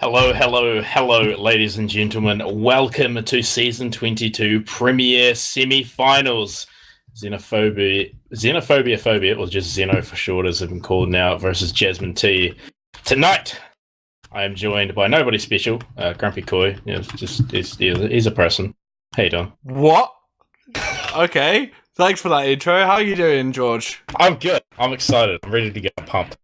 Hello, hello, hello, ladies and gentlemen. Welcome to Season 22 Premier Semifinals. Xenophobia, or just Xeno for short as it's been called now, versus Jasmine Tea. Tonight, I am joined by nobody special, GrumpyKoi. He's a person. How you doing? What? Okay, thanks for that intro. How are you doing, George? I'm good. I'm excited. I'm ready to get pumped.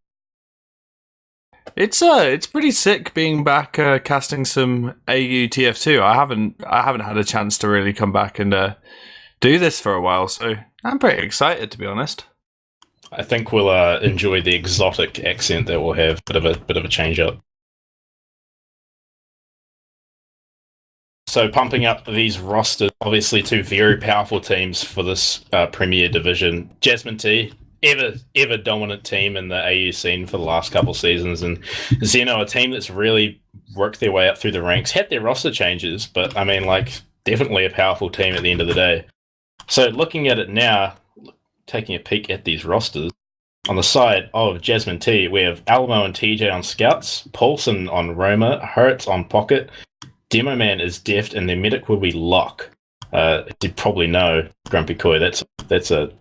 It's pretty sick being back casting some AU-TF2. I haven't had a chance to really come back and do this for a while, so I'm pretty excited, to be honest. I think we'll enjoy the exotic accent that we'll have. Bit of a change up. So pumping up these rosters, obviously two very powerful teams for this Premier Division. Jasmine Tea, ever dominant team in the AU scene for the last couple seasons, and Xeno, a team that's really worked their way up through the ranks, had their roster changes, but I mean, definitely a powerful team at the end of the day. So looking at it now, taking a peek at these rosters, on the side of Jasmine Tea, we have Almo and TJ on Scouts, Paulson on Roma, Hertz on Pocket, Demo Man is Deft, and their medic will be Lock. You probably know GrumpyKoi. That's a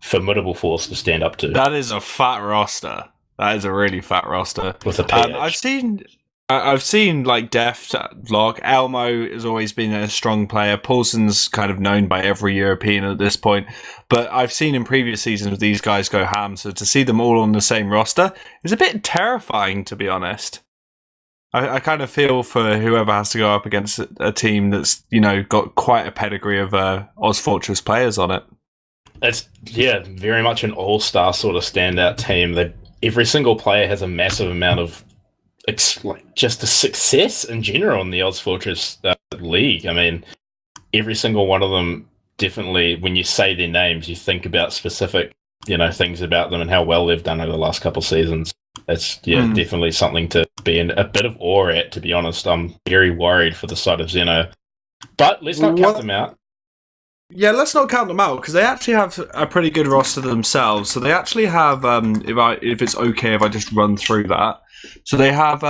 formidable force to stand up to. That is a fat roster. That is a really fat roster. With a PH. I've seen like Deft, Lock. Elmo has always been a strong player. Paulson's kind of known by every European at this point. But I've seen in previous seasons these guys go ham. So to see them all on the same roster is a bit terrifying, to be honest. I kind of feel for whoever has to go up against a team that's, got quite a pedigree of ozfortress players on it. It's, very much an all-star sort of standout team. Every single player has a massive amount of just a success in general in the ozfortress league. I mean, every single one of them, definitely, when you say their names, you think about specific, things about them and how well they've done over the last couple of seasons. It's definitely something to be in a bit of awe at, to be honest. I'm very worried for the side of Xeno. But let's not count them out. Yeah, let's not count them out, because they actually have a pretty good roster themselves. So they actually have, if it's okay if I just run through that. So they have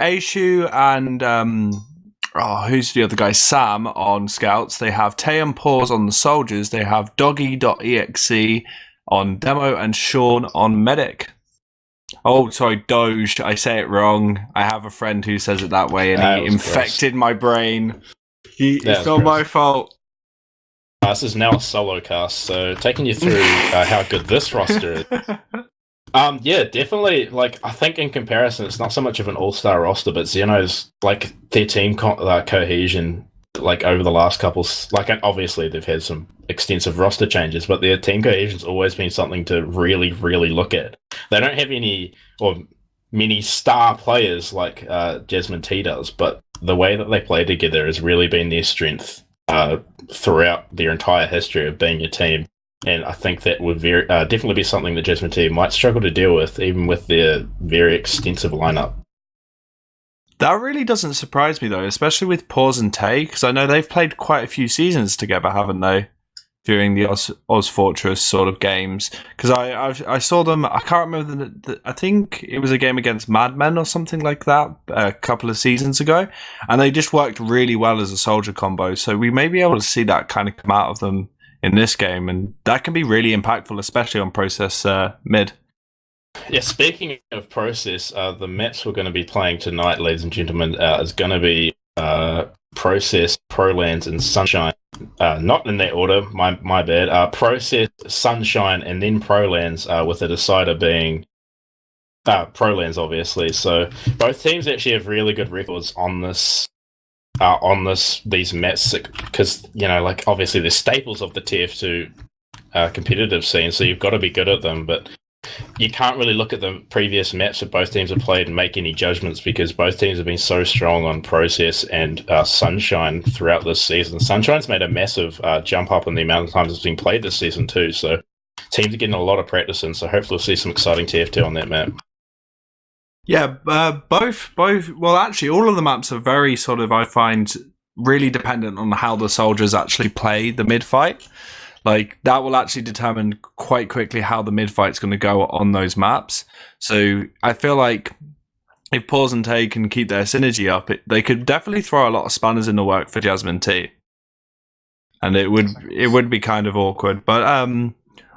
Aishu and, who's the other guy? Sam on Scouts. They have Tay and Paws on the Soldiers. They have Doggy.exe on Demo and Sean on Medic. Oh, sorry, Doge. I say it wrong. I have a friend who says it that way, and he infected my brain. It's not my fault. This is now a solo cast, so taking you through how good this roster is. Definitely. I think in comparison, it's not so much of an all-star roster, but Xeno's their team cohesion. Over the last couple, obviously they've had some extensive roster changes, but their team cohesion's always been something to really, really look at. They don't have many star players like Jasmine Tea does, but the way that they play together has really been their strength throughout their entire history of being a team. And I think that would definitely be something that Jasmine Tea might struggle to deal with, even with their very extensive lineup. That really doesn't surprise me, though, especially with Paws and Tay, because I know they've played quite a few seasons together, haven't they, during the ozfortress sort of games? Because I saw them, I can't remember, I think it was a game against Mad Men or something like that a couple of seasons ago, and they just worked really well as a soldier combo, so we may be able to see that kind of come out of them in this game, and that can be really impactful, especially on process mid. Yeah, speaking of process, the maps we're going to be playing tonight, ladies and gentlemen, is going to be Process, Prolands, and Sunshine. Not in that order, my bad. Process, Sunshine, and then Prolands, with the decider being Prolands, obviously. So both teams actually have really good records on these maps, because obviously they're staples of the TF2 competitive scene, so you've got to be good at them, but you can't really look at the previous maps that both teams have played and make any judgments, because both teams have been so strong on Process and Sunshine throughout this season. Sunshine's made a massive jump up in the amount of times it's been played this season too, so teams are getting a lot of practice in, so hopefully we'll see some exciting TF2 on that map. Yeah, both. Well, actually, all of the maps are very sort of, I find, really dependent on how the soldiers actually play the mid-fight. That will actually determine quite quickly how the mid-fight's going to go on those maps. So I feel like if Pause and Tay can keep their synergy up, they could definitely throw a lot of spanners in the work for Jasmine Tea. And it would be kind of awkward. But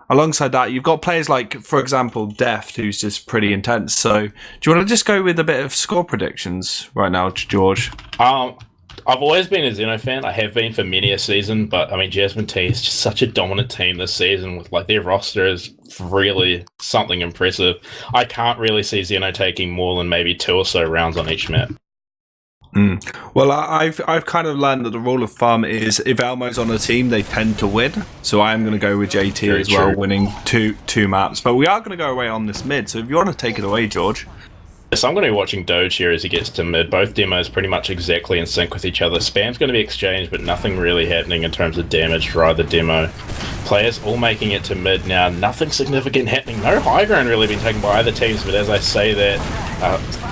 alongside that, you've got players like, for example, Deft, who's just pretty intense. So do you want to just go with a bit of score predictions right now, George? I've always been a Xeno fan. I have been for many a season, but I mean, Jasmine Tea is just such a dominant team this season. With like their roster is really something impressive. I can't really see Xeno taking more than maybe 2 or so rounds on each map. Well, I've kind of learned that the rule of thumb is if Elmo's on a team, they tend to win. So I am going to go with JT Very as well, true. winning two maps. But we are going to go away on this mid. So if you want to take it away, George. So I'm going to be watching Doge here as he gets to mid. Both demos pretty much exactly in sync with each other. Spam's going to be exchanged, but nothing really happening in terms of damage for either demo. Players all making it to mid now. Nothing significant happening. No high ground really being taken by either teams, but as I say that,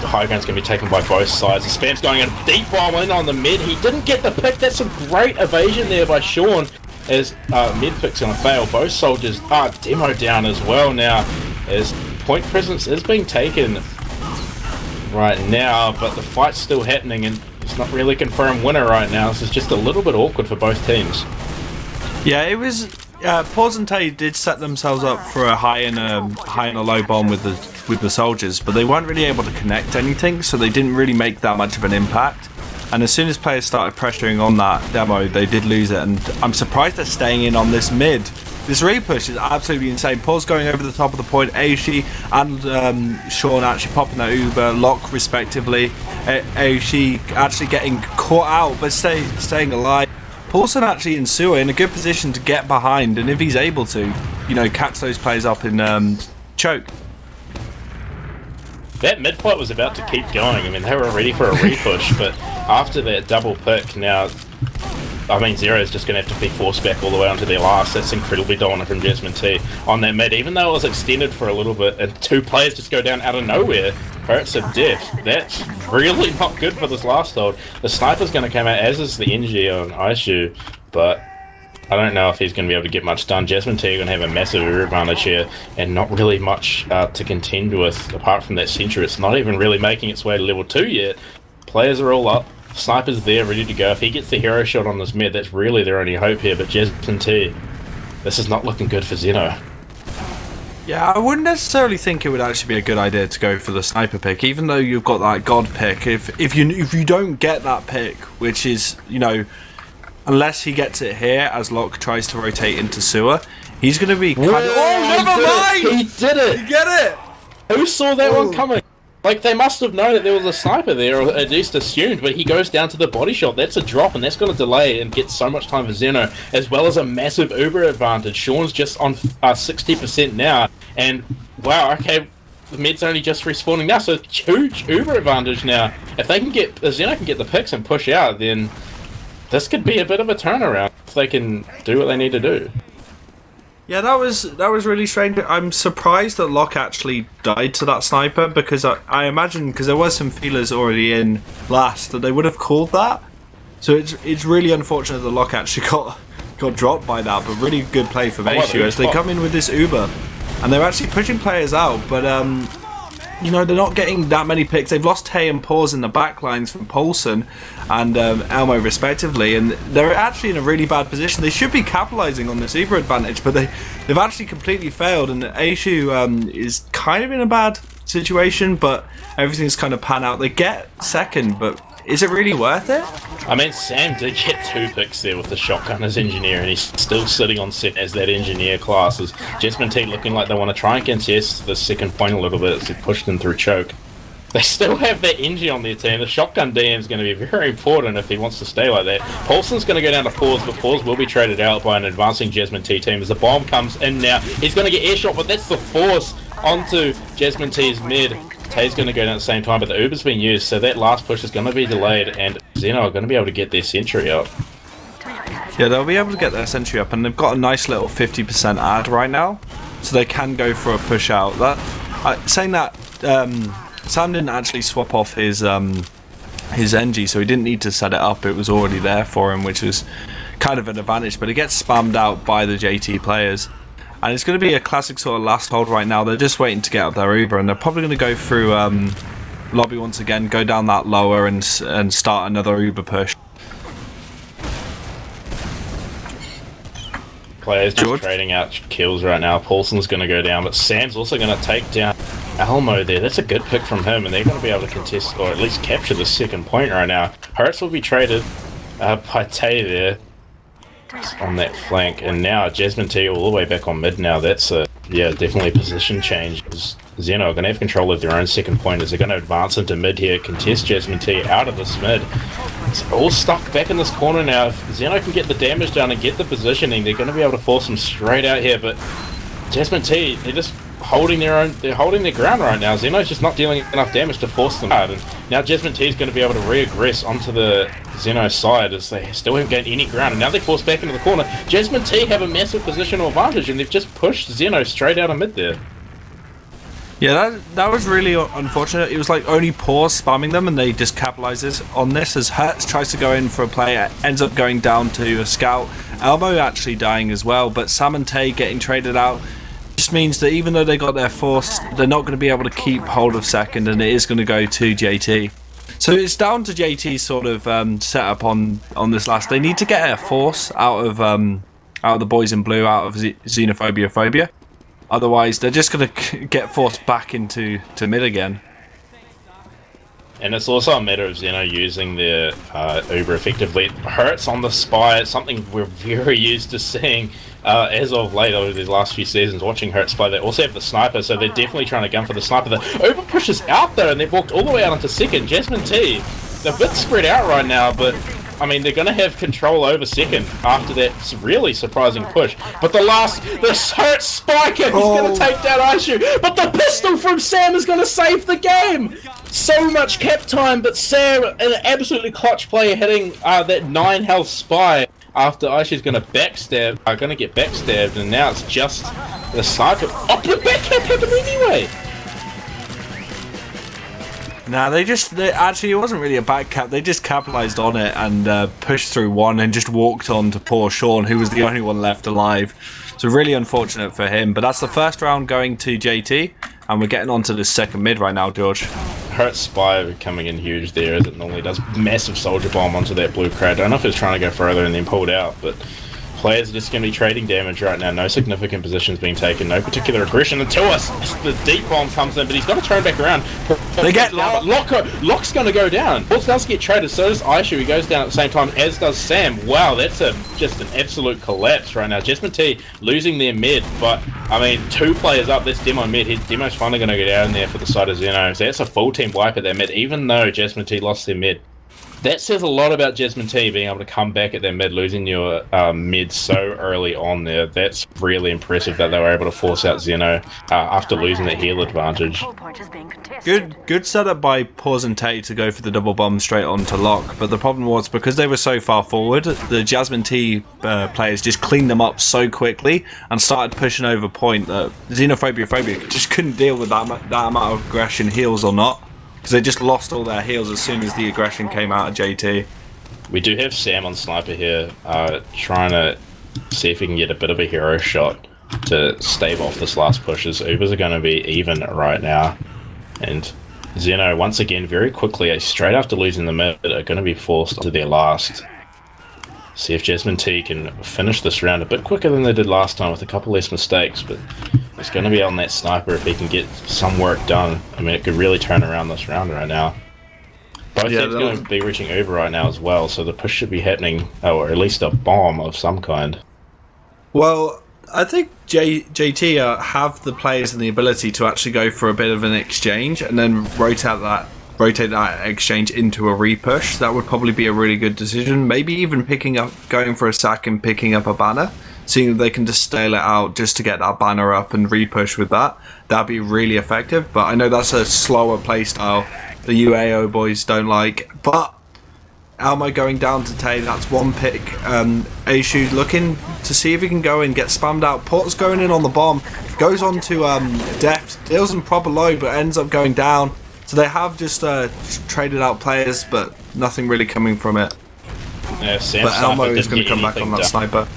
high ground's going to be taken by both sides. The Spam's going a deep bomb in on the mid. He didn't get the pick. That's some great evasion there by Sean as mid pick's going to fail. Both soldiers are demo down as well now as point presence is being taken right now, but the fight's still happening and it's not really confirmed winner right now. This is just a little bit awkward for both teams. Yeah, it was. Pause and Tay did set themselves up for a high and a low bomb with the soldiers, but they weren't really able to connect anything, so they didn't really make that much of an impact. And as soon as players started pressuring on that demo, they did lose it. And I'm surprised they're staying in on this mid. This repush is absolutely insane. Pause going over the top of the point. Aishi and Sean actually popping that Uber lock respectively. Aishi actually getting caught out but staying alive. Paulson actually in sewer in a good position to get behind, and if he's able to, catch those players up in choke. That mid fight was about to keep going. I mean, they were ready for a repush, but after that double pick, now, I mean, Zero's just going to have to be forced back all the way onto their last. That's incredibly dominant from Jasmine Tea on that mid, even though it was extended for a little bit, and 2 players just go down out of nowhere. Hurts of death. That's really not good for this last hold. The sniper's going to come out, as is the NG on Aishu, but I don't know if he's going to be able to get much done. Jasmine Tea are going to have a massive advantage here, and not really much to contend with apart from that sentry. It's not even really making its way to level 2 yet. Players are all up. Sniper's there, ready to go. If he gets the hero shot on this mid, that's really their only hope here. But Jasmine Tea, this is not looking good for Xeno. Yeah, I wouldn't necessarily think it would actually be a good idea to go for the sniper pick, even though you've got that god pick. If you don't get that pick, which is, unless he gets it here as Locke tries to rotate into sewer, he's going to be kind of... Oh, never mind! He did it! You get it! Who saw that one coming? Like, they must have known that there was a sniper there, or at least assumed, but he goes down to the body shot. That's a drop, and that's going to delay and get so much time for Xeno, as well as a massive Uber advantage. Sean's just on 60% now, and wow, okay, the mid's only just respawning now, so huge Uber advantage now. If Xeno can get the picks and push out, then this could be a bit of a turnaround if they can do what they need to do. Yeah, that was really strange. I'm surprised that Locke actually died to that sniper, because I imagine, because there was some feelers already in last, that they would have called that. So it's really unfortunate that Locke actually got dropped by that, but really good play from Aishu as they come in with this Uber. And they're actually pushing players out, but they're not getting that many picks. They've lost Tay and Pause in the back lines from Poulsen and Elmo respectively, and they're actually in a really bad position. They should be capitalising on this Uber advantage, but they've actually completely failed, and Aishu is kind of in a bad situation, but everything's kind of pan out. They get second, but is it really worth it? I mean, Sam did get 2 picks there with the shotgun as engineer, and he's still sitting on set as that engineer class. As Jasmine Tea looking like they want to try and contest the second point a little bit as they pushed them through choke. They still have that NG on their team. The shotgun DM is going to be very important if he wants to stay like that. Paulson's going to go down to Pause, but Pause will be traded out by an advancing Jasmine Tea team as the bomb comes in now. He's going to get airshot, but that's the force onto Jasmine Tea's mid. Tay's going to go down at the same time, but the Uber's been used, so that last push is going to be delayed, and Xeno are going to be able to get their sentry up. Yeah, they'll be able to get their sentry up, and they've got a nice little 50% ad right now, so they can go for a push out. Saying that, Sam didn't actually swap off his NG, so he didn't need to set it up. It was already there for him, which was kind of an advantage, but it gets spammed out by the JT players. And it's going to be a classic sort of last hold right now. They're just waiting to get up their Uber, and they're probably going to go through Lobby once again, go down that lower and start another Uber push. Players just trading out kills right now. Paulson's going to go down, but Sam's also going to take down Elmo there. That's a good pick from him, and they're going to be able to contest, or at least capture the second point right now. Hertz will be traded by Tay there on that flank, and now Jasmine Tea all the way back on mid now. That's a, definitely a position change. Xeno are going to have control of their own second point as they're going to advance into mid here, contest Jasmine Tea out of this mid. It's all stuck back in this corner now. If Xeno can get the damage down and get the positioning, they're going to be able to force them straight out here, but Jasmine Tea, they're just holding their ground right now. Xeno's just not dealing enough damage to force them out, and now Jasmine Tea is going to be able to re-aggress onto the Xeno side as they still haven't gained any ground, and now they're forced back into the corner. Jasmine Tea have a massive positional advantage, and they've just pushed Xeno straight out of mid there. Yeah, that was really unfortunate. It was like only Pause spamming them, and they just capitalizes on this as Hertz tries to go in for a play, ends up going down to a scout. Elmo actually dying as well, but Sam and Tay getting traded out just means that even though they got their force, they're not going to be able to keep hold of second, and it is going to go to JT. So it's down to JT's sort of setup on this last. They need to get a force out of the boys in blue, out of Xenophobia Phobia. Otherwise, they're just going to get forced back into mid again. And it's also a matter of Xeno using their Uber effectively. Hurts on the spy, it's something we're very used to seeing as of late over these last few seasons, watching Hurts play. They also have the sniper, so they're definitely trying to gun for the sniper. The Uber pushes out though, and they've walked all the way out into second. Jasmine Tea, they're a bit spread out right now, but I mean, they're going to have control over second after that really surprising push. But the Hurts spiker, he's going to take down Aishu. But the pistol from Sam is going to save the game. So much cap time, but Sam, an absolutely clutch player, hitting that 9 health spy after Aishu's going to get backstabbed, and now it's just the sniper. Oh, the back cap happened anyway. Nah, actually, it wasn't really a back cap. They just capitalized on it and pushed through one and just walked on to poor Sean, who was the only one left alive. So really unfortunate for him. But that's the first round going to JT, and we're getting on to the second mid right now, George. Hurt Spy coming in huge there as it normally does. Massive soldier bomb onto that blue crowd. I don't know if it's trying to go further and then pulled out, but players are just going to be trading damage right now. No significant positions being taken. No particular aggression until the deep bomb comes in, but he's got to turn back around. They get Locke's going to go down. Pulse does get traded, so does Aishu. He goes down at the same time, as does Sam. Wow, that's just an absolute collapse right now. Jasmine Tea losing their mid, but I mean, 2 players up. That's Demo mid. Demo's finally going to get out in there for the side of Xeno. So that's a full team wipe at their mid, even though Jasmine Tea lost their mid. That says a lot about Jasmine Tea being able to come back at their mid, losing your mid so early on there. That's really impressive that they were able to force out Xeno after losing the heal advantage. Good setup by Pause and Tate to go for the double bomb straight onto Lock, but the problem was because they were so far forward, the Jasmine Tea players just cleaned them up so quickly and started pushing over point that Xenophobia just couldn't deal with that amount of aggression, heals or not. Because they just lost all their heals as soon as the aggression came out of JT. We do have Sam on sniper here, trying to see if he can get a bit of a hero shot to stave off this last push, as Ubers are going to be even right now. And Xeno, once again, very quickly, straight after losing the mid, are going to be forced to their last. See if Jasmine Tea can finish this round a bit quicker than they did last time with a couple less mistakes, but it's going to be on that sniper if he can get some work done. I mean, it could really turn around this round right now. Both teams going to be reaching Uber right now as well, so the push should be happening, or at least a bomb of some kind. Well, I think JT have the players and the ability to actually go for a bit of an exchange and then rotate that exchange into a repush. That would probably be a really good decision. Maybe even going for a sack and picking up a banner, seeing if they can just stale it out just to get that banner up and repush with that. That'd be really effective, but I know that's a slower playstyle the UAO boys don't like. But Elmo going down to Tay, that's one pick. Aishu looking to see if he can go and get spammed out. Port's going in on the bomb, goes on to Deft, deals him proper low, but ends up going down. So they have just traded out players, but nothing really coming from it. Yeah, but Elmo is going to come back on that sniper.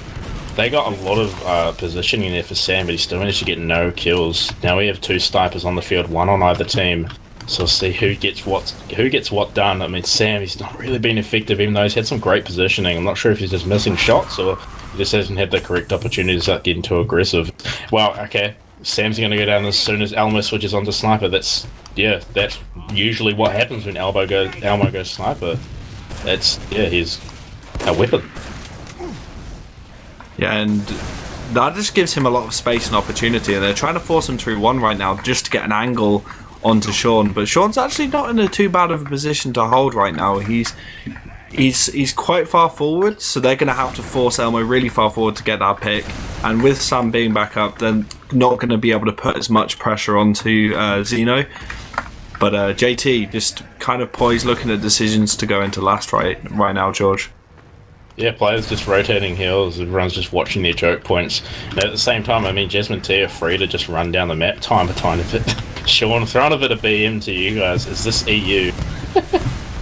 They got a lot of positioning there for Sam, but he still managed to get no kills. Now we have 2 snipers on the field, one on either team. So we'll see who gets what done. I mean, Sam, he's not really been effective, even though he's had some great positioning. I'm not sure if he's just missing shots or he just hasn't had the correct opportunity to start getting too aggressive. Well, okay, Sam's going to go down as soon as Elmo switches onto sniper. That's usually what happens when Elmo goes sniper. He's a weapon. Yeah, and that just gives him a lot of space and opportunity, and they're trying to force him through one right now just to get an angle onto Sean, but Sean's actually not in too bad of a position to hold right now. He's quite far forward, so they're going to have to force Elmo really far forward to get that pick, and with Sam being back up, they're not going to be able to put as much pressure onto Xeno. But JT just kind of poised, looking at decisions to go into last right now, George. Yeah, players just rotating heals, everyone's just watching their choke points. And at the same time, I mean, Jasmine Tea are free to just run down the map time to time. Sean, throwing a bit of BM to you guys. Is this EU?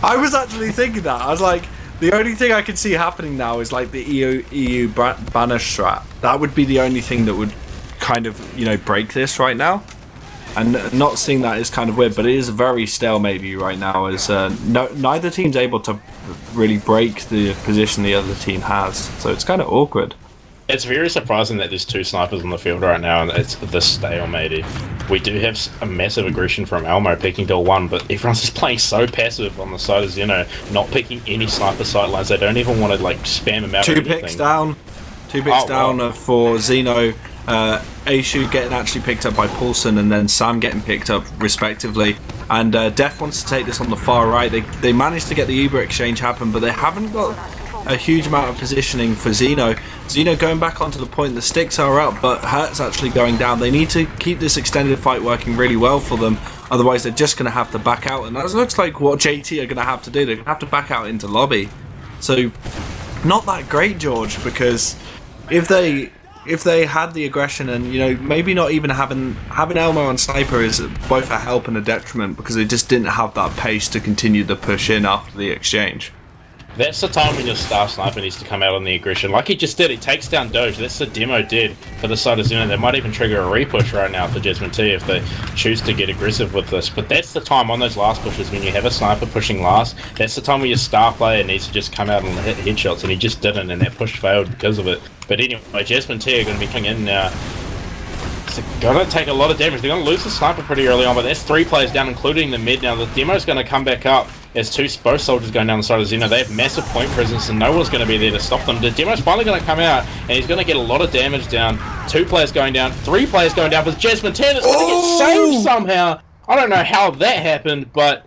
I was actually thinking that. I was like, the only thing I can see happening now is like the EU banner strat. That would be the only thing that would kind of, break this right now. And not seeing that is kind of weird, but it is very stalemate right now, as neither team's able to really break the position the other team has. So it's kind of awkward. It's very surprising that there's two snipers on the field right now, and it's this stalemate. We do have a massive aggression from Elmo picking till 1, but everyone's just playing so passive on the side of Xeno, not picking any sniper sightlines. They don't even want to spam them out. Two picks down for Xeno. Aishu getting actually picked up by Paulson, and then Sam getting picked up respectively. And Def wants to take this on the far right. They managed to get the Uber exchange happen, but they haven't got a huge amount of positioning for Xeno. Xeno going back onto the point. The sticks are up, but Hurt's actually going down. They need to keep this extended fight working really well for them, otherwise they're just going to have to back out. And that looks like what JT are going to have to do. They're going to have to back out into lobby. So not that great, George, because if they had the aggression and maybe not even having Elmo on sniper is both a help and a detriment, because they just didn't have that pace to continue the push in after the exchange. That's the time when your star sniper needs to come out on the aggression, like he just did. He takes down Doge. That's the demo did for the side of Xeno. They might even trigger a repush right now for Jasmine Tea if they choose to get aggressive with this. But that's the time on those last pushes when you have a sniper pushing last. That's the time where your star player needs to just come out and hit headshots, and he just didn't, and that push failed because of it. But anyway, Jasmine Tea are going to be coming in now. They're going to take a lot of damage. They're going to lose the sniper pretty early on, but that's 3 players down, including the mid. Now the demo's going to come back up as both soldiers going down the side of Xeno. They have massive point presence, and no one's going to be there to stop them. The demo's finally going to come out, and he's going to get a lot of damage down. 2 players going down, 3 players going down, with Jasmine Tea that's going to get saved somehow. I don't know how that happened, but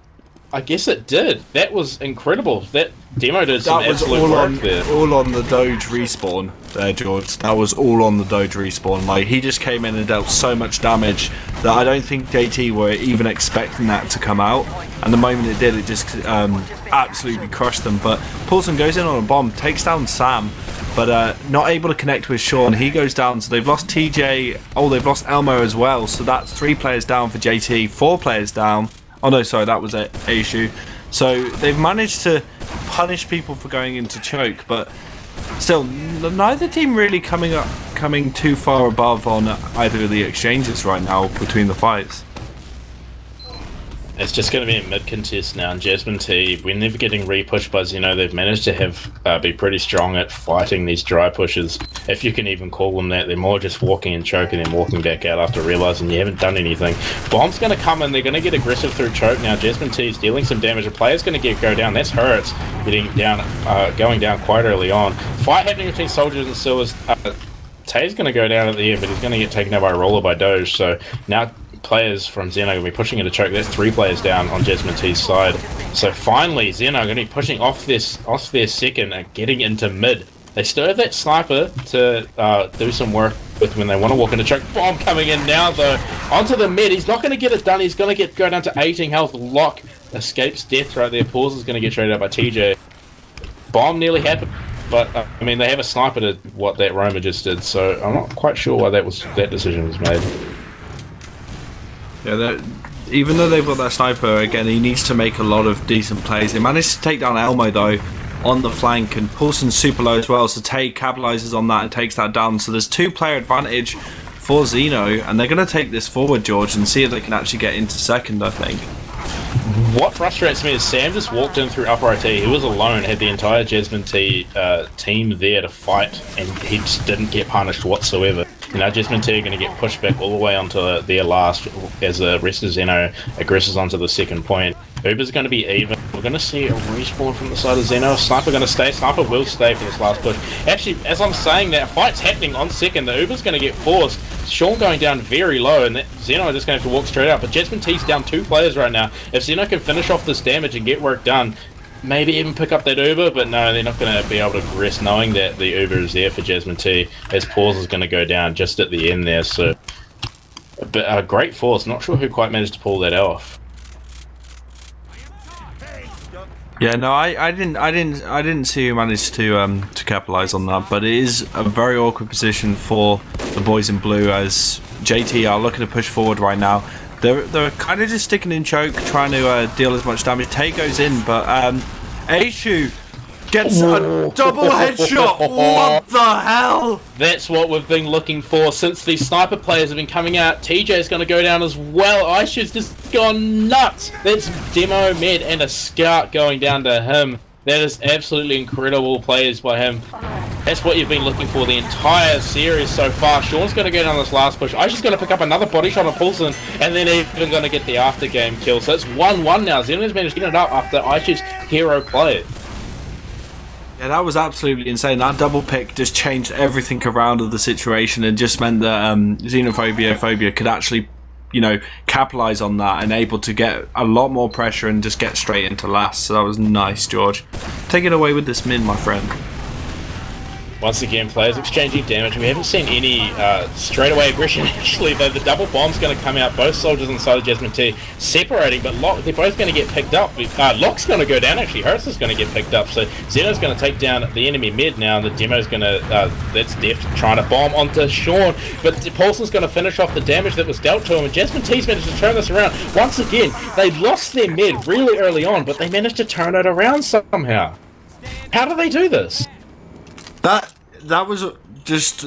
I guess it did. That was incredible. That demo did some absolute work there. All on the Doge respawn there, George. That was all on the Doge respawn. Like, he just came in and dealt so much damage that I don't think JT were even expecting that to come out. And the moment it did, it just absolutely crushed them. But Paulson goes in on a bomb, takes down Sam, but not able to connect with Sean. He goes down, so they've lost TJ. Oh, they've lost Elmo as well. So that's 3 players down for JT, 4 players down. Oh no, sorry, that was Aishu. So they've managed to punish people for going into choke, but still, neither team really coming too far above on either of the exchanges right now between the fights. It's just going to be a mid-contest now, and Jasmine Tea, when they're getting re-pushed by Xeno, they've managed to be pretty strong at fighting these dry pushes, if you can even call them that. They're more just walking and choking and walking back out after realising you haven't done anything. Bomb's going to come in, they're going to get aggressive through choke now. Jasmine Tea's dealing some damage, a player's going to go down. That's her, it's going down quite early on. Fight happening between soldiers and silvers. Tea's going to go down at the end, but he's going to get taken out by a roller by Doge, so now players from Xeno are going to be pushing into choke. There's 3 players down on Jasmine Tea's side. So finally, Xeno are going to be pushing off their second and getting into mid. They still have that sniper to do some work with when they want to walk into choke. Bomb coming in now, though, onto the mid. He's not going to get it done. He's going to go down to 18 health. Lock escapes death right there. Pause is going to get traded out by TJ. Bomb nearly happened, but I mean, they have a sniper to what that Roma just did, so I'm not quite sure why that decision was made. Yeah, even though they've got that sniper, again, he needs to make a lot of decent plays. They managed to take down Elmo, though, on the flank, and Paulson's super low as well, so Tay capitalises on that and takes that down. So there's 2-player advantage for Xeno, and they're going to take this forward, George, and see if they can actually get into second, I think. What frustrates me is Sam just walked in through upper IT. He was alone, had the entire Jasmine Tea team there to fight, and he just didn't get punished whatsoever. Jasmine Tea are going to get pushed back all the way onto their last as the rest of Xeno aggresses onto the second point. Uber's going to be even. We're going to see a respawn from the side of Xeno. Sniper going to stay. Sniper will stay for this last push. Actually, as I'm saying that, fight's happening on second. The Uber's going to get forced. Sean going down very low, and Xeno are just going to have to walk straight out. But Jasmine T's down 2 players right now. If Xeno can finish off this damage and get work done, maybe even pick up that Uber, but no, they're not going to be able to rest knowing that the Uber is there for Jasmine Tea, as Pause is going to go down just at the end there. So, but a great force. Not sure who quite managed to pull that off. Yeah, no, I didn't see who managed to capitalize on that, but it is a very awkward position for the boys in blue as JT are looking to push forward right now. They're kind of just sticking in choke, trying to deal as much damage. Tay goes in, but Aishu gets a double headshot. What the hell? That's what we've been looking for since these sniper players have been coming out. TJ's going to go down as well. Aishu's just gone nuts. That's demo med and a scout going down to him. That is absolutely incredible plays by him. That's what you've been looking for the entire series so far. Sean's going to go down this last push. Aishu's going to pick up another body shot on Paulson, and then even going to get the after game kill. So it's 1-1 now. Xeno's managed to get it up after Aishu's hero play. Yeah, that was absolutely insane. That double pick just changed everything around of the situation and just meant that Xenophobia could actually, capitalize on that and able to get a lot more pressure and just get straight into last. So that was nice, George. Take it away with this min, my friend. Once again, players exchanging damage. We haven't seen any straightaway aggression, actually. The double bomb's going to come out. Both soldiers inside of Jasmine Tea separating, but they're both going to get picked up. Locke's going to go down, actually. Harris is going to get picked up. So Xeno's going to take down the enemy mid now. The demo's going to... that's Deft trying to bomb onto Sean. But Paulson's going to finish off the damage that was dealt to him. And Jasmine Tea's managed to turn this around. Once again, they lost their mid really early on, but they managed to turn it around somehow. How do they do this? That was just,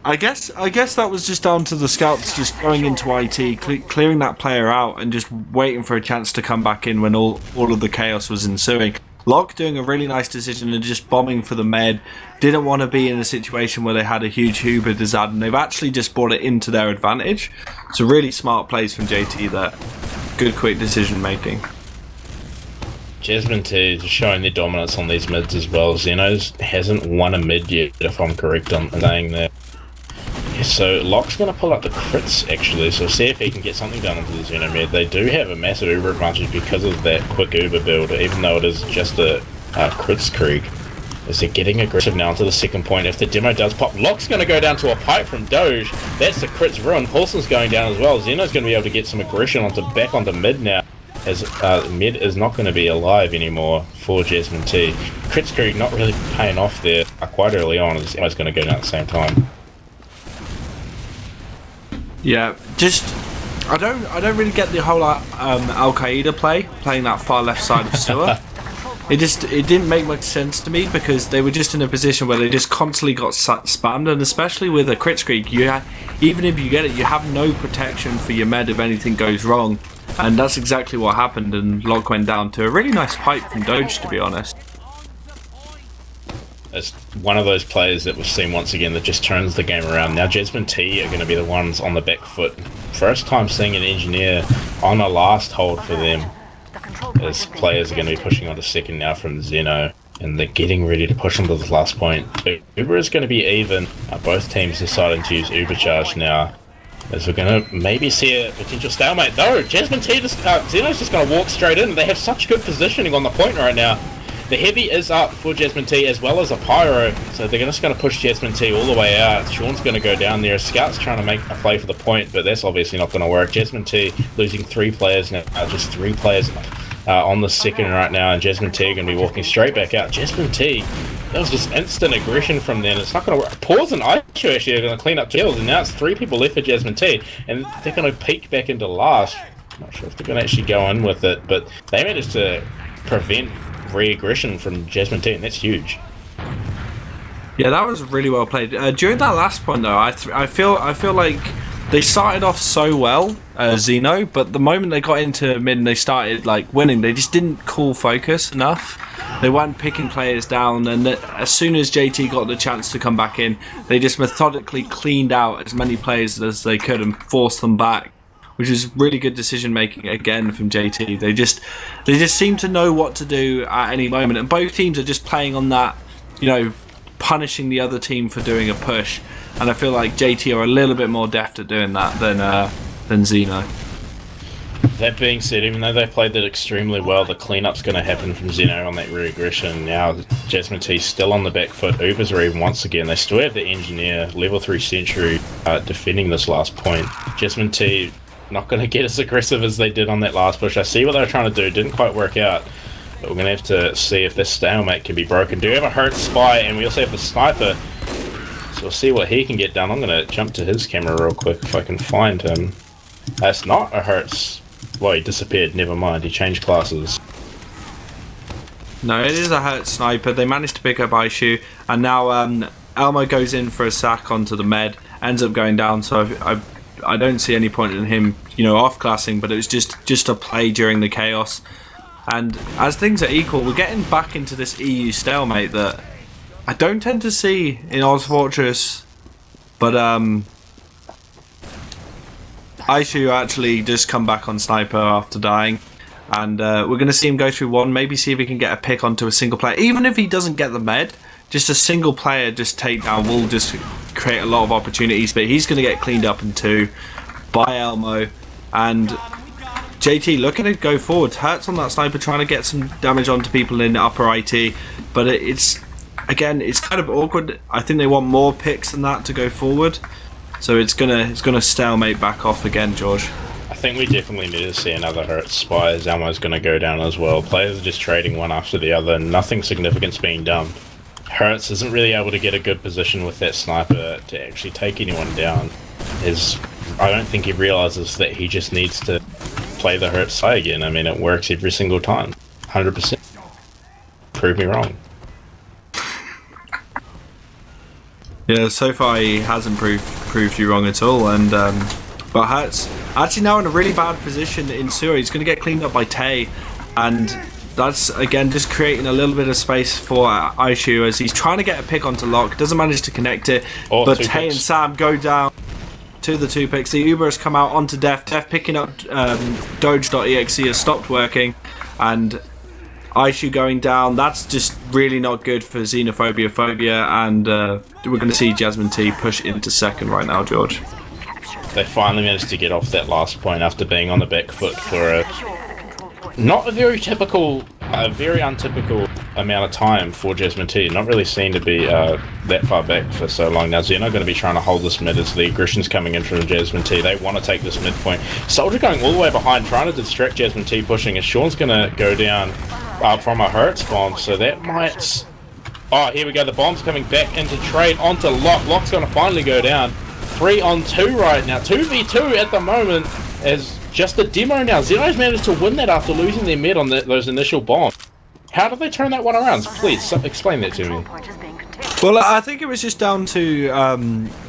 I guess that was just down to the scouts just going into IT, clearing that player out, and just waiting for a chance to come back in when all of the chaos was ensuing. Locke doing a really nice decision and just bombing for the med. Didn't want to be in a situation where they had a huge Huber Dizad, and they've actually just brought it into their advantage. So really smart plays from JT there. Good quick decision making. Jasmine Tea just showing their dominance on these mids as well. Xeno's hasn't won a mid yet, if I'm correct on saying that. Yeah, so Locke's going to pull up the crits, actually, so see if he can get something done into the Xeno mid. They do have a massive Uber advantage because of that quick Uber build, even though it is just a crits Krieg. As they're getting aggressive now into the second point. If the demo does pop, Locke's going to go down to a pipe from Doge. That's the crits ruin. Paulson's going down as well. Xeno's going to be able to get some aggression back onto mid now, as mid is not going to be alive anymore for Jasmine Tea. Crits Krieg not really paying off there quite early on, as Emma's going to go down at the same time. Yeah, just I don't really get the whole Al Qaeda playing that far left side of Stewart. It didn't make much sense to me because they were just in a position where they just constantly got spammed, and especially with a crits Krieg, even if you get it, you have no protection for your med if anything goes wrong. And that's exactly what happened, and Locke went down to a really nice pipe from Doge, to be honest. It's one of those players that we've seen once again that just turns the game around. Now Jasmine Tea are going to be the ones on the back foot. First time seeing an engineer on a last hold for them, as players are going to be pushing on to second now from Xeno, and they're getting ready to push onto the last point. Uber is going to be even. Both teams deciding to use Uber charge now, as we're going to maybe see a potential stalemate. No, Jasmine Tea, Xeno's just going to walk straight in. They have such good positioning on the point right now. The heavy is up for Jasmine Tea as well as a pyro, so they're just going to push Jasmine Tea all the way out. Sean's going to go down there. Scout's trying to make a play for the point, but that's obviously not going to work. Jasmine Tea losing 3 players now, just 3 players on the second right now, and Jasmine Tea are going to be walking straight back out. Jasmine Tea, that was just instant aggression from them. It's not going to work. Pause and Aishu actually are going to clean up kills, and now it's 3 people left for Jasmine Tea, and they're going to peek back into last. I'm not sure if they're going to actually go in with it, but they managed to prevent re-aggression from Jasmine Tea, and that's huge. Yeah, that was really well played. During that last point, though, I feel like they started off so well, Xeno, but the moment they got into mid and they started like winning, they just didn't call focus enough. They weren't picking players down, and as soon as JT got the chance to come back in, they just methodically cleaned out as many players as they could and forced them back, which is really good decision making again from JT. They just seem to know what to do at any moment, and both teams are just playing on that, punishing the other team for doing a push. And I feel like JT are a little bit more deft at doing that than Xeno. That being said, even though they played that extremely well, the cleanup's going to happen from Xeno on that re-aggression. Now, Jasmine Tea still on the back foot. Ubers are even once again. They still have the Engineer, level 3 Sentry, defending this last point. Jasmine Tea not going to get as aggressive as they did on that last push. I see what they were trying to do. Didn't quite work out. But we're going to have to see if this stalemate can be broken. Do we have a hurt spy? And we also have the sniper. So we'll see what he can get done. I'm going to jump to his camera real quick if I can find him. That's not a Hertz. Well, he disappeared. Never mind. He changed classes. No, it is a Hertz sniper. They managed to pick up Aishu. And now Elmo goes in for a sack onto the med. Ends up going down. So I don't see any point in him, off-classing. But it was just a play during the chaos. And as things are equal, we're getting back into this EU stalemate that I don't tend to see in ozfortress, but Aishu actually just come back on sniper after dying, and we're going to see him go through one, maybe see if he can get a pick onto a single player. Even if he doesn't get the med, just a single player just takedown will just create a lot of opportunities, but he's going to get cleaned up in 2 by Elmo, and JT looking to go forward. Hertz on that sniper trying to get some damage onto people in upper IT, but it's kind of awkward. I think they want more picks than that to go forward, so it's gonna stalemate back off again, George. I think we definitely need to see another Hertz spy, as Elmo's going to go down as well. Players are just trading one after the other, and nothing significant's being done. Hertz isn't really able to get a good position with that sniper to actually take anyone down. I don't think he realizes that he just needs to play the Hertz spy again. I mean, it works every single time, 100%. Prove me wrong. Yeah, so far he hasn't proved you wrong at all, and but Hertz actually now in a really bad position in sewer. He's going to get cleaned up by Tay, and that's again just creating a little bit of space for Aishu as he's trying to get a pick onto Lock. Doesn't manage to connect it, but Tay and Sam go down to the 2 picks. The Uber has come out onto Def. Def picking up Doge.exe has stopped working, and Aishu going down. That's just really not good for Xenophobia Phobia, and we're going to see Jasmine Tea push into second right now, George. They finally managed to get off that last point after being on the back foot for not a very typical, very untypical amount of time for Jasmine Tea. Not really seen to be that far back for so long. Now Xeno going to be trying to hold this mid as the aggression's coming in from Jasmine Tea. They want to take this midpoint. Soldier going all the way behind, trying to distract Jasmine Tea pushing, as Sean's going to go down from a Hertz bomb, so that might... Oh, here we go, the bomb's coming back into trade onto Lock. Lock's going to finally go down. 3 on 2 right now. 2v2 at the moment as just a demo now. Xeno's managed to win that after losing their mid on those initial bombs. How did they turn that one around? Please, explain that to me. Well, I think it was just down to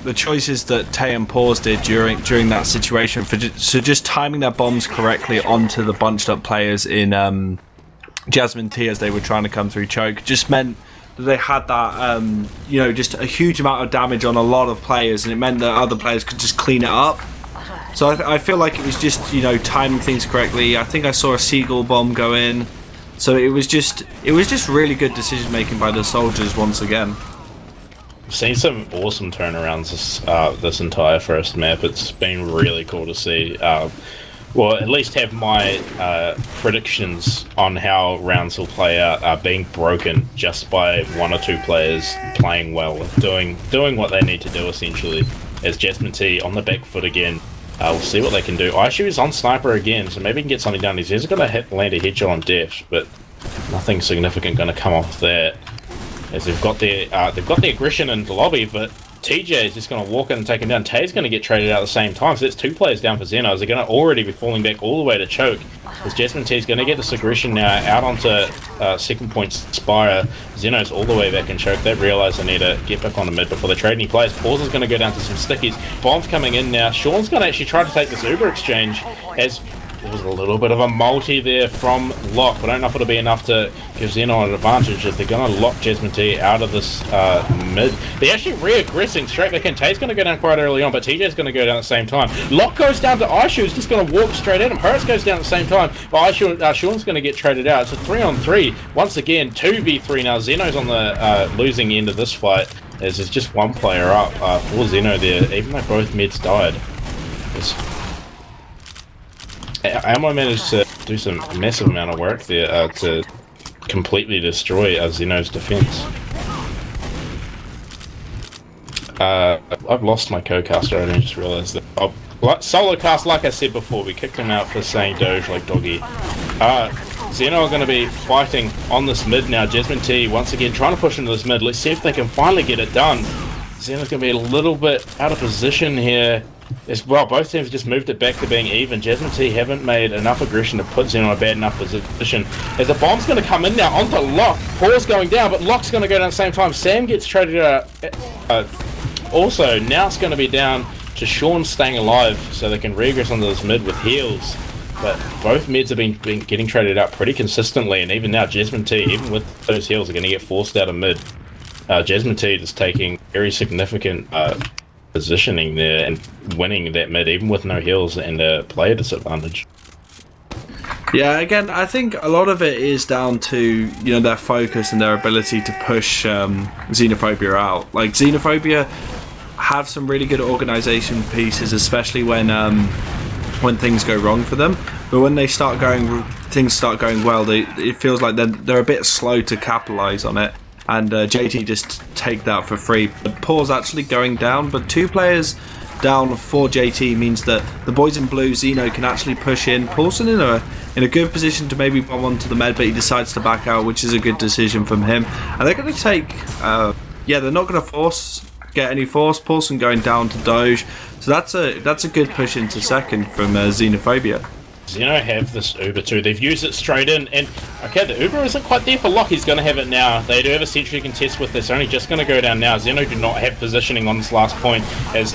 the choices that Tay and Paws did during that situation. So just timing their bombs correctly onto the bunched up players in Jasmine Tea as they were trying to come through choke just meant that they had that, just a huge amount of damage on a lot of players, and it meant that other players could just clean it up. So I feel like it was just, timing things correctly. I think I saw a Seagull bomb go in. So it was just really good decision making by the soldiers once again. I've seen some awesome turnarounds this entire first map. It's been really cool to see. Well, at least have my predictions on how rounds will play out being broken just by 1 or 2 players playing well, doing what they need to do essentially. As Jasmine Tea on the back foot again, we'll see what they can do. Aishu is on sniper again, so maybe he can get something done. He's going to land a headshot on Def, but nothing significant going to come off that. As they've got their aggression in the lobby, but TJ is just going to walk in and take him down. Tay's going to get traded out at the same time, so that's 2 players down for Xenos. They're going to already be falling back all the way to choke. As Jasmine Tea is going to get this aggression now out onto second point Spire. Xenos all the way back in choke. They've realised they need to get back on the mid before they trade any players. Pause is going to go down to some stickies. Bomb's coming in now. Sean's going to actually try to take this Uber exchange as there was a little bit of a multi there from Lock. I don't know if it'll be enough to give Xeno an advantage if they're going to lock Jasmine Tea out of this mid. They're actually re-aggressing straight back in. Tay's going to go down quite early on, but TJ's going to go down at the same time. Lock goes down to Aishu, who's just going to walk straight at him. Hurts goes down at the same time, but Aishu, Sean's going to get traded out. It's a 3-on-3. Once again, 2v3 now. Xeno's on the losing end of this fight, as there's just one player up for Xeno there, even though both mids died. Ammo managed to do some massive amount of work there to completely destroy Xeno's defense. I've lost my co-caster, I only just realized that. Solo cast, like I said before, we kicked him out for saying Doge like doggy. Xeno are going to be fighting on this mid now. Jasmine Tea once again trying to push into this mid. Let's see if they can finally get it done. Xeno's going to be a little bit out of position here. As well, both teams just moved it back to being even. Jasmine Tea haven't made enough aggression to put Xeno in a bad enough position. As the bomb's going to come in now onto Lock. Paul's going down, but Lock's going to go down at the same time. Sam gets traded out. Also, now it's going to be down to Sean staying alive so they can regress onto this mid with heals. But both mids have been getting traded out pretty consistently, and even now Jasmine Tea, even with those heals, are going to get forced out of mid. Jasmine Tea is taking very significant positioning there and winning that mid even with no heals and a player disadvantage. Yeah, again, I think a lot of it is down to their focus and their ability to push Xenophobia out. Like Xenophobia have some really good organization pieces, especially when things go wrong for them. But when things start going well, it feels like they're a bit slow to capitalize on it. And JT just take that for free. But Paul's actually going down, but 2 players down for JT means that the boys in blue, Xeno, can actually push in. Paulson in a good position to maybe bomb onto the med, but he decides to back out, which is a good decision from him. And they're going to take, they're not going to get any force. Paulson going down to Doge, so that's a good push into second from Xenophobia. Xeno have this Uber too. They've used it straight in, and okay, the Uber isn't quite there for Lock. He's going to have it now. They do have a sentry contest with this. They're only just going to go down now. Xeno do not have positioning on this last point, as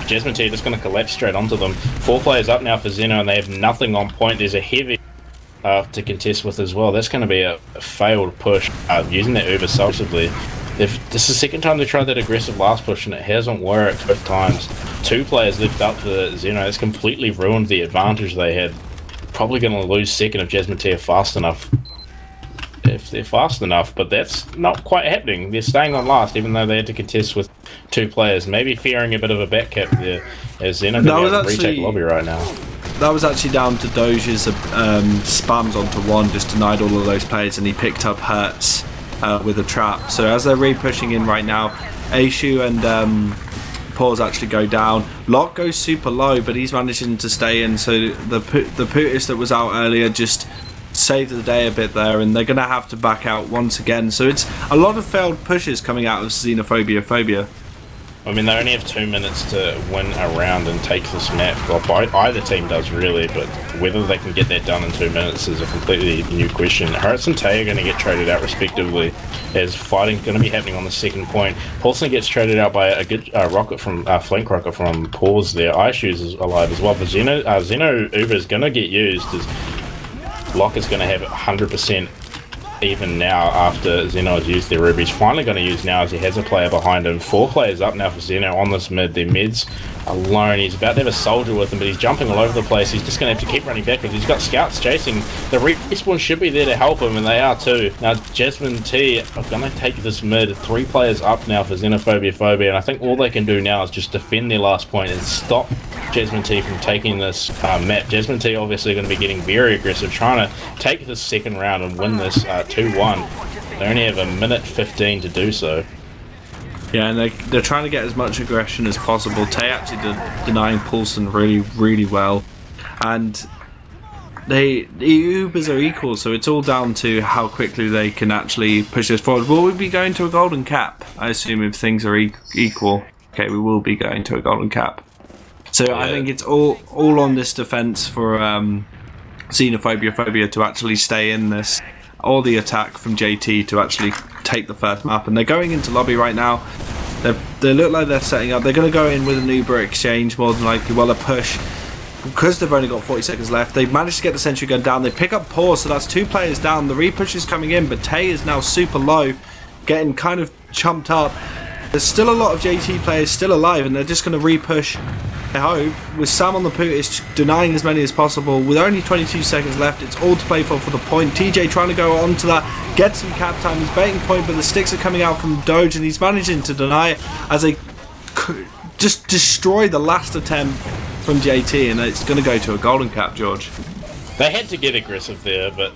Jasmine Tea just going to collapse straight onto them. 4 players up now for Xeno, and they have nothing on point. There's a heavy to contest with as well. That's going to be a failed push using that Uber selectively. This is the second time they tried that aggressive last push and it hasn't worked both times. 2 players left up for Xeno. It's completely ruined the advantage they had. Probably going to lose second if Jasmine Tea are fast enough. If they're fast enough, but that's not quite happening. They're staying on last even though they had to contest with 2 players. Maybe fearing a bit of a back cap there as Xeno can retake lobby right now. That was actually down to Doge's spams onto 1, just denied all of those players, and he picked up Hertz with a trap. So as they're re-pushing in right now, Aishu and Paws actually go down. Lock goes super low, but he's managing to stay in, so the Putis that was out earlier just saved the day a bit there, and they're going to have to back out once again. So it's a lot of failed pushes coming out of Xenophobia Phobia. I mean, they only have 2 minutes to win a round and take this map. Well, either team does really, but whether they can get that done in 2 minutes is a completely new question. Harris and Tay are going to get traded out respectively, as fighting going to be happening on the second point. Paulson gets traded out by a good rocket from flank rocket from Paws there. Ishues is alive as well. But Xeno Uber is going to get used, as Lock is going to have 100% even now after Xeno has used their rubies. Finally going to use now as he has a player behind him. 4 players up now for Xeno on this mid. Their mids alone. He's about to have a soldier with him, but he's jumping all over the place. He's just going to have to keep running backwards. He's got scouts chasing. The respawn should be there to help him, and they are too. Now Jasmine Tea are going to take this mid. 3 players up now for Xenophobia Phobia, and I think all they can do now is just defend their last point and stop Jasmine Tea from taking this map. Jasmine Tea obviously going to be getting very aggressive, trying to take this second round and win this 2-1. They only have 1:15 to do so. Yeah, and they're trying to get as much aggression as possible. Tay actually denying Paulson really, really well. And the Ubers are equal, so it's all down to how quickly they can actually push this forward. Will we be going to a golden cap? I assume if things are equal. Okay, we will be going to a golden cap. So yeah. I think it's all on this defense for Xenophobia to actually stay in this, or the attack from JT to actually take the first map. And they're going into lobby right now. They look like they're setting up. They're going to go in with an Uber exchange more than likely. Well, a push. Because they've only got 40 seconds left, they've managed to get the sentry gun down. They pick up Paw, so that's 2 players down. The repush is coming in, but Tay is now super low, getting kind of chumped up. There's still a lot of JT players still alive, and they're just going to repush, I hope. With Sam on the poot, it's denying as many as possible. With only 22 seconds left, it's all to play for the point. TJ trying to go on to that, get some cap time. He's baiting point, but the sticks are coming out from Doge, and he's managing to deny it as they just destroy the last attempt from JT, and it's going to go to a golden cap, George. They had to get aggressive there, but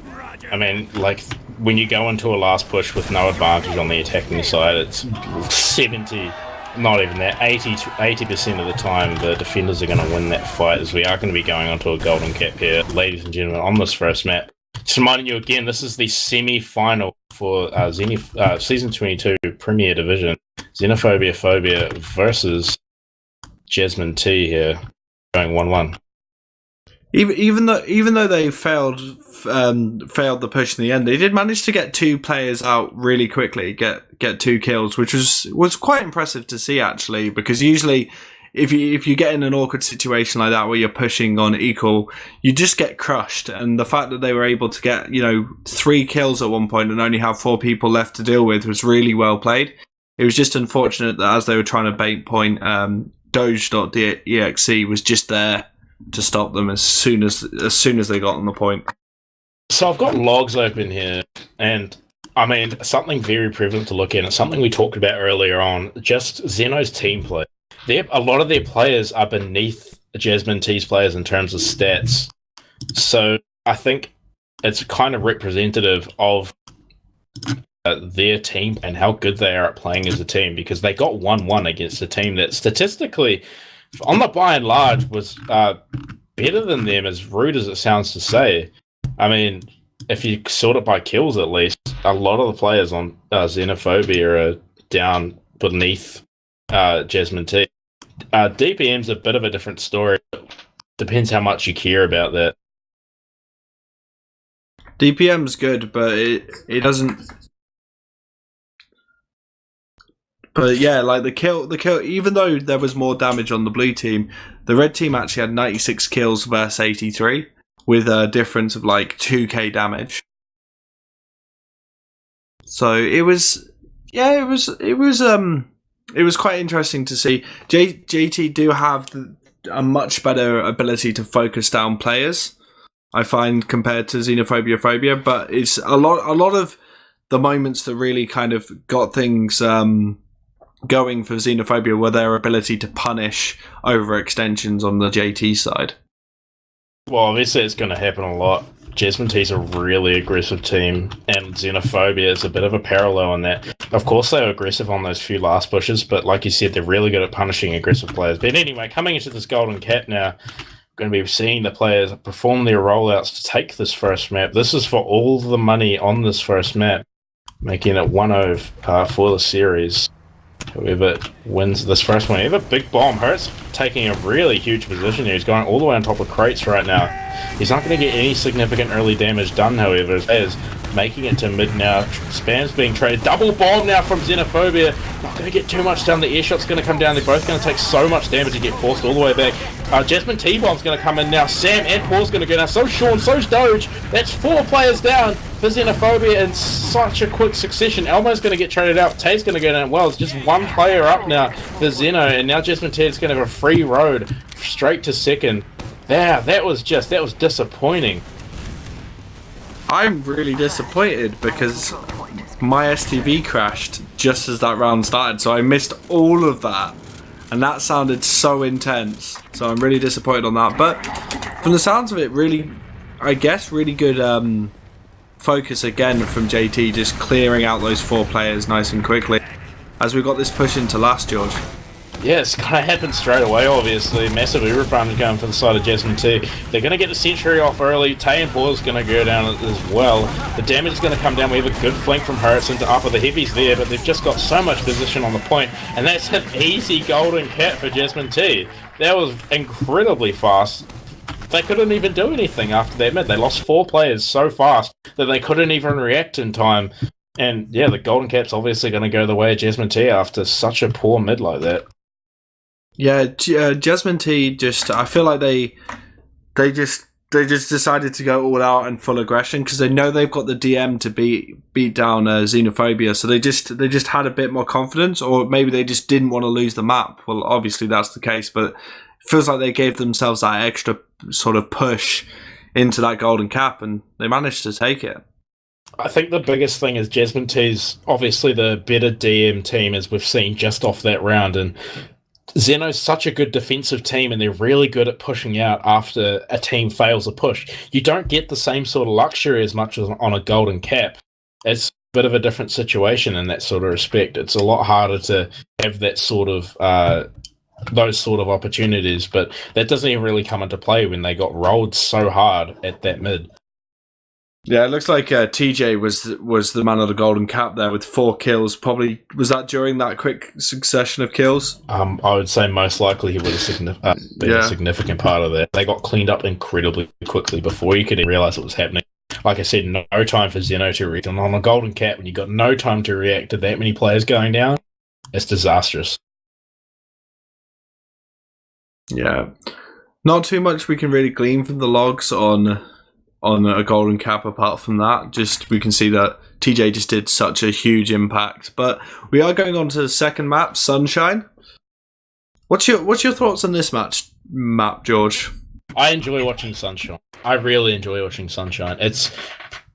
I mean, like, when you go into a last push with no advantage on the attacking side, it's 70, not even that, 80% of the time the defenders are going to win that fight, as we are going to be going onto a golden cap here, ladies and gentlemen, on this first map. Just reminding you again, this is the semi-final for Season 22 Premier Division. Xenophobia Phobia versus Jasmine Tea here. Going 1-1. Even though they failed the push in the end, they did manage to get 2 players out really quickly, get 2 kills, which was quite impressive to see, actually, because usually if you get in an awkward situation like that where you're pushing on equal, you just get crushed. And the fact that they were able to get 3 kills at one point and only have 4 people left to deal with was really well played. It was just unfortunate that as they were trying to bait point, Doge.exe was just there to stop them as soon as they got on the point. So I've got logs open here, and I mean, something very prevalent to look at. It's something we talked about earlier on, just Xeno's team play. A lot of their players are beneath Jasmine Tea's players in terms of stats. So I think it's kind of representative of their team and how good they are at playing as a team, because they got 1-1 against a team that statistically, on the by and large, was better than them, as rude as it sounds to say. I mean, if you sort it by kills at least, a lot of the players on Xenophobia are down beneath Jasmine Tea. DPM's a bit of a different story. Depends how much you care about that. DPM's good, but it doesn't... But yeah, like the kill, even though there was more damage on the blue team, the red team actually had 96 kills versus 83, with a difference of like 2k damage. So it was quite interesting to see. JT do have a much better ability to focus down players, I find, compared to Xenophobia Phobia, but it's a lot of the moments that really kind of got things going for Xenophobia were their ability to punish overextensions on the JT side. Well, obviously it's going to happen a lot. Jasmine Tea's a really aggressive team, and Xenophobia is a bit of a parallel in that. Of course they were aggressive on those few last pushes, but like you said, they're really good at punishing aggressive players. But anyway, coming into this golden cap now, going to be seeing the players perform their rollouts to take this first map. This is for all the money on this first map, making it 1-0 for the series. Whoever wins this first one, ever big bomb. Hurt's taking a really huge position here. He's going all the way on top of crates right now. He's not going to get any significant early damage done, however, as making it to mid now. Spam's being traded. Double bomb now from Xenophobia. Not going to get too much done. The air shot's going to come down. They're both going to take so much damage and get forced all the way back. Jasmine T-bomb's going to come in now. Sam and Paul's going to go now. So Sean, so's Doge. That's 4 players down for Xenophobia in such a quick succession. Elmo's going to get traded out. Tay's going to go down. Well, it's just 1 player up now for Xeno, and now Jasmine T is going to have a free road straight to second. Yeah, that was disappointing. I'm really disappointed because my STV crashed just as that round started, so I missed all of that, and that sounded so intense. So I'm really disappointed on that. But from the sounds of it, really good focus again from JT, just clearing out those 4 players nice and quickly as we got this push into last, George. Yeah, it's going to happen straight away, obviously. Massive Uber farm going for the side of Jasmine Tea. They're going to get the Sentry off early. Tay and Boar is going to go down as well. The damage is going to come down. We have a good flank from Hurts into upper the heavies there, but they've just got so much position on the point, and that's an easy golden cap for Jasmine Tea. That was incredibly fast. They couldn't even do anything after that mid. They lost 4 players so fast that they couldn't even react in time. And yeah, the golden cap's obviously going to go the way of Jasmine Tea after such a poor mid like that. Yeah, Jasmine Tea I feel like they just decided to go all out and full aggression because they know they've got the DM to beat down xenophobia, so they just had a bit more confidence, or maybe they just didn't want to lose the map. Well, obviously that's the case, but it feels like they gave themselves that extra sort of push into that golden cap, and they managed to take it. I think the biggest thing is Jasmine Tea's obviously the better DM team, as we've seen just off that round, and Xeno's such a good defensive team, and they're really good at pushing out after a team fails a push. You don't get the same sort of luxury as much as on a golden cap. It's a bit of a different situation in that sort of respect. It's a lot harder to have that sort of those sort of opportunities, but that doesn't even really come into play when they got rolled so hard at that mid. Yeah, it looks like TJ was the man of the golden cap there with 4 kills. Probably was that during that quick succession of kills? I would say most likely he would have been a significant part of that. They got cleaned up incredibly quickly before you could even realise it was happening. Like I said, no time for Xeno to react. And on a golden cap, when you've got no time to react to that many players going down, it's disastrous. Yeah. Not too much we can really glean from the logs on a golden cap apart from that. Just we can see that TJ just did such a huge impact. But we are going on to the second map, Sunshine. What's your thoughts on this map, George? I enjoy watching Sunshine. I really enjoy watching Sunshine. It's,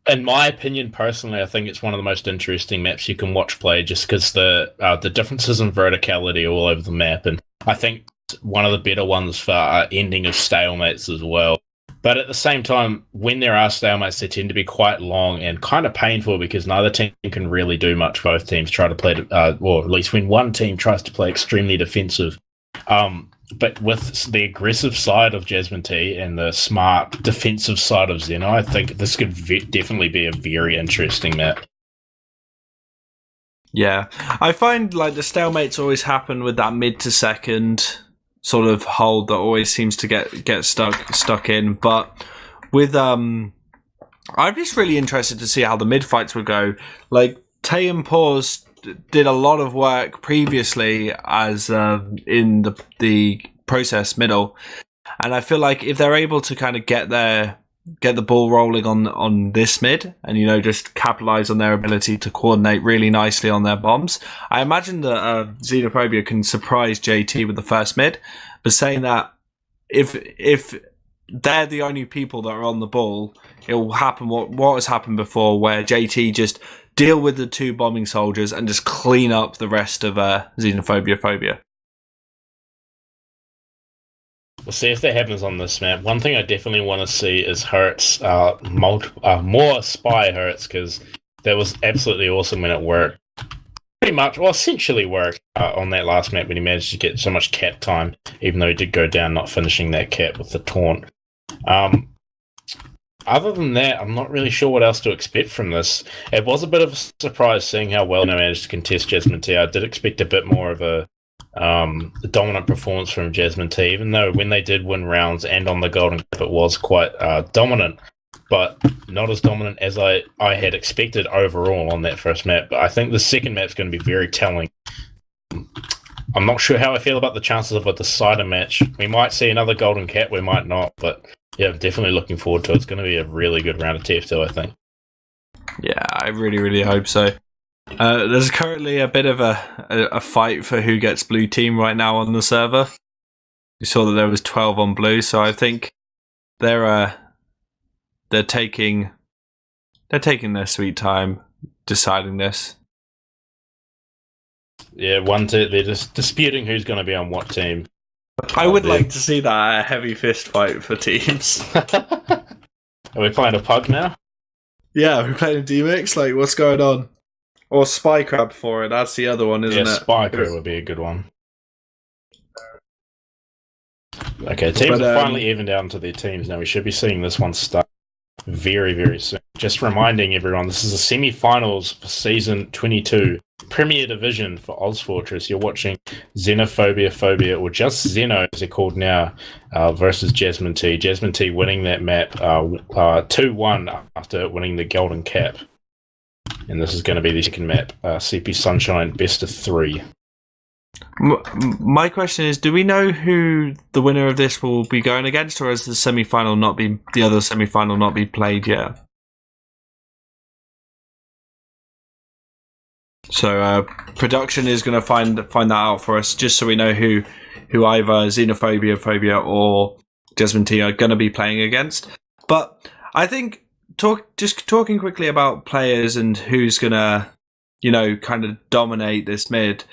in my opinion, personally, I think it's one of the most interesting maps you can watch play, just because the differences in verticality all over the map, and I think it's one of the better ones for ending of stalemates as well. But at the same time, when there are stalemates, they tend to be quite long and kind of painful because neither team can really do much. Both teams try to play, or at least when one team tries to play extremely defensive. But with the aggressive side of Jasmine Tea and the smart defensive side of Xeno, I think this could definitely be a very interesting map. Yeah, I find like the stalemates always happen with that mid to second sort of hold that always seems to get stuck in. But with I'm just really interested to see how the mid fights would go. Like Tay and Paws did a lot of work previously as in the process middle, and I feel like if they're able to kind of get the ball rolling on this mid and just capitalize on their ability to coordinate really nicely on their bombs, I imagine that Xenophobia can surprise JT with the first mid. But saying that, if they're the only people that are on the ball, it will happen what has happened before, where JT just deal with the 2 bombing soldiers and just clean up the rest of Xenophobia phobia. We'll see if that happens on this map. One thing I definitely want to see is Hurts, more spy Hurts, because that was absolutely awesome when it worked. Pretty much, well, essentially worked on that last map when he managed to get so much cap time, even though he did go down not finishing that cap with the taunt. Other than that, I'm not really sure what else to expect from this. It was a bit of a surprise seeing how well they managed to contest Jasmine Tea. I did expect a bit more of a dominant performance from Jasmine Tea, even though when they did win rounds and on the golden cap it was quite dominant, but not as dominant as I had expected overall on that first map. But I think the second map's going to be very telling. I'm not sure how I feel about the chances of a decider match. We might see another golden cap, we might not, but yeah, I'm definitely looking forward to it. It's going to be a really good round of TF2, I think. Yeah, I really, really hope so. There's currently a bit of a fight for who gets blue team right now on the server. You saw that there was 12 on blue, so I think they're taking their sweet time deciding this. Yeah, they're just disputing who's going to be on what team. I would like to see that heavy fist fight for teams. Are we playing a pug now? Yeah, we're playing a D-Mix. Like, what's going on? Or Spy Crab for it. That's the other one, isn't it? Yeah, Spy Crab would be a good one. Okay, teams are finally evened out into their teams now. We should be seeing this one start very, very soon. Just reminding everyone, this is the semi-finals for Season 22, Premier Division for ozfortress. You're watching Phobia, or just Xeno as they're called now, versus Jasmine Tea. Jasmine Tea winning that map 2-1 after winning the Golden Cap. And this is going to be the second map, CP Sunshine Best of 3. My question is, do we know who the winner of this will be going against, or has the other semi-final not been played yet? So production is going to find that out for us, just so we know who either Phobia, or Jasmine Tea are going to be playing against. But I think talking quickly about players and who's going to, kind of dominate this mid.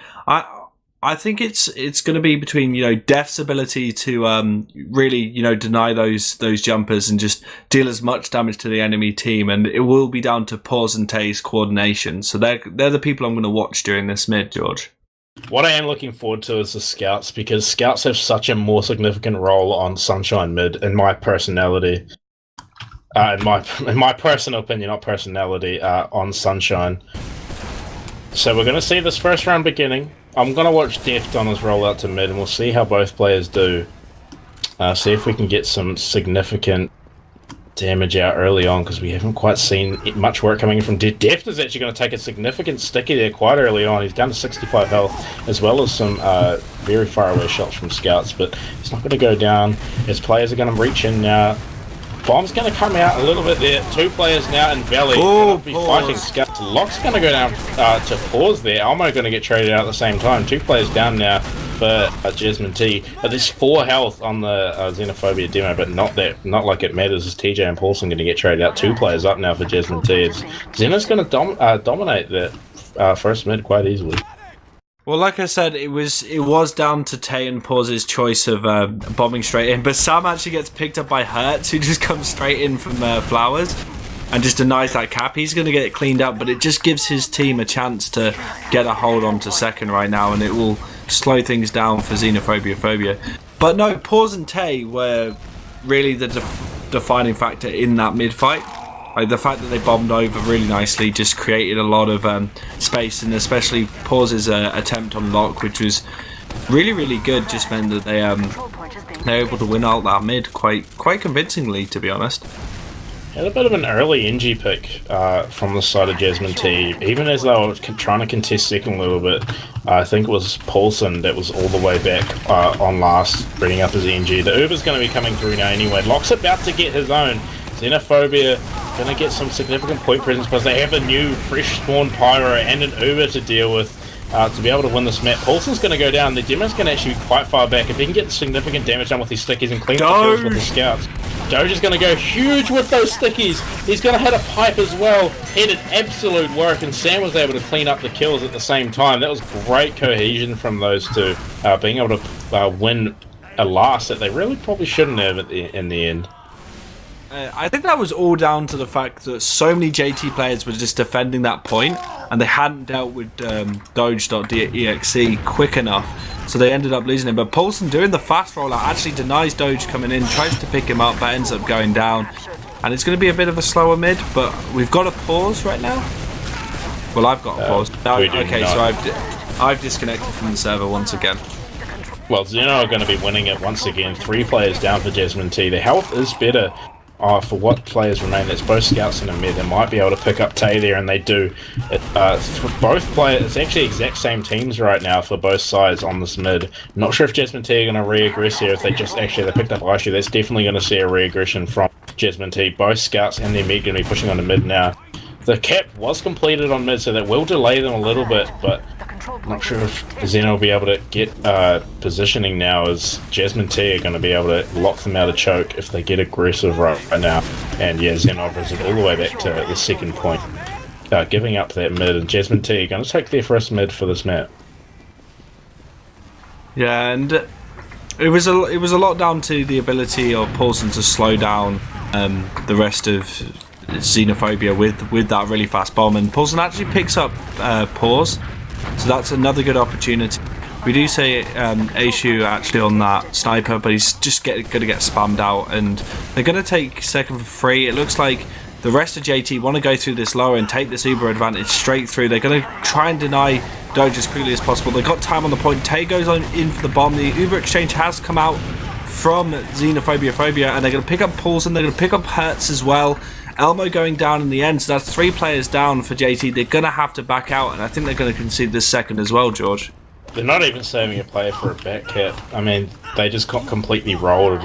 I think it's going to be between Def's ability to really deny those jumpers and just deal as much damage to the enemy team, and it will be down to Paws and Tay's coordination. So they're the people I'm going to watch during this mid, George. What I am looking forward to is the scouts, because scouts have such a more significant role on Sunshine mid, in my personality. In my personal opinion, not personality, on Sunshine. So we're going to see this first round beginning. I'm going to watch Deft on his rollout to mid, and we'll see how both players do. See if we can get some significant damage out early on, because we haven't quite seen much work coming in from Deft. Deft is actually going to take a significant sticky there quite early on. He's down to 65 health, as well as some very far away shots from scouts, but he's not going to go down. His players are going to reach in now. Bomb's going to come out a little bit there. 2 players now in Valley. Going to be fighting scouts. Lock's going to go down to Pause there. Almo going to get traded out at the same time. 2 players down now for Jasmine Tea. But there's 4 health on the Xenophobia demo, but not like it matters. As TJ and Paulson going to get traded out. 2 players up now for Jasmine Tea. Xeno's going to dominate that first mid quite easily. Well, like I said, it was down to Tay and Pause's choice of bombing straight in, but Sam actually gets picked up by Hertz, who just comes straight in from Flowers and just denies that cap. He's going to get it cleaned up, but it just gives his team a chance to get a hold on to second right now, and it will slow things down for Xenophobia. But no, Pause and Tay were really the defining factor in that mid fight. Like, the fact that they bombed over really nicely just created a lot of space, and especially Pause's attempt on Lock, which was really, really good, just meant that they were able to win out that mid quite convincingly, to be honest. Had a bit of an early NG pick from the side of Jasmine Tea, even as they were trying to contest second a little bit. I think it was Paulson that was all the way back on last, bringing up his NG. The Uber's going to be coming through now anyway. Lock's about to get his own. Xenophobia going to get some significant point presence, because they have a new fresh spawn Pyro and an Uber to deal with to be able to win this map. Paulson's going to go down. The demo's going to actually be quite far back. If he can get significant damage done with these stickies and clean up the kills with the scouts. Doge is going to go huge with those stickies. He's going to hit a pipe as well. He did absolute work, and Sam was able to clean up the kills at the same time. That was great cohesion from those two, being able to win a last that they really probably shouldn't have in the end. I think that was all down to the fact that so many JT players were just defending that point, and they hadn't dealt with Doge.exe quick enough, so they ended up losing him. But Paulson, doing the fast rollout, actually denies Doge coming in, tries to pick him up, but ends up going down. And it's going to be a bit of a slower mid, but we've got a pause right now. Well, I've got a pause. Okay, so I've disconnected from the server once again. Well, Xeno are going to be winning it once again. 3 players down for Jasmine Tea. The health is better. For what players remain, it's both scouts and a mid. They might be able to pick up Tay there, and they do. Both players, it's actually exact same teams right now for both sides on this mid. Not sure if Jasmine Tea are going to re-aggress here. If they picked up Aishu, that's definitely going to see a re-aggression from Jasmine Tea. Both scouts and their mid going to be pushing on the mid now. The cap was completed on mid, so that will delay them a little bit, but I'm not sure if Xeno will be able to get positioning now, as Jasmine Tea are going to be able to lock them out of choke if they get aggressive right now. And yeah, Xeno offers it all the way back to the second point, giving up that mid, and Jasmine Tea are going to take their first mid for this map. Yeah, and it was a lot down to the ability of Paulson to slow down the rest of Xenophobia with that really fast bomb, and Paulson actually picks up Pause. So that's another good opportunity We do see Aishu actually on that sniper, but he's just going to get spammed out, and they're going to take second for free. It looks like the rest of JT want to go through this lower and take this Uber advantage straight through. They're going to try and deny Doge as quickly as possible. They've got time on the point. Tay goes in for the bomb. The Uber exchange has come out from Xenophobia, and they're going to pick up Paulson. They're going to pick up Hertz as well. Elmo going down in the end, so that's 3 players down for JT. They're going to have to back out, and I think they're going to concede this second as well, George. They're not even saving a player for a back hit. I mean, they just got completely rolled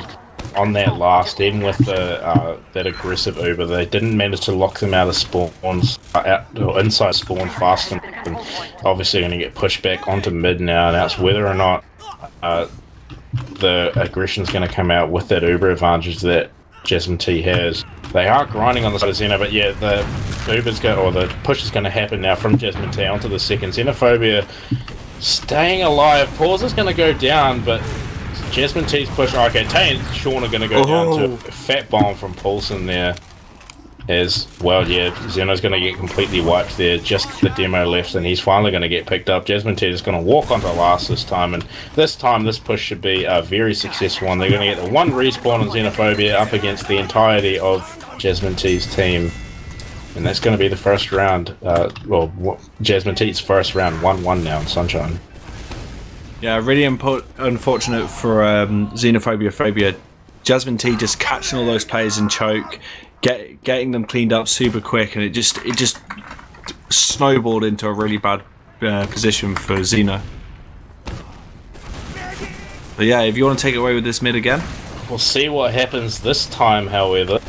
on that last, even with the that aggressive Uber. They didn't manage to lock them out of spawns, inside spawn fast enough, and obviously going to get pushed back onto mid now. Now it's whether or not the aggression is going to come out with that Uber advantage that Jasmine Tea has. They are grinding on the side of Xeno, but yeah, the the push is going to happen now from Jasmine Tea onto the second. Xenophobia staying alive. Pause is going to go down, but Jasmine Tea's push. Okay, Tay and Sean are going to go down to a fat bomb from Paulson there. As well, yeah, Xeno's going to get completely wiped there. Just the demo left, and he's finally going to get picked up. Jasmine Tea is going to walk onto last this time, and this time this push should be a very successful one. They're going to get the 1 respawn on Xenophobia up against the entirety of Jasmine Tea's team, and that's going to be the first round. Jasmine Tea's first round, 1-1 now in Sunshine. Yeah, really unfortunate for Xenophobia. Jasmine Tea just catching all those players in choke. Getting them cleaned up super quick, and it just snowballed into a really bad position for Xeno. But yeah, if you want to take it away with this mid again, we'll see what happens this time. However,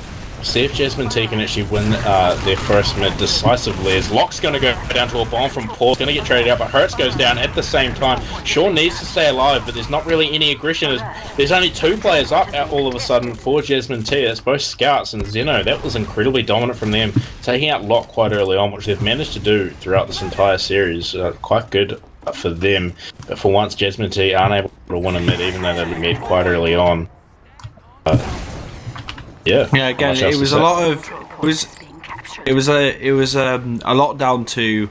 see if Jasmine Tea can actually win their first mid decisively. As Locke's going to go down to a bomb from Paul, going to get traded out, but Hertz goes down at the same time. Sean needs to stay alive, but there's not really any aggression. There's only 2 players up all of a sudden for Jasmine Tea. It's both Scouts and Xeno. That was incredibly dominant from them, taking out Locke quite early on, which they've managed to do throughout this entire series. Quite good for them. But for once, Jasmine Tea aren't able to win a mid, even though they mid quite early on. Yeah. Again, it was a lot of it was a lot down to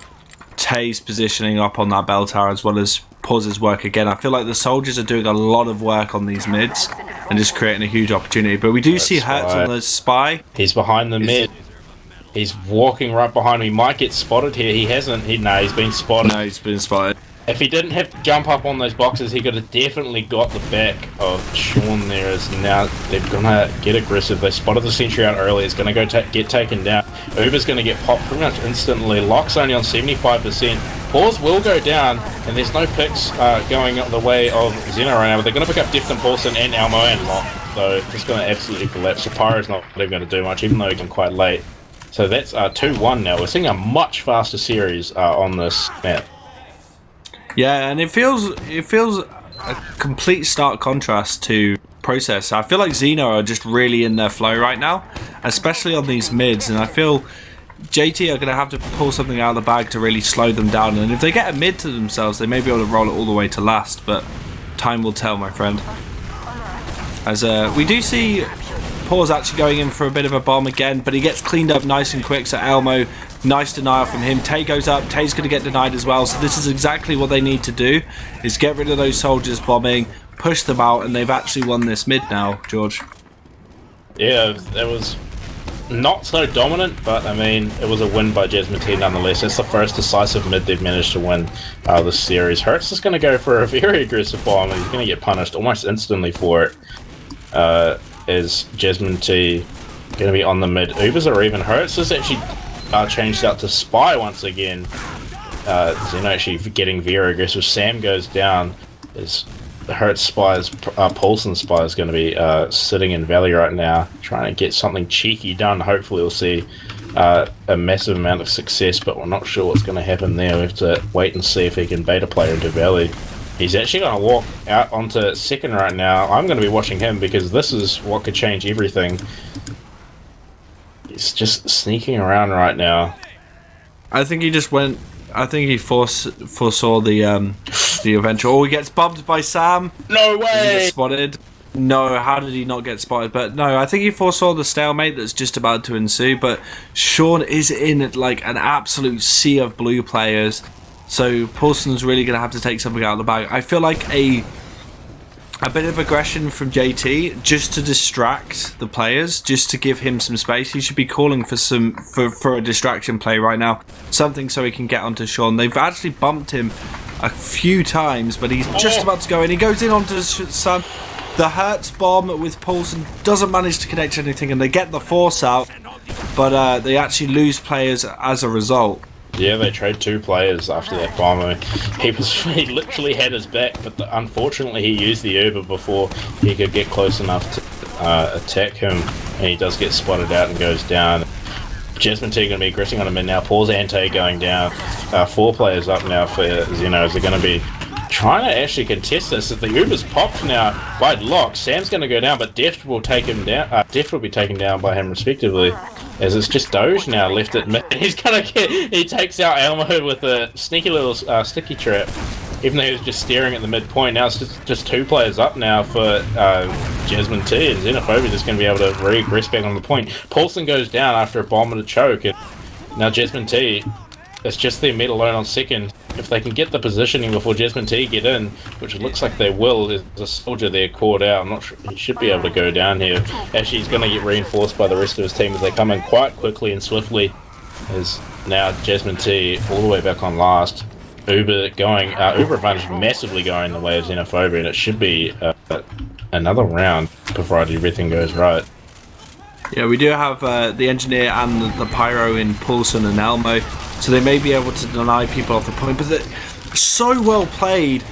Tay's positioning up on that bell tower as well as Pause's work again. I feel like the soldiers are doing a lot of work on these mids and just creating a huge opportunity. But we do see Hertz on the spy. He's behind the mid. He's walking right behind me. He might get spotted here. He hasn't. He's been spotted. No, he's been spotted. If he didn't have to jump up on those boxes, he could have definitely got the back of Sean there. As now they're going to get aggressive. They spotted the sentry out early. It's going to go get taken down. Uber's going to get popped pretty much instantly. Lock's only on 75%. Pause will go down, and there's no picks going the way of Xeno right now. But they're going to pick up Defton, Paulson, and Elmo and Lock. So it's going to absolutely collapse. So Pyro's not even going to do much, even though he's quite late. So that's 2-1 now. We're seeing a much faster series on this map. Yeah, and it feels a complete stark contrast to Process. I feel like Xeno are just really in their flow right now, especially on these mids, and I feel JT are going to have to pull something out of the bag to really slow them down, and if they get a mid to themselves, they may be able to roll it all the way to last, but time will tell, my friend. As we do see Paul's actually going in for a bit of a bomb again, but he gets cleaned up nice and quick, so Elmo, nice denial from him. Tay goes up, Tay's going to get denied as well, so this is exactly what they need to do, is get rid of those soldiers bombing, push them out, and they've actually won this mid now, George. Yeah, that was not so dominant, but I mean, it was a win by Jasmine Tea nonetheless. It's the first decisive mid they've managed to win this series. Hertz is going to go for a very aggressive bomb, and he's going to get punished almost instantly for it. Is Jasmine Tea going to be on the mid? Ubers or even Hertz is actually changed out to Spy once again. Xeno actually getting very aggressive. Sam goes down. Is the Hertz Spy's Paulson Spy is going to be sitting in Valley right now, trying to get something cheeky done. Hopefully we'll see a massive amount of success, but we're not sure what's going to happen there. We have to wait and see if he can bait a player into Valley. He's actually going to walk out onto second right now. I'm going to be watching him because this is what could change everything. He's just sneaking around right now. I think he just went. I think he foresaw the eventual. Oh, he gets bumped by Sam. No way! Does he get spotted? No, how did he not get spotted? But no, I think he foresaw the stalemate that's just about to ensue. But Sean is in like an absolute sea of blue players. So Paulson's really going to have to take something out of the bag. I feel like a bit of aggression from JT just to distract the players, just to give him some space. He should be calling for a distraction play right now, something so he can get onto Sean. They've actually bumped him a few times, but he's just about to go in. He goes in onto Sun. The Hertz bomb with Paulson doesn't manage to connect anything, and they get the force out, but they actually lose players as a result. Yeah, they trade 2 players after that bomb. I mean, he literally had his back, but unfortunately he used the Uber before he could get close enough to attack him, and he does get spotted out and goes down. Jasmine Tea going to be aggressing on him, and now Paul's Ante going down. 4 players up now for Xenos. They're going to be trying to actually contest this. If the Uber's popped now by Lock, Sam's going to go down, but Deft will take him down. Deft will be taken down by him respectively, as it's just Doge now left at mid. He takes out Elmo with a sneaky little sticky trap, even though he was just staring at the midpoint. Now it's just 2 players up now for Jasmine Tea, and Xenophobia just going to be able to regress back on the point. Paulson goes down after a bomb and a choke, and now Jasmine Tea, it's just their mid alone on second. If they can get the positioning before Jasmine Tea get in, which it looks like they will, there's a soldier there caught out. I'm not sure, he should be able to go down here. Actually, he's going to get reinforced by the rest of his team as they come in quite quickly and swiftly. As now Jasmine Tea all the way back on last. Uber advantage massively going the way of Xenophobia, and it should be another round provided everything goes right. Yeah, we do have the engineer and the pyro in Paulson and Elmo, so they may be able to deny people off the point, but they're so well played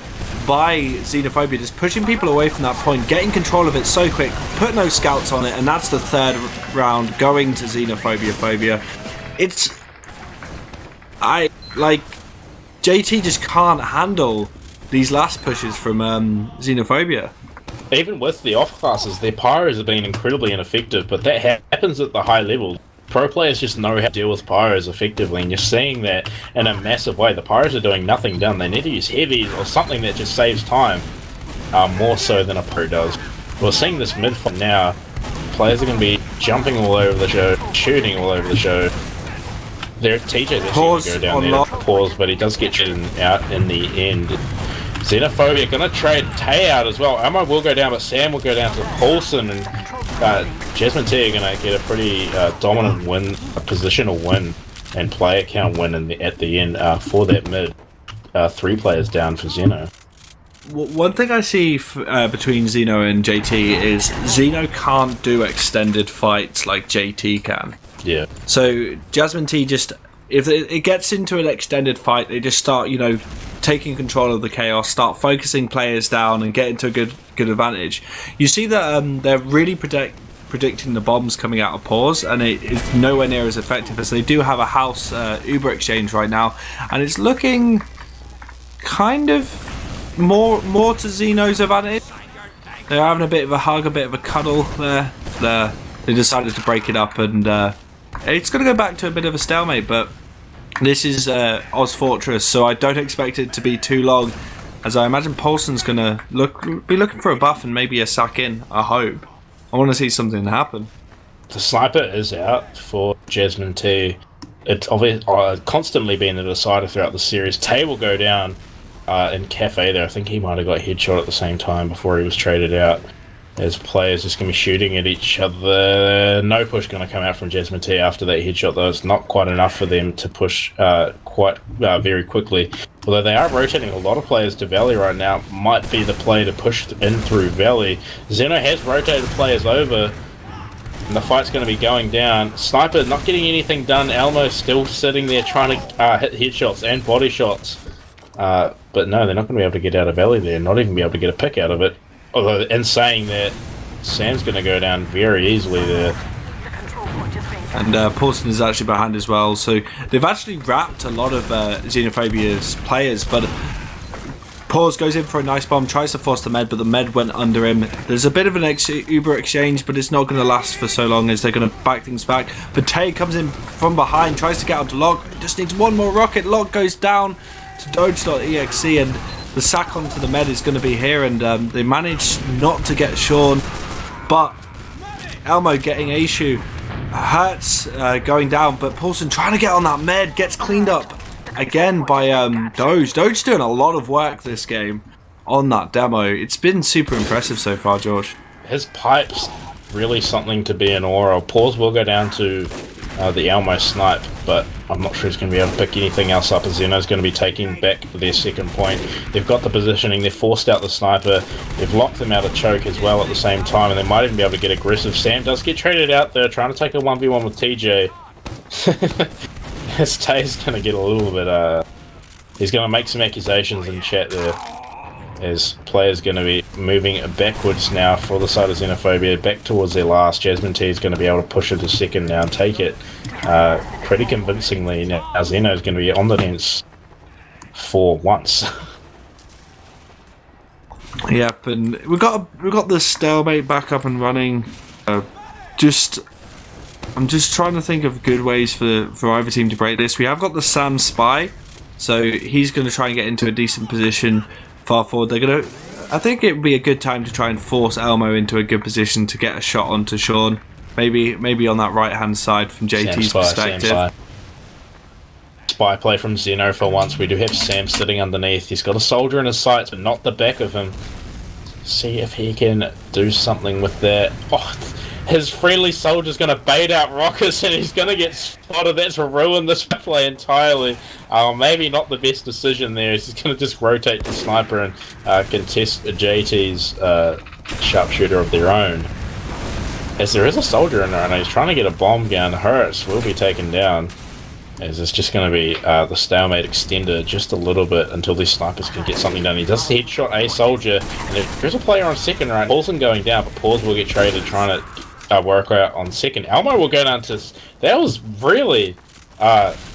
by Xenophobia, just pushing people away from that point, getting control of it so quick, put no scouts on it, and that's the 3rd round going to Xenophobia. JT just can't handle these last pushes from Xenophobia. Even with the off classes, their pyros have been incredibly ineffective, but that happens at the high level. Pro players just know how to deal with pyros effectively, and you're seeing that in a massive way. The pyros are doing nothing done. They need to use heavies or something that just saves time, more so than a pro does. We're seeing this mid-fight now. Players are going to be jumping all over the show, shooting all over the show. There's TJ that's going to go down there to pause, but he does get out in the end. Xenophobia going to trade Tay out as well. Elmo will go down, but Sam will go down to Paulson, and Jasmine Tea are going to get a pretty dominant win, a positional win, and player count win at the end for that mid. 3 players down for Xeno. One thing I see between Xeno and JT is Xeno can't do extended fights like JT can. Yeah. So Jasmine Tea just, if it gets into an extended fight, they just start, taking control of the chaos, start focusing players down, and get into a good advantage. You see that they're really predicting the bombs coming out of pause, and it is nowhere near as effective as they do have a house Uber exchange right now, and it's looking kind of more to Xeno's advantage. They're having a bit of a hug, a bit of a cuddle there. They decided to break it up, and it's going to go back to a bit of a stalemate, but this is ozfortress, so I don't expect it to be too long, as I imagine Paulson's going to be looking for a buff and maybe a sack in, I hope. I want to see something happen. The sniper is out for Jasmine Tea. It's constantly been the decider throughout the series. Tay will go down in Cafe there. I think he might have got headshot at the same time before he was traded out. As players just going to be shooting at each other. No push going to come out from Jasmine Tea after that headshot, though. It's not quite enough for them to push very quickly. Although they are rotating a lot of players to Valley right now. Might be the play to push in through Valley. Xeno has rotated players over, and the fight's going to be going down. Sniper not getting anything done. Elmo still sitting there trying to hit headshots and body shots. But no, they're not going to be able to get out of Valley there. Not even be able to get a pick out of it. Although, in saying that, Sam's going to go down very easily there. And Paulson is actually behind as well. So they've actually wrapped a lot of Xenophobia's players. But Pause goes in for a nice bomb, tries to force the med, but the med went under him. There's a bit of an Uber exchange, but it's not going to last for so long as they're going to back things back. But Tay comes in from behind, tries to get onto Log. Just needs one more rocket. Log goes down to Doge.exe, and the sack onto the med is going to be here, and they manage not to get Sean, but Elmo getting Aishu. Hertz going down, but Paulson trying to get on that med, gets cleaned up again by Doge. Doge's doing a lot of work this game on that demo. It's been super impressive so far, George. His pipe's really something to be in awe of. Pause will go down to the Elmo snipe, but I'm not sure he's going to be able to pick anything else up, as Xeno's going to be taking back their second point. They've got the positioning, they've forced out the sniper, they've locked them out of choke as well at the same time, and they might even be able to get aggressive. Sam does get traded out there, trying to take a 1v1 with TJ. As Tay's going to get a little bit, he's going to make some accusations in chat there, as players going to be moving backwards now for the side of Xenophobia, back towards their last. Jasmine Tea is going to be able to push it to second now and take it pretty convincingly. Now Xeno is going to be on the fence for once. Yep, and we've got the stalemate back up and running. I'm just trying to think of good ways for either team to break this. We have got the Sam Spy, so he's going to try and get into a decent position far forward. I think it would be a good time to try and force Elmo into a good position to get a shot onto Sean. Maybe on that right hand side from JT's perspective. Spy play from Xeno for once. We do have Sam sitting underneath. He's got a soldier in his sights, but not the back of him. See if he can do something with that. Oh, his friendly soldier's going to bait out rockets and he's going to get spotted. That's ruined this play entirely. Maybe not the best decision there. He's going to just rotate the sniper and contest JT's sharpshooter of their own. As there is a soldier in there and he's trying to get a bomb gun. Hurts will be taken down. As it's just going to be the stalemate extended just a little bit until these snipers can get something done. He does headshot a soldier. And there's a player on second right. Paulson going down, but Paws will get traded trying to work out on second. Elmo will go down to... That was really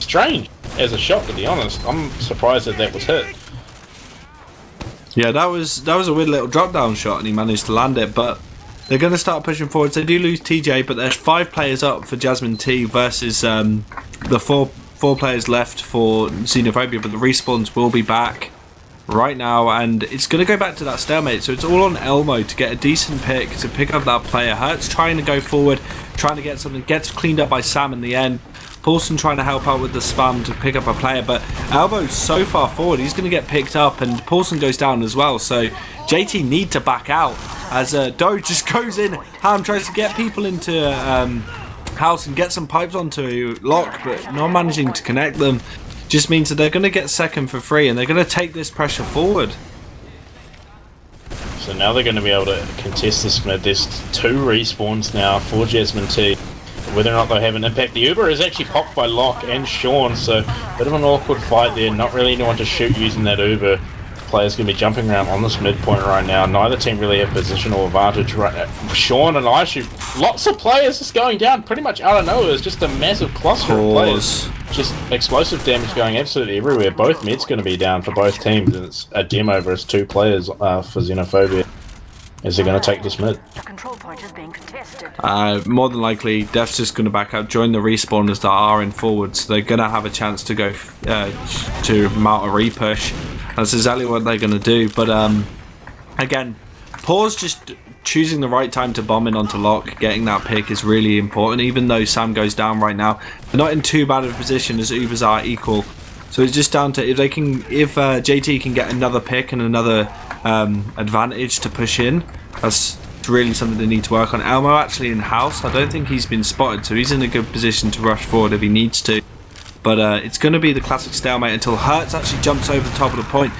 strange as a shot, to be honest. I'm surprised that was hit. Yeah, that was a weird little drop down shot and he managed to land it, but they're going to start pushing forwards. They do lose TJ, but there's 5 players up for Jasmine Tea versus the four players left for Xenophobia, but the respawns will be back right now, and it's going to go back to that stalemate, so it's all on Elmo to get a decent pick, to pick up that player. Hurts trying to go forward, trying to get something, gets cleaned up by Sam in the end. Paulson trying to help out with the spam to pick up a player, but Elbo's so far forward, he's going to get picked up, and Paulson goes down as well, so JT need to back out, as Doe just goes in, Ham tries to get people into house and get some pipes onto Lock, but not managing to connect them. Just means that they're going to get second for free and they're going to take this pressure forward. So now they're going to be able to contest this mid. There's 2 respawns now for Jasmine Tea. Whether or not they'll have an impact. The Uber is actually popped by Locke and Sean, so a bit of an awkward fight there. Not really anyone to shoot using that Uber. Players going to be jumping around on this midpoint right now. Neither team really have positional advantage right now. Sean and Aishu, lots of players just going down pretty much out of nowhere. It's just a massive cluster of players. Just explosive damage going absolutely everywhere. Both mids going to be down for both teams, and it's a demo versus 2 players for Xenophobia. Is they're going to take this mid? The control point is being contested. More than likely, Def's just going to back out, join the respawners that are in forward, so they're going to have a chance to go to mount a repush. That's exactly what they're going to do. But again, Pause just choosing the right time to bomb in onto Lock, getting that pick is really important. Even though Sam goes down right now, they're not in too bad of a position as Ubers are equal. So it's just down to if JT can get another pick and another advantage to push in. That's really something they need to work on. Elmo actually in house. I don't think he's been spotted, so he's in a good position to rush forward if he needs to. But it's going to be the classic stalemate until Hertz actually jumps over the top of the point,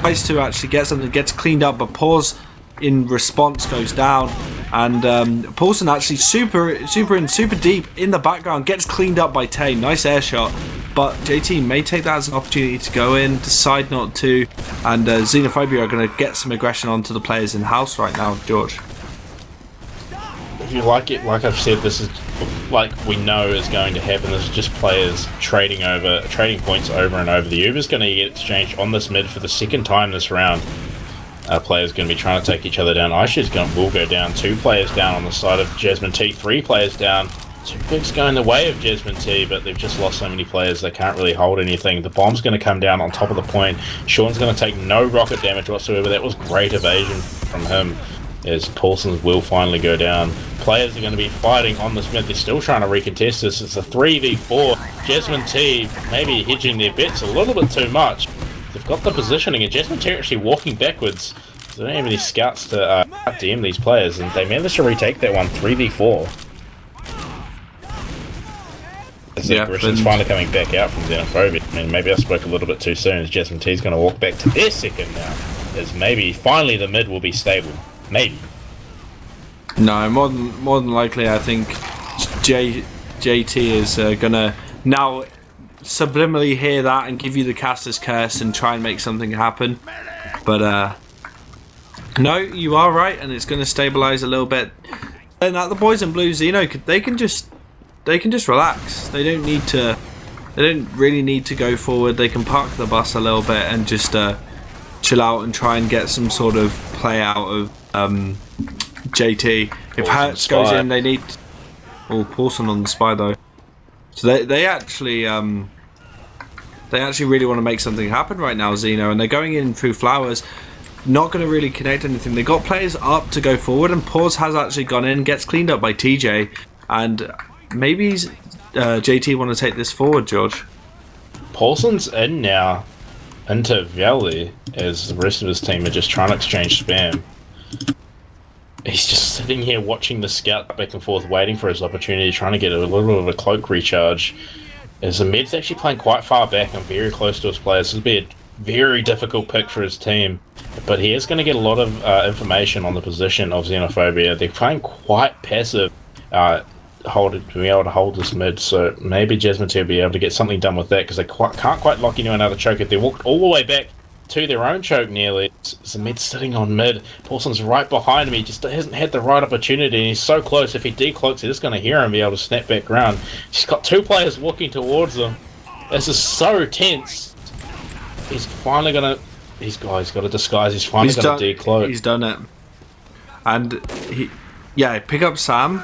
tries to actually get something, gets cleaned up, but Pause in response goes down, and Paulson actually super deep in the background, gets cleaned up by Tay. Nice air shot, but JT may take that as an opportunity to go in, decide not to, and Xenophobia are going to get some aggression onto the players in house right now, George. If you like it, like I've said, this is like we know is going to happen. This is just players trading points over and over. The Uber's going to get exchanged on this mid for the second time this round. Players going to be trying to take each other down. Aisha's will go down. 2 players down on the side of Jasmine Tea. 3 players down. 2 picks going the way of Jasmine Tea, but they've just lost so many players they can't really hold anything. The bomb's going to come down on top of the point. Sean's going to take no rocket damage whatsoever. That was great evasion from him. as Paulson's will finally go down. Players are going to be fighting on this mid. They're still trying to recontest this. It's a 3v4. Jasmine Tea maybe hedging their bets a little bit too much. They've got the positioning, and Jasmine Tea actually walking backwards. They don't have any scouts to DM these players, and they managed to retake that one 3v4. As the aggression's finally coming back out from Xenophobia. I mean, maybe I spoke a little bit too soon, as Jasmine Tea's going to walk back to their second now. As maybe finally the mid will be stable. Maybe. No, more than likely, I think JT is gonna now subliminally hear that and give you the caster's curse and try and make something happen. But no, you are right, and it's gonna stabilize a little bit. And the boys in blue Xeno, they can just relax. They don't need to. They don't really need to go forward. They can park the bus a little bit and just chill out and try and get some sort of play out of JT. If Hertz goes in, they need. Oh, Paulson on the spy though. So they actually really want to make something happen right now, Xeno, and they're going in through flowers. Not going to really connect anything. They got players up to go forward, and Pause has actually gone in, gets cleaned up by TJ, and maybe JT want to take this forward, George. Paulson's in now into Valley as the rest of his team are just trying to exchange spam. He's just sitting here watching the scout back and forth, waiting for his opportunity, trying to get a little bit of a cloak recharge. As the mid's actually playing quite far back and very close to his players. This would be a very difficult pick for his team, but he is going to get a lot of information on the position of Xenophobia. They're playing quite passive, being able to hold this mid, so maybe Jasmine Tea will be able to get something done with that, because they can't quite lock anyone out of choke. If they walked all the way back to their own choke nearly, the mid's sitting on mid. Paulson's right behind him. He just hasn't had the right opportunity, and he's so close. If he decloaks, they're just going to hear him be able to snap back around. He's got two players walking towards him. This is so tense. He's finally going to... He's got to disguise. He's finally going to decloak. He's done it. And pick up Sam.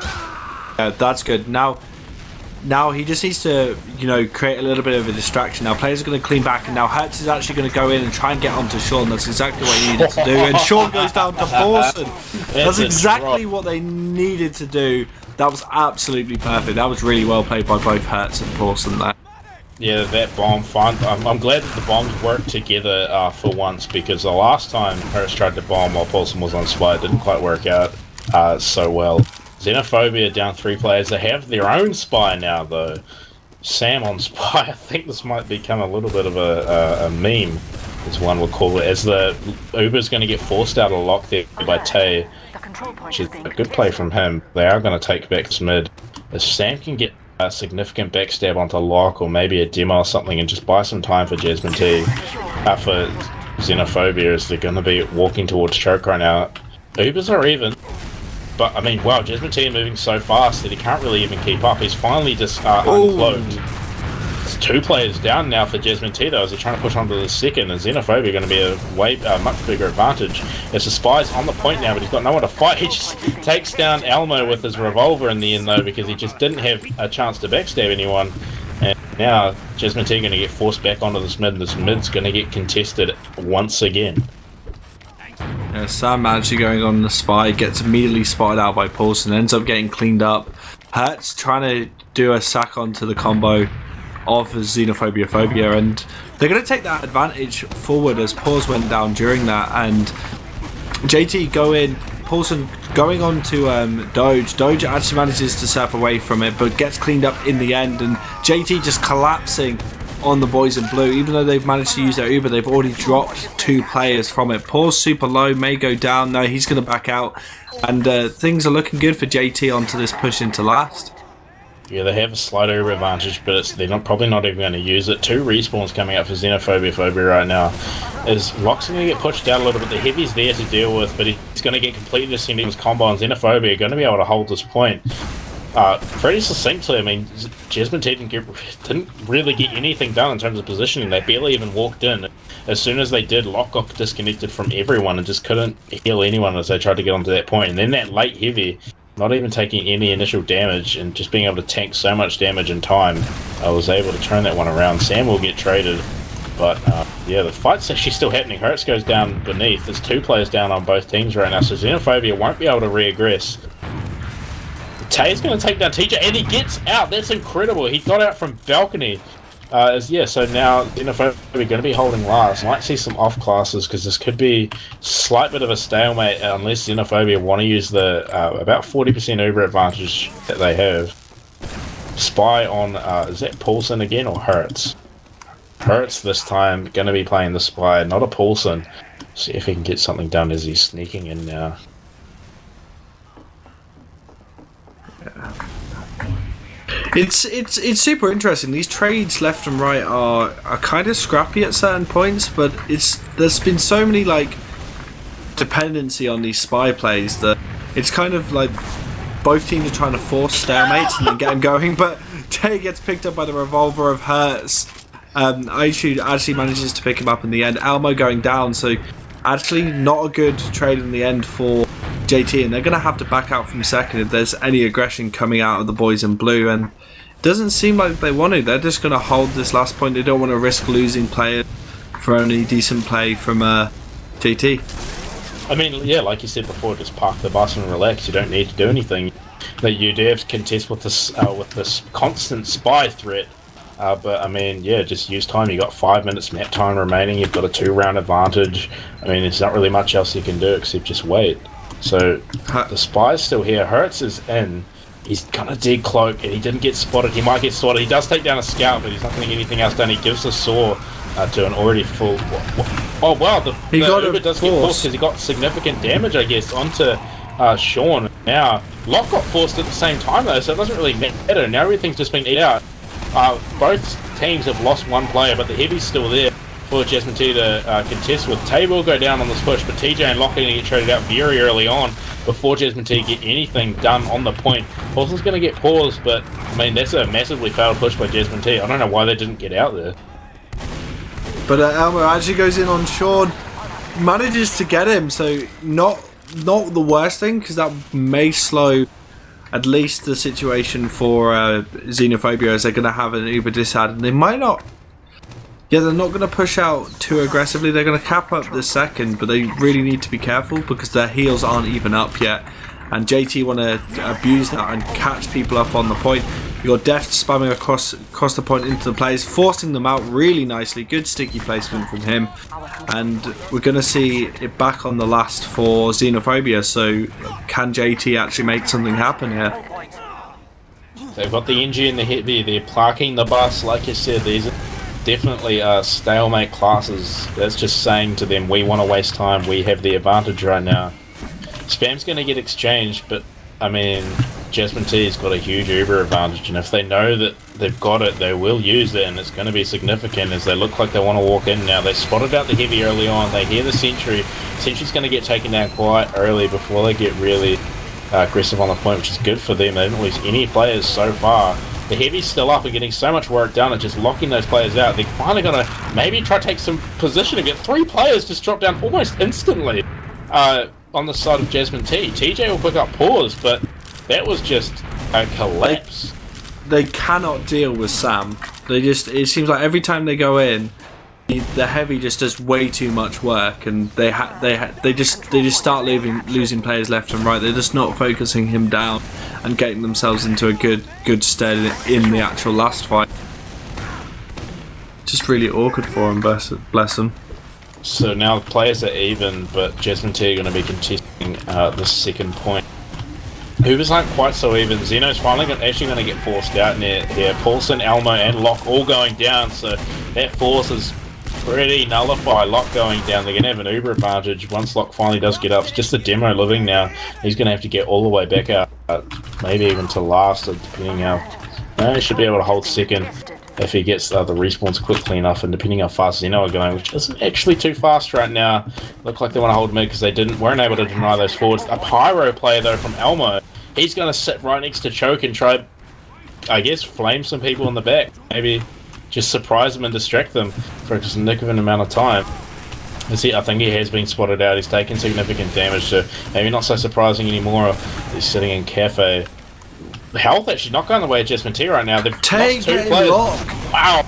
That's good. Now he just needs to, create a little bit of a distraction. Now players are going to clean back, and now Hertz is actually going to go in and try and get onto Sean. That's exactly what he needed to do. And Sean goes down to Paulson. That's exactly what they needed to do. That was absolutely perfect. That was really well played by both Hertz and Paulson there. Yeah, that bomb. I'm glad that the bombs worked together for once, because the last time Hertz tried to bomb while Paulson was on spy, it didn't quite work out so well. Xenophobia down 3 players. They have their own spy now, though. Sam on spy. I think this might become a little bit of a meme, as one would call it, as the Uber's going to get forced out of lock there by Tay, which is a good play from him. They are going to take back this mid. If Sam can get a significant backstab onto lock, or maybe a demo or something, and just buy some time for Jasmine Tea, for Xenophobia, as they're going to be walking towards choke right now. Ubers are even. But, I mean, wow, Jasmine Tea moving so fast that he can't really even keep up. He's finally just uncloaked. It's 2 players down now for Jasmine Tea, though, as they're trying to push onto the second, and Xenophobia going to be a much bigger advantage. As the spy's on the point now, but he's got no one to fight. He just takes down Elmo with his revolver in the end, though, because he just didn't have a chance to backstab anyone. And now Jasmine Tea going to get forced back onto this mid, and this mid's going to get contested once again. Sam actually going on the spy, gets immediately spotted out by Paulson, ends up getting cleaned up. Hertz trying to do a sack onto the combo of Xenophobia Phobia, and they're going to take that advantage forward as Pause went down during that, and JT go in, Paulson going on to Doge. Doge actually manages to surf away from it, but gets cleaned up in the end, and JT just collapsing on the boys in blue. Even though they've managed to use their Uber, they've already dropped 2 players from it. Pause super low, may go down. No, he's going to back out, and things are looking good for JT onto this push into last. Yeah, they have a slight Uber advantage, but they're probably not even going to use it. 2 respawns coming up for Xenophobia Phobia right now. As Lock's going to get pushed out a little bit. The Heavy's there to deal with, but he's going to get completely descending his combo, and Xenophobia are going to be able to hold this point. Pretty succinctly. I mean, Jasmine Tea didn't really get anything done in terms of positioning. They barely even walked in. As soon as they did, Lock got disconnected from everyone and just couldn't heal anyone as they tried to get onto that point. And then that late Heavy, not even taking any initial damage and just being able to tank so much damage in time, I was able to turn that one around. Sam will get traded. But yeah, the fight's actually still happening. Hertz goes down beneath. There's 2 players down on both teams right now, so Xenophobia won't be able to regress. Tay's going to take down TJ, and he gets out. That's incredible. He got out from balcony. So now Xenophobia are going to be holding last. Might see some off classes because this could be a slight bit of a stalemate unless Xenophobia want to use the about 40% Uber advantage that they have. Spy on, is that Paulson again or Hertz? Hertz this time going to be playing the Spy, not a Paulson. See if he can get something done as he's sneaking in now. It's super interesting. These trades left and right are kind of scrappy at certain points, but there's been so many like dependency on these spy plays that it's kind of like both teams are trying to force stalemates and then get them going. But Tay gets picked up by the revolver of Hertz. Aishu actually manages to pick him up in the end. Elmo going down, so actually not a good trade in the end for JT, and they're going to have to back out from second if there's any aggression coming out of the boys in blue, and it doesn't seem like they want to. They're just going to hold this last point. They don't want to risk losing players for only decent play from JT. I mean, yeah, like you said before, just park the bus and relax. You don't need to do anything. That you do have to contest with this constant spy threat. But I mean, yeah, just use time. You got 5 minutes map time remaining. You've got a 2-round advantage. I mean, there's not really much else you can do except just wait. So the Spy's still here. Hertz is in. He's gonna decloak, and he didn't get spotted. He might get spotted. He does take down a scout, but he's not going to get anything else done. He gives the saw to an already full. Oh wow, the Uber does get forced because he got significant damage, I guess, onto Sean. Now Locke got forced at the same time though, so it doesn't really matter. Now everything's just been eaten out. Both teams have lost 1 player, but the Heavy's still there for Jasmine Tea to contest with. Tay will go down on this push, but TJ and Locke are going to get traded out very early on before Jasmine Tea get anything done on the point. Paulson's going to get paused, but I mean, that's a massively failed push by Jasmine Tea. I don't know why they didn't get out there. But Elmo actually goes in on Sean, manages to get him, so not the worst thing, because that may slow at least the situation for Xenophobia, as they're going to have an Uber disad, and they might not. Yeah, they're not going to push out too aggressively. They're going to cap up the second, but they really need to be careful because their heals aren't even up yet. And JT want to abuse that and catch people up on the point. You're Deft spamming across the point into the players, forcing them out really nicely. Good sticky placement from him. And we're going to see it back on the last for Xenophobia. So can JT actually make something happen here? They've got the NG and the Heavy. They're parking the bus. Like you said, these are definitely stalemate classes. That's just saying to them, we want to waste time. We have the advantage right now. Spam's going to get exchanged, but I mean, Jasmine Tea's got a huge Uber advantage, and if they know that they've got it, they will use it, and it's going to be significant as they look like they want to walk in now. They spotted out the Heavy early on. They hear the Sentry. Sentry's going to get taken down quite early before they get really aggressive on the point, which is good for them. They didn't lose any players so far. The Heavy's still up and getting so much work done and just locking those players out. They're finally going to maybe try to take some positioning. Get 3 players just drop down almost instantly on the side of Jasmine Tea. TJ will pick up pause, but that was just a collapse. They cannot deal with Sam. It seems like every time they go in, the Heavy just does way too much work, and they just start losing players left and right. They're just not focusing him down and getting themselves into a good stead in the actual last fight. Just really awkward for him, bless them. So now the players are even, but Jasmine Tea are going to be contesting the second point. Hoovers aren't quite so even. Xeno's finally actually going to get forced out near here. Paulson, Elmo, and Locke all going down, so that force is pretty nullified. Locke going down. They're going to have an Uber advantage once Locke finally does get up. It's just the demo living now. He's going to have to get all the way back out, maybe even to last, depending how. No, he should be able to hold second if he gets the respawns quickly enough, and depending how fast Xeno are going, which isn't actually too fast right now. Look like they want to hold mid because they weren't able to deny those forwards. A Pyro player though from Elmo, he's going to sit right next to Choke and try, I guess, flame some people in the back. Maybe just surprise them and distract them for a significant amount of time. I think he has been spotted out. He's taken significant damage, so maybe not so surprising anymore. He's sitting in Cafe. Health actually not going the way of Jasmine Tea right now. They've lost 2 players. Wow.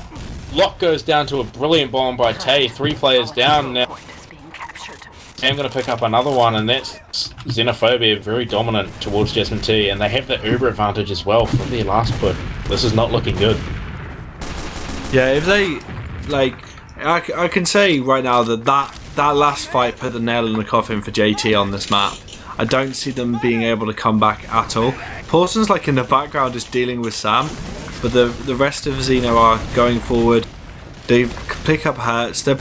Lock goes down to a brilliant bomb by Tay. 3 players down now. Point is being captured. I'm going to pick up another one, and that's Xenophobia, very dominant towards Jasmine Tea, and they have the Uber advantage as well from their last put. This is not looking good. Yeah, if they, like, I can say right now that last fight put the nail in the coffin for JT on this map. I don't see them being able to come back at all. Paulson's like in the background just dealing with Sam, but the rest of Xeno are going forward. They pick up hurts. They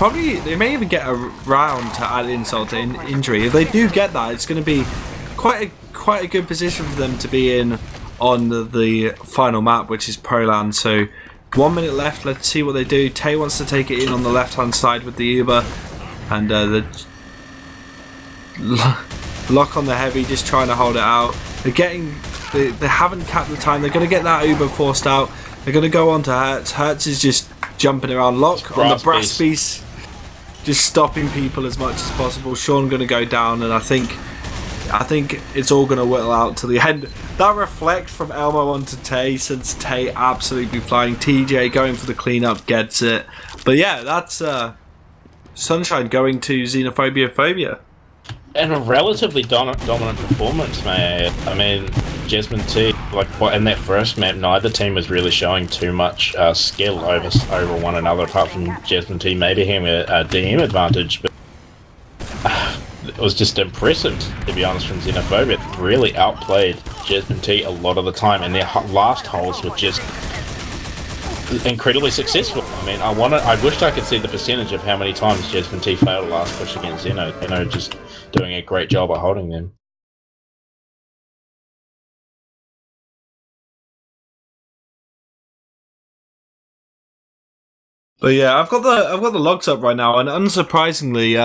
may even get a round to add insult to injury. If they do get that, it's going to be quite a good position for them to be in on the final map, which is Prolands. So 1 minute left. Let's see what they do. Tay wants to take it in on the left hand side with the Uber, and the lock on the heavy, just trying to hold it out. They haven't capped the time. They're going to get that Uber forced out. They're going to go on to Hertz. Hertz is just jumping around. Lock on the brass piece, just stopping people as much as possible. Sean going to go down, and I think it's all going to whittle out to the end. That reflect from Elmo onto Tay, since Tay absolutely flying. TJ going for the cleanup, gets it. But yeah, that's Sunshine going to Xenophobia. And a relatively dominant performance, man. I mean, Jasmine Tea, like in that first map, neither team was really showing too much skill over one another, apart from Jasmine Tea maybe having a DM advantage. But it was just impressive, to be honest, from Xenophobia. It really outplayed Jasmine Tea a lot of the time, and their last holes were just incredibly successful. I mean, I wished I could see the percentage of how many times Jasmine Tea failed last push against Xeno. Xeno just doing a great job at holding them. But yeah, I've got the logs up right now, and unsurprisingly,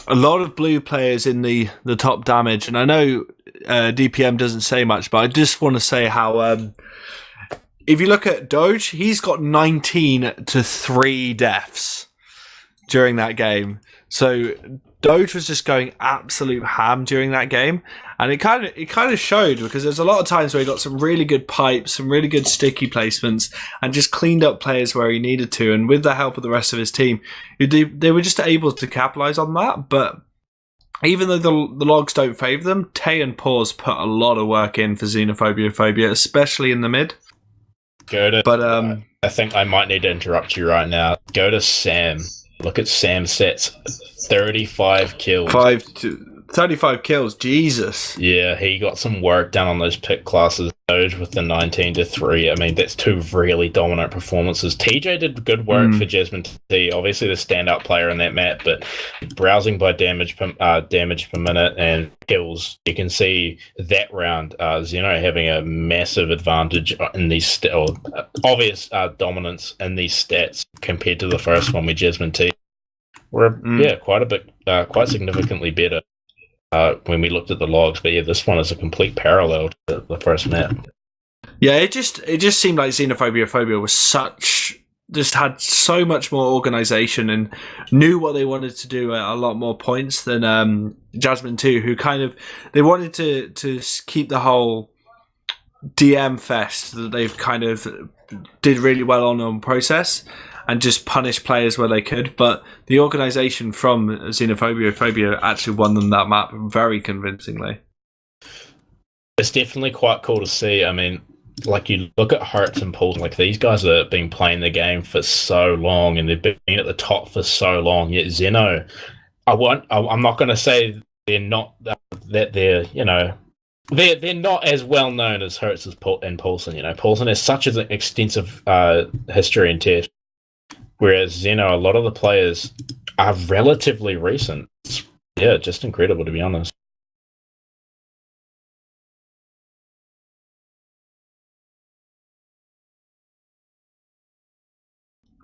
a lot of blue players in the top damage. And I know DPM doesn't say much, but I just want to say how if you look at Doge, he's got 19 to 3 deaths during that game. So Doge was just going absolute ham during that game, and it kind of showed, because there's a lot of times where he got some really good pipes, some really good sticky placements, and just cleaned up players where he needed to. And with the help of the rest of his team, they were just able to capitalize on that. But even though the logs don't favor them, Tay and Paws put a lot of work in for Xenophobia, especially in the mid. I think I might need to interrupt you right now. Go to Sam. Look at Sam's sets. 35 kills. 35 kills, Jesus. Yeah, he got some work done on those pick classes. Doge with the 19 to 3. I mean, that's 2 really dominant performances. TJ did good work for Jasmine Tea, obviously the standout player in that map, but browsing by damage per minute and kills, you can see that round Xeno having a massive advantage in these obvious dominance in these stats compared to the first one with Jasmine Tea. We're quite significantly better when we looked at the logs. But yeah, this one is a complete parallel to the first map. Yeah, it just seemed like Xenophobia was just had so much more organization and knew what they wanted to do at a lot more points than Jasmine Tea, who they wanted to keep the whole DM fest that they've kind of did really well on process, and just punish players where they could. But the organisation from Xenophobia actually won them that map very convincingly. It's definitely quite cool to see. I mean, like, you look at Hertz and Paul, like, these guys have been playing the game for so long, and they've been at the top for so long. Yet Xeno, I'm not going to say they're not, that they're, you know, they're not as well known as Hertz and Paulson. You know, Paulson has such an extensive history in TF, whereas Xeno, a lot of the players are relatively recent. Yeah, just incredible, to be honest.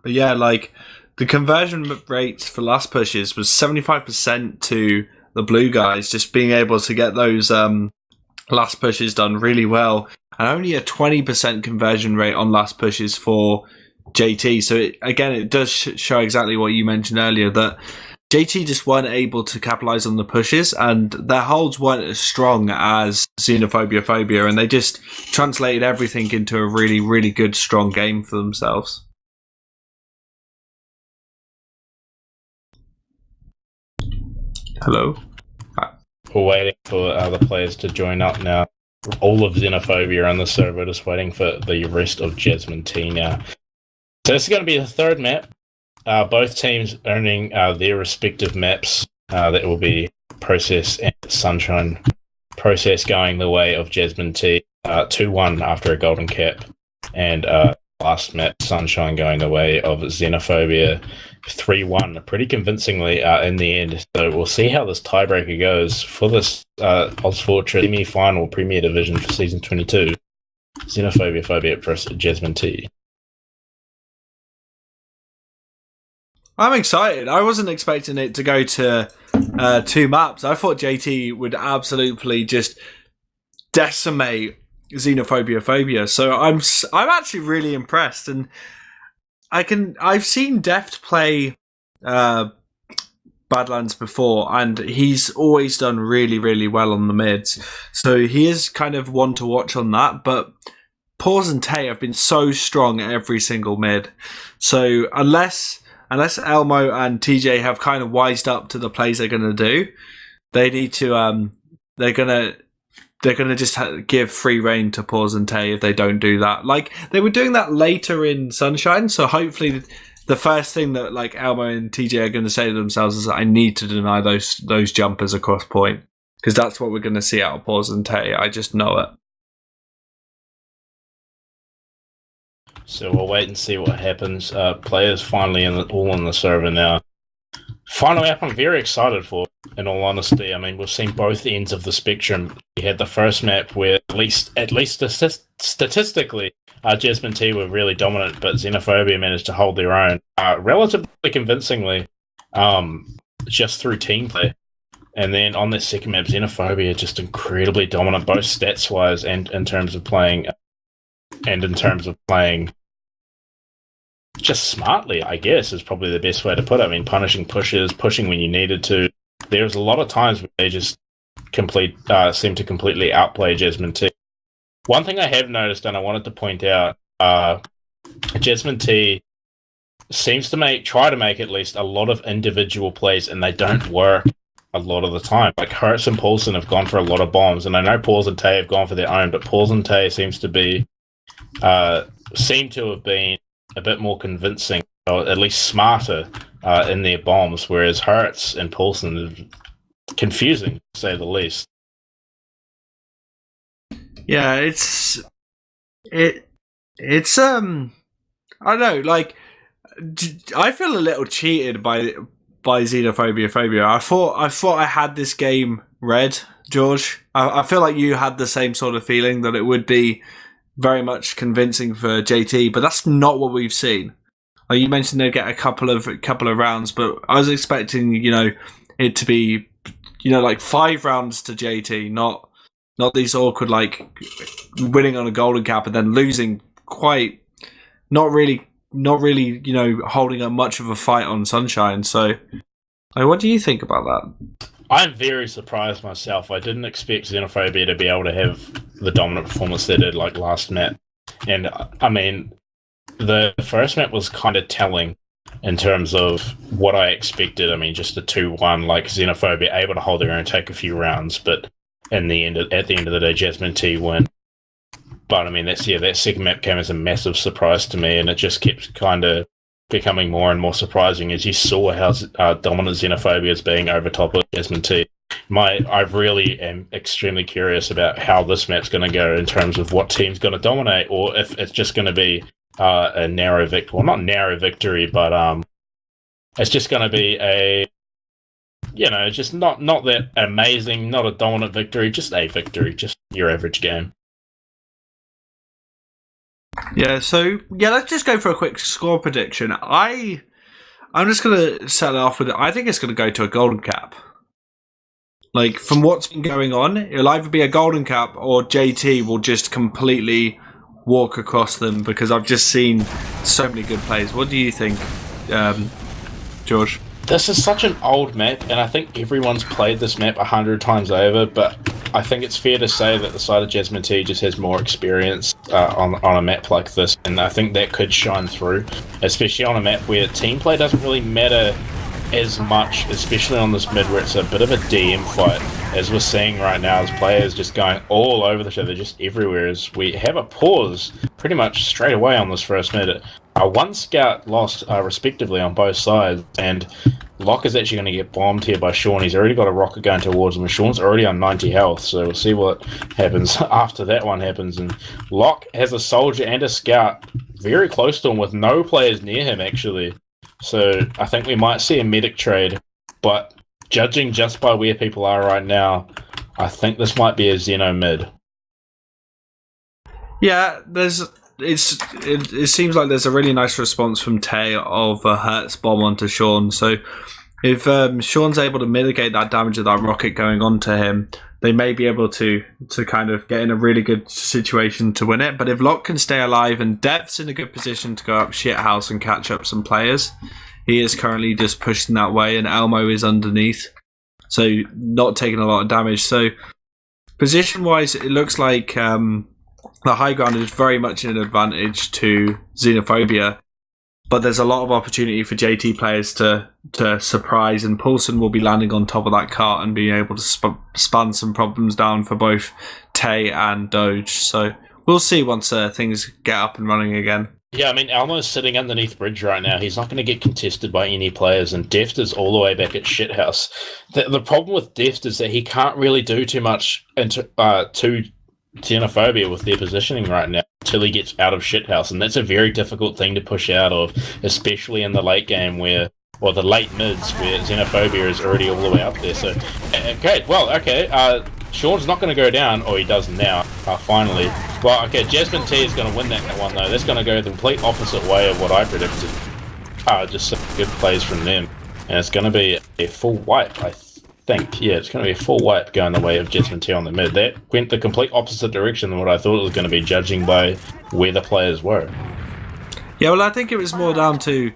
But yeah, like, the conversion rates for last pushes was 75% to the blue guys, just being able to get those last pushes done really well, and only a 20% conversion rate on last pushes for JT. So it does show exactly what you mentioned earlier, that JT just weren't able to capitalize on the pushes, and their holds weren't as strong as Xenophobia, and they just translated everything into a really, really good, strong game for themselves. Hello. We're waiting for other players to join up now. All of Xenophobia on the server, just waiting for the rest of Jasmine Tea now. So this is going to be the third map. Both teams owning their respective maps. That will be Process and Sunshine. Process going the way of Jasmine Tea, 2-1 after a golden cap. And last map, Sunshine going the way of Xenophobia, 3-1, pretty convincingly in the end. So we'll see how this tiebreaker goes for this ozfortress semi-final Premier Division for Season 22. Xenophobia Phobia versus Jasmine Tea. I'm excited. I wasn't expecting it to go to 2 maps. I thought JT would absolutely just decimate Xenophobia Phobia. So I'm actually really impressed, and I've seen Deft play Badlands before, and he's always done really, really well on the mids. So he is kind of one to watch on that, but Pause and Tay have been so strong at every single mid. So unless Elmo and TJ have kind of wised up to the plays they're going to do, they need to they're going to just give free reign to Pause and Tay if they don't do that. Like, they were doing that later in Sunshine, so hopefully the first thing that like Elmo and TJ are going to say to themselves is, I need to deny those jumpers across point, because that's what we're going to see out of Pause and Tay. I just know it. So we'll wait and see what happens. Players finally all in the server now. Final map I'm very excited for, in all honesty. I mean, we've seen both ends of the spectrum. We had the first map where, at least statistically, Jasmine Tea were really dominant, but Xenophobia managed to hold their own relatively convincingly, just through team play. And then on the second map, Xenophobia just incredibly dominant, both stats-wise and in terms of playing just smartly, I guess, is probably the best way to put it. I mean, punishing pushes, pushing when you needed to. There's a lot of times where they just seem to completely outplay Jasmine Tea. One thing I have noticed, and I wanted to point out, Jasmine Tea seems to try to make at least a lot of individual plays, and they don't work a lot of the time. Like, Hertz and Paulson have gone for a lot of bombs, and I know Pause and Tay have gone for their own, but Pause and Tay seem to have been a bit more convincing, or at least smarter, in their bombs, whereas Hertz and Paulson are confusing, to say the least. Yeah, it's I don't know, like, I feel a little cheated by Xenophobia Phobia. I thought I had this game read, George. I feel like you had the same sort of feeling that it would be very much convincing for JT, but that's not what we've seen. Like you mentioned, they'd get a couple of rounds, but I was expecting, it to be, like 5 rounds to JT, not these awkward, like, winning on a golden cap and then losing quite, not really, holding up much of a fight on Sunshine. So, like, what do you think about that? I'm very surprised myself. I didn't expect Xenophobia to be able to have the dominant performance they did, like, last map. And, I mean, the first map was kind of telling in terms of what I expected. I mean, just a 2-1, like, Xenophobia able to hold their own and take a few rounds, but at the end of the day, Jasmine Tea win. But, I mean, that second map came as a massive surprise to me, and it just kept kind of becoming more and more surprising as you saw how dominant Xenophobia is being over top of Jasmine Tea. I really am extremely curious about how this map's going to go in terms of what team's going to dominate, or if it's just going to be a narrow victory. Well, not narrow victory, but it's just going to be a, just not that amazing, not a dominant victory, just a victory, just your average game. Yeah, so, let's just go for a quick score prediction. I'm just going to set it off with it. I think it's going to go to a golden cap. Like, from what's been going on, it'll either be a golden cap or JT will just completely walk across them, because I've just seen so many good plays. What do you think, George? This is such an old map, and I think everyone's played this map 100 times over, but I think it's fair to say that the side of Jasmine Tea just has more experience on a map like this, and I think that could shine through, especially on a map where team play doesn't really matter as much, especially on this mid where it's a bit of a DM fight, as we're seeing right now, as players just going all over the show. They're just everywhere. As we have a pause pretty much straight away on this first mid. One scout lost respectively on both sides, and Locke is actually going to get bombed here by Sean. He's already got a rocket going towards him, and Sean's already on 90 health, so we'll see what happens after that one happens. And Locke has a soldier and a scout very close to him with no players near him, actually. So I think we might see a medic trade, but judging just by where people are right now, I think this might be a Xeno mid. Yeah, it seems like there's a really nice response from Tay of a Hertz bomb onto Sean. So if Sean's able to mitigate that damage of that rocket going onto him, they may be able to kind of get in a really good situation to win it. But if Locke can stay alive and Depth's in a good position to go up shithouse and catch up some players, he is currently just pushing that way, and Elmo is underneath, so not taking a lot of damage. So position-wise, it looks like the high ground is very much an advantage to Xenophobia, but there's a lot of opportunity for JT players to surprise, and Paulson will be landing on top of that cart and being able to span some problems down for both Tay and Doge. So we'll see once things get up and running again. Yeah, I mean, Elmo's sitting underneath bridge right now. He's not going to get contested by any players, and Deft is all the way back at shithouse. The problem with Deft is that he can't really do too much to Xenophobia with their positioning right now until he gets out of shithouse, and that's a very difficult thing to push out of, especially in the late game or the late mids where Xenophobia is already all the way up there. So, okay, Sean's not going to go down, or he does now, finally. Well, okay, Jasmine Tea is going to win that one, though. That's going to go the complete opposite way of what I predicted. Just some good plays from them. And it's going to be a full wipe, I think. Yeah, it's going to be a full wipe going the way of Jasmine Tea on the mid. That went the complete opposite direction than what I thought it was going to be, judging by where the players were. Yeah, well, I think it was more down to,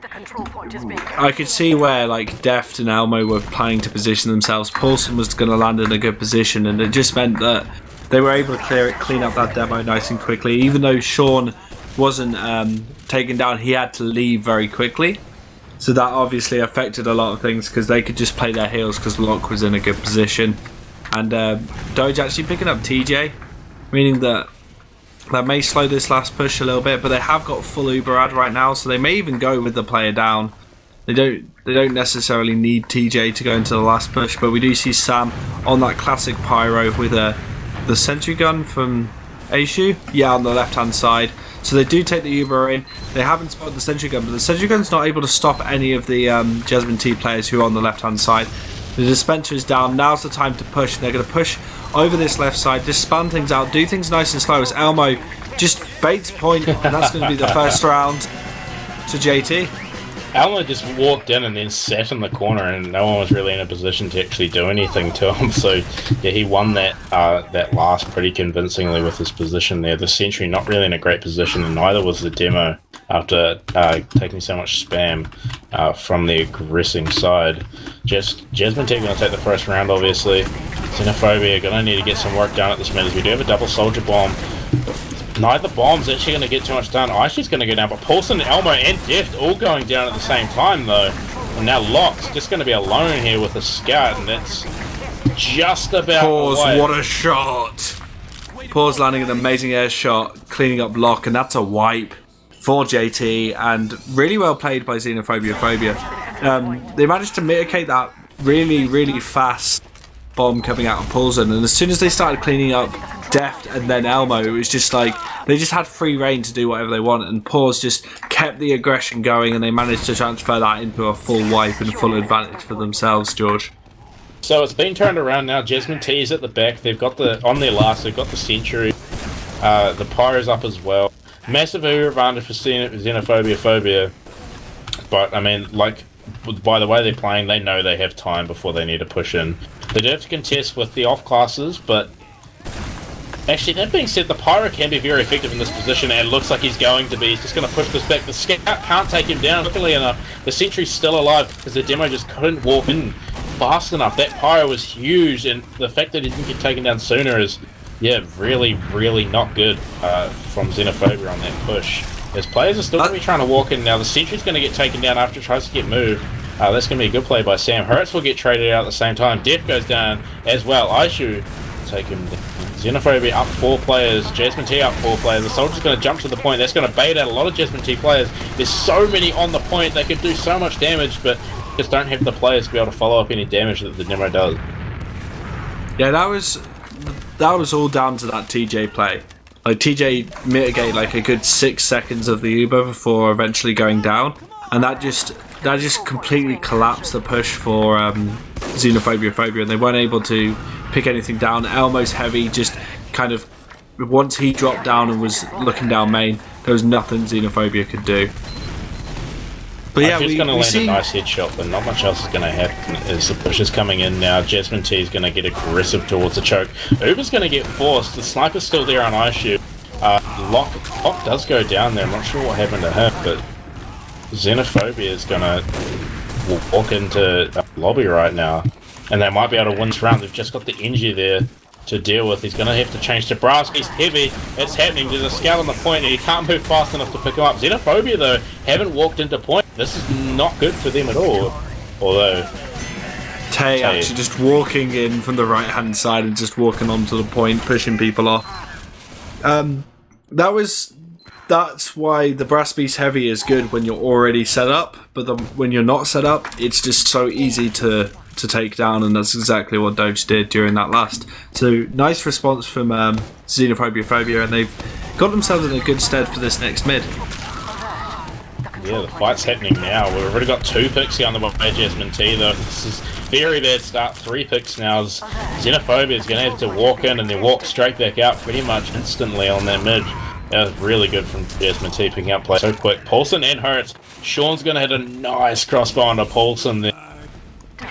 I could see where like Deft and Elmo were planning to position themselves. Paulson was going to land in a good position, and it just meant that they were able to clean up that demo nice and quickly. Even though Sean wasn't taken down, he had to leave very quickly. So that obviously affected a lot of things, because they could just play their heels because Locke was in a good position. And Doge actually picking up TJ, meaning that may slow this last push a little bit, but they have got full Uber ad right now, so they may even go with the player down. They don't necessarily need TJ to go into the last push, but we do see Sam on that classic pyro with the sentry gun from Aishu, on the left hand side. So they do take the Uber in. They haven't spotted the sentry gun, but the sentry gun's not able to stop any of the Jasmine Tea players who are on the left hand side. The dispenser is down. Now's the time to push. They're going to push over this left side, just span things out, do things nice and slow as Elmo just baits point, and that's going to be the first round to JT. Elmo just walked in and then sat in the corner, and no one was really in a position to actually do anything to him. So yeah, he won that last pretty convincingly with his position there. The sentry not really in a great position, and neither was the demo after taking so much spam from the aggressing side. Jasmine Tea going to take the first round, obviously. Xenophobia going to need to get some work done at this minute. We do have a double soldier bomb. Neither bomb's actually going to get too much done. Aishu's going to go down, but Paulson, Elmo, and Deft all going down at the same time, though. And now Locke's just going to be alone here with a scout, and that's just about Pause, away. what a shot! Pause landing an amazing air shot, cleaning up Locke, and that's a wipe for JT, and really well played by Xenophobia Phobia. They managed to mitigate that really, really fast bomb coming out of Paulson, and as soon as they started cleaning up Deft and then Elmo, it was just like they just had free reign to do whatever they want, and Pause just kept the aggression going, and they managed to transfer that into a full wipe and full advantage for themselves, George. So it's been turned around now. Jasmine Tea is at the back. They've got on their last, they've got the sentry. The pyro's up as well. Massive advantage for Xenophobia Phobia. But I mean, like, by the way they're playing, they know they have time before they need to push in. They do have to contest with the off classes, but actually, that being said, the pyro can be very effective in this position, and it looks like he's going to be. He's just going to push this back. The scout can't take him down. Luckily enough, the sentry's still alive because the demo just couldn't walk in fast enough. That pyro was huge, and the fact that he didn't get taken down sooner is, really, really not good from Xenophobia on that push. As players are still going to be trying to walk in now. The sentry's going to get taken down after it tries to get moved. That's going to be a good play by Sam. Hertz will get traded out at the same time. Def goes down as well. Aishu take him down. Xenophobia up 4 players. Jasmine Tea up 4 players. The Soldier's going to jump to the point. That's going to bait out a lot of Jasmine Tea players. There's so many on the point. They could do so much damage, but just don't have the players to be able to follow up any damage that the demo does. Yeah, that was all down to that TJ play. Like TJ mitigated like a good 6 seconds of the Uber before eventually going down, and that just completely collapsed the push for Xenophobia, and they weren't able to pick anything down. Elmo's heavy just kind of, once he dropped down and was looking down main, there was nothing Xenophobia could do. But yeah, he's going to land see... a nice headshot, but not much else is going to happen as the push is coming in now. Jasmine T is going to get aggressive towards the choke. Uber's going to get forced. The sniper's still there on Aishu. Lock does go down there. I'm not sure what happened to him, but Xenophobia is going to walk into lobby right now, and they might be able to win this round. They've just got the Engie there to deal with. He's going to have to change to brass. He's heavy. It's happening. There's a scout on the point, and he can't move fast enough to pick him up. Xenophobia, though, haven't walked into point. This is not good for them at all. Although Tay actually just walking in from the right hand side and just walking onto the point, pushing people off. That's why the brass beast heavy is good when you're already set up, but when you're not set up, it's just so easy to take down, and that's exactly what Doge did during that last. So nice response from Xenophobia, and they've got themselves in a good stead for this next mid. Yeah, the fight's happening now. We've already got 2 picks here on the way, Jasmine T, though. This is very bad start. 3 picks now. Xenophobia is going to have to walk in and then walk straight back out pretty much instantly on that mid. That was really good from Jasmine T, picking up play so quick. Paulson and Hertz. Sean's going to hit a nice crossbow onto Paulson there.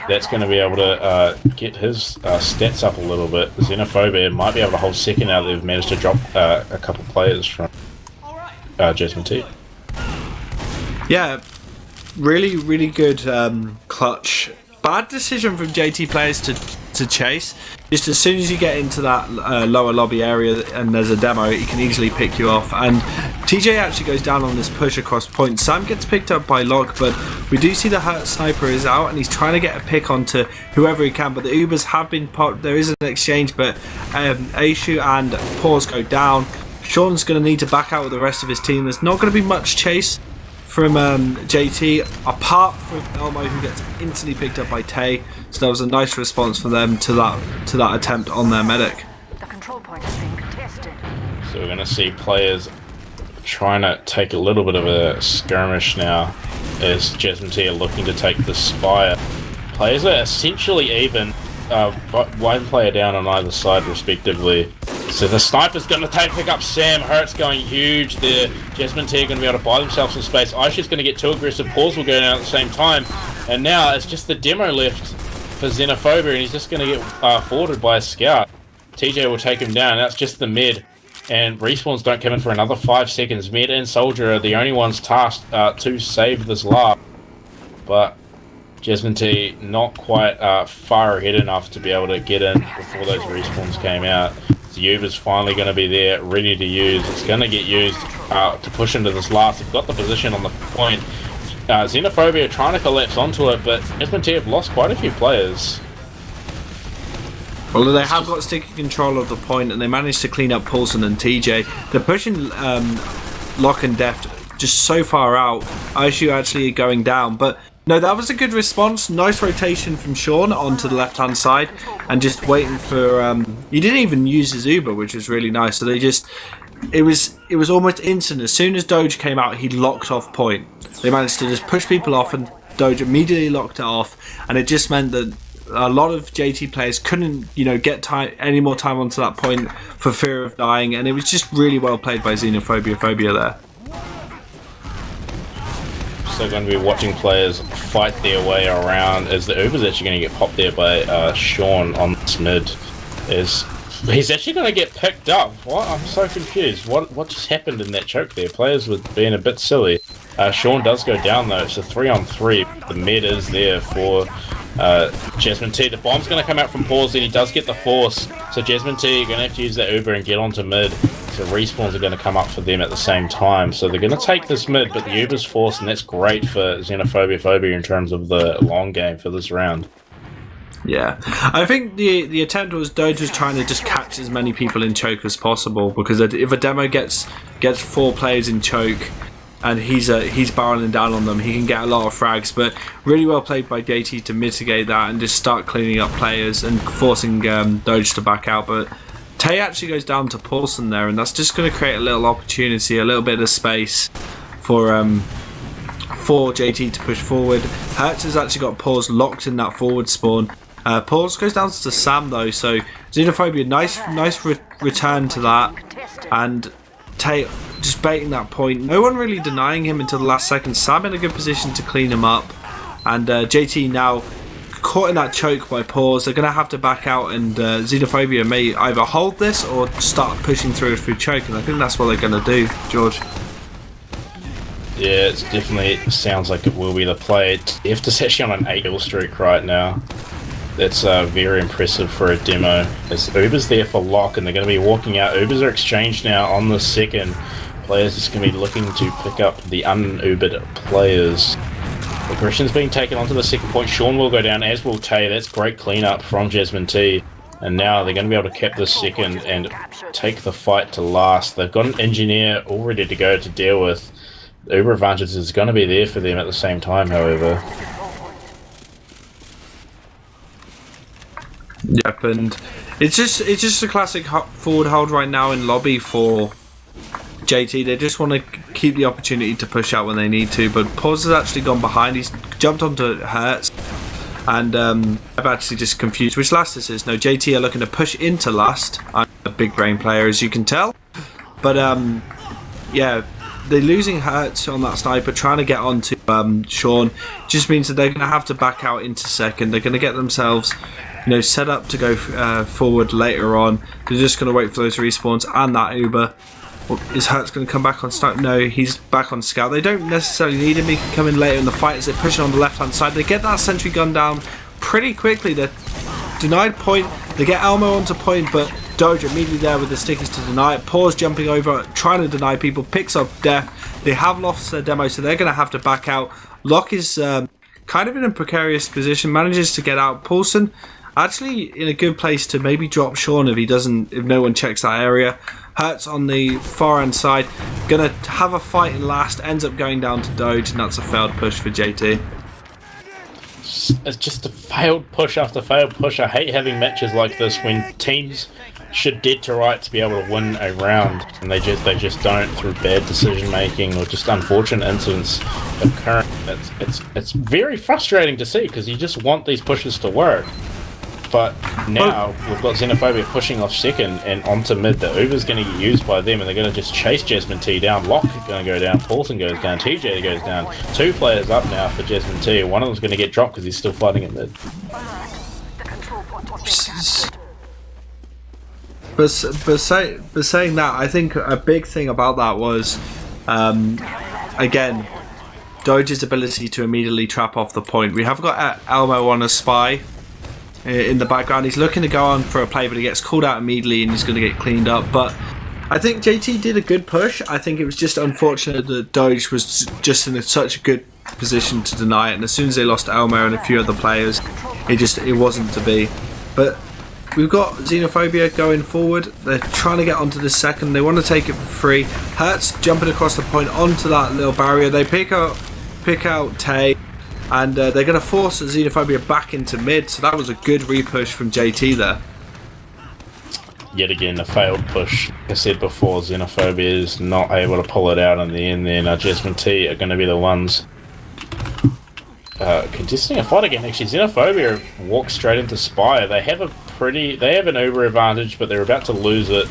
That's going to be able to get his stats up a little bit. Xenophobia might be able to hold second now that they've managed to drop a couple players from Jasmine T. Yeah, really, really good clutch. Bad decision from JT players to chase. Just as soon as you get into that lower lobby area and there's a demo, it can easily pick you off. And TJ actually goes down on this push across point. Sam gets picked up by Locke, but we do see the Hurt sniper is out and he's trying to get a pick onto whoever he can. But the Ubers have been popped. There is an exchange, but Aishu and Paws go down. Sean's going to need to back out with the rest of his team. There's not going to be much chase from JT, apart from Elmo, who gets instantly picked up by Tay. So that was a nice response from them to that attempt on their medic. The control point is being contested. So we're going to see players trying to take a little bit of a skirmish now as Jasmine T are looking to take the Spire. Players are essentially even, one player down on either side respectively. So the sniper's going to pick up Sam. Hertz going huge there. Jasmine T are going to be able to buy themselves some space. Aisha's going to get too aggressive. Paws will go down at the same time. And now it's just the demo left for Xenophobia, and he's just going to get forwarded by a scout. TJ will take him down. That's just the mid. And respawns don't come in for another 5 seconds. Mid and Soldier are the only ones tasked to save this lap. But Jasmine T not quite far ahead enough to be able to get in before those respawns came out. The Uber's finally going to be there, ready to use. It's going to get used to push into this last. They've got the position on the point. Xenophobia are trying to collapse onto it, but Jasmine T have lost quite a few players. Although they have got sticky control of the point, and they managed to clean up Paulson and TJ. They're pushing Locke and Deft just so far out. Aishu actually going down, but no, that was a good response. Nice rotation from Sean onto the left-hand side, and just waiting for. He didn't even use his Uber, which was really nice. So they just, it was almost instant. As soon as Doge came out, he locked off point. They managed to just push people off, and Doge immediately locked it off, and it just meant that a lot of JT players couldn't, get any more time onto that point for fear of dying, and it was just really well played by Xenophobia there. So going to be watching players fight their way around as the Uber's actually going to get popped there by Sean on this mid. He's actually going to get picked up. What? I'm so confused. What just happened in that choke there? Players were being a bit silly. Sean does go down though. It's a 3-on-3. The mid is there for Jasmine T. The bomb's going to come out from Paws, and he does get the force. So Jasmine T, you're going to have to use that Uber and get onto mid. so respawns are going to come up for them at the same time. So they're going to take this mid, but the Uber's forced, and that's great for Xenophobia in terms of the long game for this round. Yeah, I think the attempt was Doge was trying to just catch as many people in choke as possible, because if a demo gets 4 players in choke and he's barreling down on them, he can get a lot of frags. But really well played by JT to mitigate that and just start cleaning up players and forcing Doge to back out. But Tay actually goes down to Paulson there, and that's just going to create a little opportunity, a little bit of space for JT to push forward. Hertz has actually got Paws locked in that forward spawn. Paws goes down to Sam though, so Xenophobia, nice return to that, and Tay just baiting that point. No one really denying him until the last second. Sam in a good position to clean him up, and JT now caught in that choke by Paws. They're going to have to back out, and Xenophobia may either hold this or start pushing through choke, and I think that's what they're going to do, George. Yeah, it definitely sounds like it will be the play. If's actually on an 8-kill streak right now. That's very impressive for a demo. As Uber's there for lock, and they're going to be walking out. Ubers are exchanged now on the second. Players just going to be looking to pick up the un-Ubered players. Aggression's being taken onto the second point. Sean will go down, as will Tay. That's great cleanup from Jasmine Tea. And now they're going to be able to cap this second and take the fight to last. They've got an engineer all ready to go to deal with. The Uber advantage is going to be there for them at the same time, however. Yep, and it's just a classic forward hold right now in lobby for JT. They just want to keep the opportunity to push out when they need to, but Paws has actually gone behind. He's jumped onto Hertz, and I've actually just confused which last this is. No, JT are looking to push into last. I'm a big brain player, as you can tell, but yeah, they're losing Hertz on that sniper, trying to get onto Sean. Just means that they're going to have to back out into second. They're going to get themselves, set up to go forward later on. They're just going to wait for those respawns and that Uber. Well, is Hertz going to come back on scout? No, he's back on scout. They don't necessarily need him. He can come in later in the fight as they're pushing on the left-hand side. They get that sentry gun down pretty quickly. They're denied point. They get Elmo onto point, but Doge immediately there with the stickers to deny it. Paws jumping over, trying to deny people, picks up death. They have lost their demo, so they're going to have to back out. Locke is kind of in a precarious position, manages to get out. Paulson actually in a good place to maybe drop Sean if no one checks that area. Hertz on the far end side, gonna have a fight in last, ends up going down to Doge, and that's a failed push for JT. It's just a failed push after failed push. I hate having matches like this when teams should dead to rights be able to win a round, and they just don't through bad decision making or just unfortunate incidents occurring. It's very frustrating to see because you just want these pushes to work. But now we've got Xenophobia pushing off second and onto mid. The Uber's going to get used by them, and they're going to just chase Jasmine Tea down. Locke is going to go down. Paulson goes down. TJ goes down. 2 players up now for Jasmine Tea. One of them's going to get dropped because he's still fighting at mid. But saying that, I think a big thing about that was, again, Doge's ability to immediately trap off the point. We have got Elmo on a spy in the background. He's looking to go on for a play, but he gets called out immediately and he's going to get cleaned up. But I think JT did a good push. I think it was just unfortunate that Doge was just in such a good position to deny it, and as soon as they lost Elmo and a few other players, it wasn't to be. But we've got Xenophobia going forward. They're trying to get onto the second. They want to take it for free. Hertz jumping across the point onto that little barrier. They pick out Tay, and they're going to force Xenophobia back into mid. So that was a good repush from JT there. Yet again, a failed push. Like I said before, Xenophobia is not able to pull it out in the end. Then Jasmine Tea are going to be the ones contesting a fight again. Actually, Xenophobia walks straight into Spire. They have an Uber advantage, but they're about to lose it.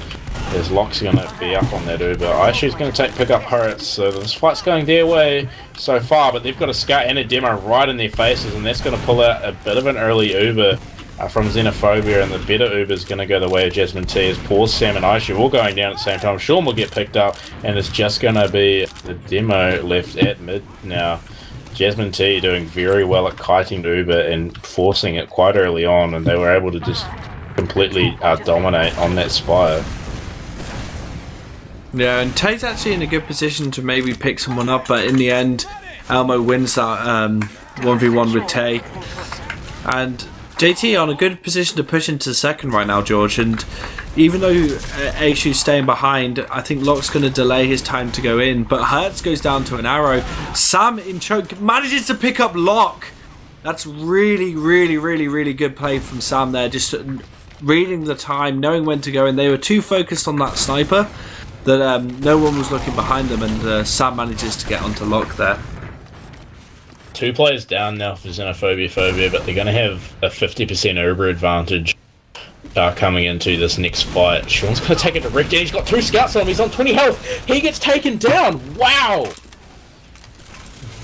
As Locke's going to be up on that Uber. Aishu's going to pick up Hertz, so this fight's going their way so far, but they've got a scout and a demo right in their faces, and that's going to pull out a bit of an early Uber from Xenophobia, and the better Uber is going to go the way of Jasmine Tea. As Paul, Sam and Aishu all going down at the same time. Sean will get picked up, and it's just going to be the demo left at mid now. Jasmine Tea doing very well at kiting the Uber and forcing it quite early on, and they were able to just completely dominate on that Spire. Yeah, and Tate's actually in a good position to maybe pick someone up, but in the end, Elmo wins that 1v1 with Tay. And JT on a good position to push into second right now, George. And even though Aishu's staying behind, I think Locke's going to delay his time to go in. But Hertz goes down to an arrow. Sam in choke manages to pick up Locke. That's really, really, really, really good play from Sam there. Just reading the time, knowing when to go in. They were too focused on that sniper that no one was looking behind them, and Sam manages to get onto Locke there. 2 players down now for Xenophobia, but they're going to have a 50% Uber advantage coming into this next fight. Sean's going to take it direct. He's got 2 scouts on him. He's on 20 health. He gets taken down. Wow!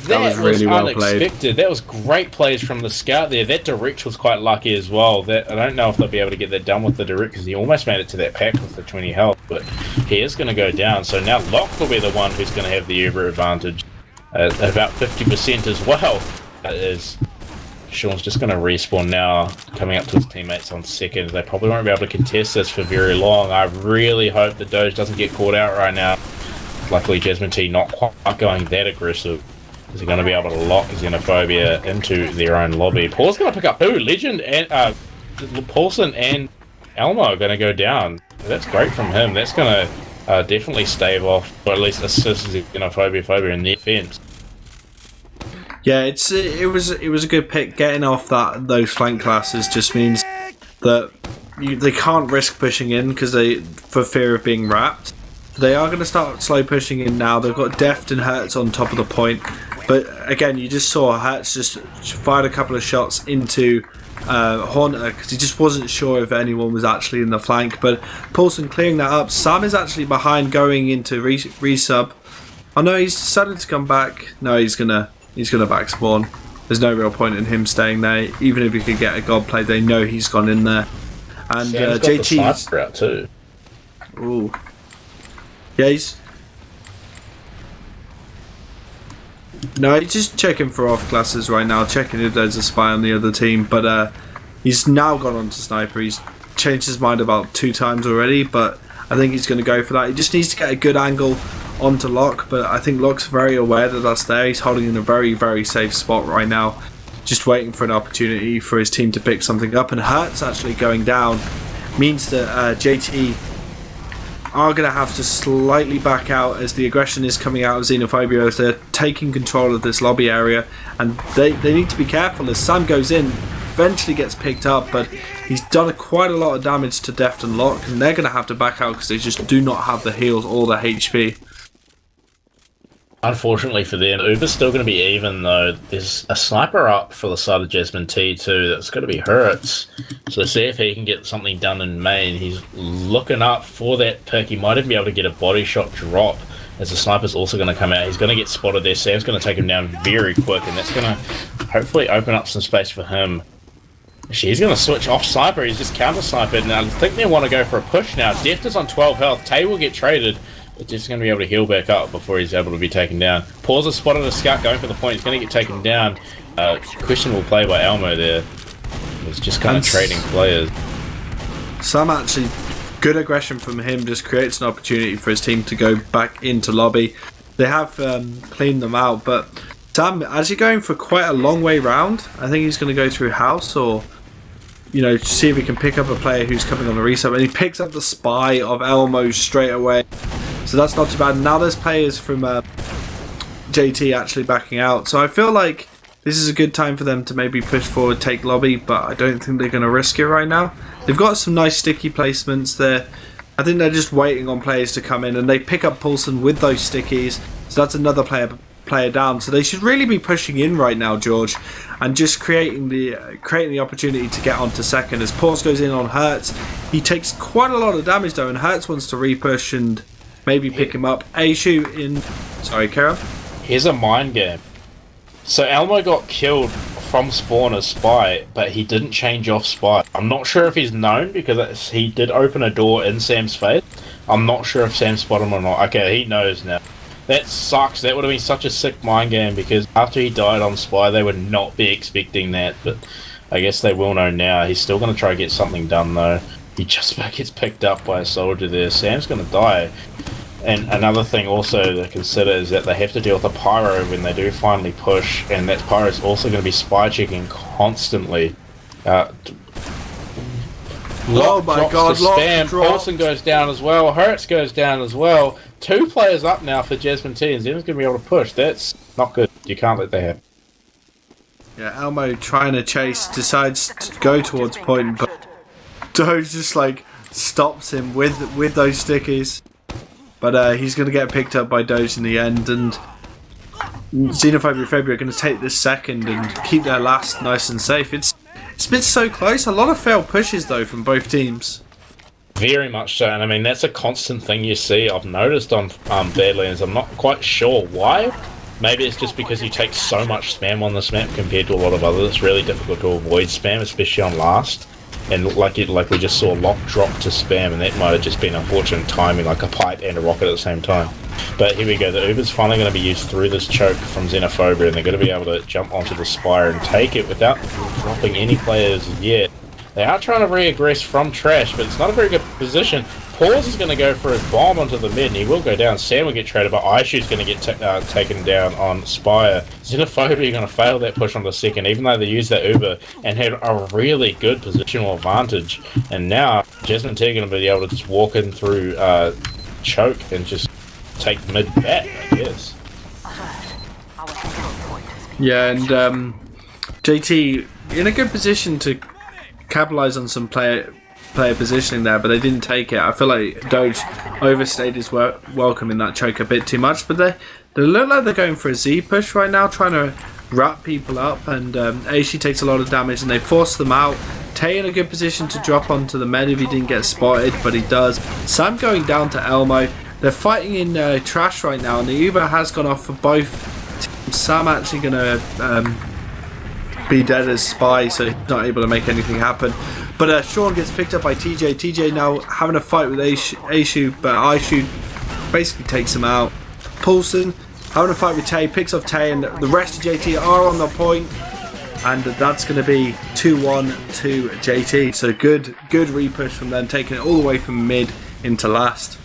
That was really well unexpected. Played. That was great plays from the scout there. That direct was quite lucky as well. I don't know if they'll be able to get that done with the direct because he almost made it to that pack with the 20 health, but he is going to go down. So now Locke will be the one who's going to have the Uber advantage at about 50% as well. As Sean's just going to respawn now, coming up to his teammates on second. They probably won't be able to contest this for very long. I really hope that Doge doesn't get caught out right now. Luckily, Jasmine Tea not quite going that aggressive. Is he going to be able to lock Xenophobia into their own lobby? Paul's going to pick up. Ooh, Legend and Paulson and Elmo are going to go down. That's great from him. That's going to definitely stave off, or at least assist Xenophobia in the defense. Yeah, it was a good pick. Getting off those flank classes just means that they can't risk pushing in because for fear of being wrapped. They are going to start slow pushing in now. They've got Deft and Hertz on top of the point. But again, you just saw Hertz just fired a couple of shots into Haunter because he just wasn't sure if anyone was actually in the flank. But Paulson clearing that up. Sam is actually behind going into resub. Oh no, he's decided to come back. No, he's gonna back spawn. There's no real point in him staying there. Even if he could get a god play, they know he's gone in there. And JT's out too. Ooh. Yeah, he's just checking for off classes right now, checking if there's a spy on the other team. But he's now gone on to sniper. He's changed his mind about 2 times already, but I think he's going to go for that. He just needs to get a good angle onto Locke, but I think Locke's very aware that that's there. He's holding in a very, very safe spot right now, just waiting for an opportunity for his team to pick something up. And Hertz actually going down means that JT are going to have to slightly back out as the aggression is coming out of Xenophobia as they're taking control of this lobby area, and they need to be careful as Sam goes in, eventually gets picked up, but he's done quite a lot of damage to Deft and Locke, and they're going to have to back out because they just do not have the heals or the HP. Unfortunately for them, Uber's still going to be even though. There's a sniper up for the side of Jasmine Tea too. That's going to be Hertz. So see if he can get something done in main. He's looking up for that pick. He might even be able to get a body shot drop as the sniper's also going to come out. He's going to get spotted there. Sam's going to take him down very quick, and that's going to hopefully open up some space for him. Actually, he's going to switch off sniper. He's just counter sniped. Now I think they want to go for a push now. Deft is on 12 health. Tay will get traded. But just going to be able to heal back up before he's able to be taken down. Paws has spotted a scout going for the point. He's going to get taken down. Questionable play by Elmo there. He's just kind of trading players. Sam actually, good aggression from him just creates an opportunity for his team to go back into lobby. They have cleaned them out, but Sam, as you're going for quite a long way round, I think he's going to go through house or, you know, see if he can pick up a player who's coming on the reset. And he picks up the spy of Elmo straight away. So that's not too bad. Now there's players from JT actually backing out. So I feel like this is a good time for them to maybe push forward, take lobby, but I don't think they're going to risk it right now. They've got some nice sticky placements there. I think they're just waiting on players to come in, and they pick up Paulson with those stickies. So that's another player down. So they should really be pushing in right now, George, and just creating the opportunity to get onto second. As Paus goes in on Hertz, he takes quite a lot of damage though, and Hertz wants to repush and maybe pick him up. Aishu in... Sorry, Kara? Here's a mind game. So Elmo got killed from spawn as spy, but he didn't change off spy. I'm not sure if he's known because he did open a door in Sam's face. I'm not sure if Sam spotted him or not. Okay, he knows now. That sucks. That would have been such a sick mind game because after he died on spy, they would not be expecting that, but I guess they will know now. He's still going to try to get something done though. He just about gets picked up by a soldier there. Sam's going to die. And another thing also to consider is that they have to deal with a pyro when they do finally push, and that pyro is also going to be spy checking constantly. Oh my god, spam. Paulson goes down as well. Hertz goes down as well. 2 players up now for Jasmine Tea, and Xeno's going to be able to push. That's not good. You can't let that happen. Yeah, Elmo trying to chase, decides to go towards point, but Doge just like stops him with those stickies. But he's going to get picked up by Doge in the end, and Xenophobia February are going to take this second and keep their last nice and safe. It's been so close. A lot of failed pushes though from both teams. Very much so, and I mean that's a constant thing you see. I've noticed on Badlands. I'm not quite sure why. Maybe it's just because you take so much spam on this map compared to a lot of others. It's really difficult to avoid spam, especially on last. And like we just saw Lock drop to spam, and that might have just been unfortunate timing, like a pipe and a rocket at the same time. But here we go, the Uber's finally going to be used through this choke from Xenophobia, and they're going to be able to jump onto the Spire and take it without dropping any players yet. They are trying to re-aggress from Trash, but it's not a very good position. Pause is going to go for his bomb onto the mid, and he will go down. Sam will get traded, but Aishu's going to get taken down on Spire. Xenophobia are going to fail that push on the second, even though they used that Uber and had a really good positional advantage. And now Jasmine Tea are going to be able to just walk in through choke and just take mid back, I guess. Yeah, and JT in a good position to capitalize on some player positioning there, but they didn't take it. I feel like Doge overstayed his welcome in that choke a bit too much, but they look like they're going for a Z push right now, trying to wrap people up, and Aishi takes a lot of damage and they force them out. Tay in a good position to drop onto the med if he didn't get spotted, but he does. Sam going down to Elmo. They're fighting in trash right now, and the Uber has gone off for both teams. Sam actually going to be dead as spy, so he's not able to make anything happen. But Sean gets picked up by TJ. TJ now having a fight with Aishu, but Aishu basically takes him out. Paulson having a fight with Tay, picks off Tay, and the rest of JT are on the point. And that's going to be 2-1 to JT. So good repush from them, taking it all the way from mid into last.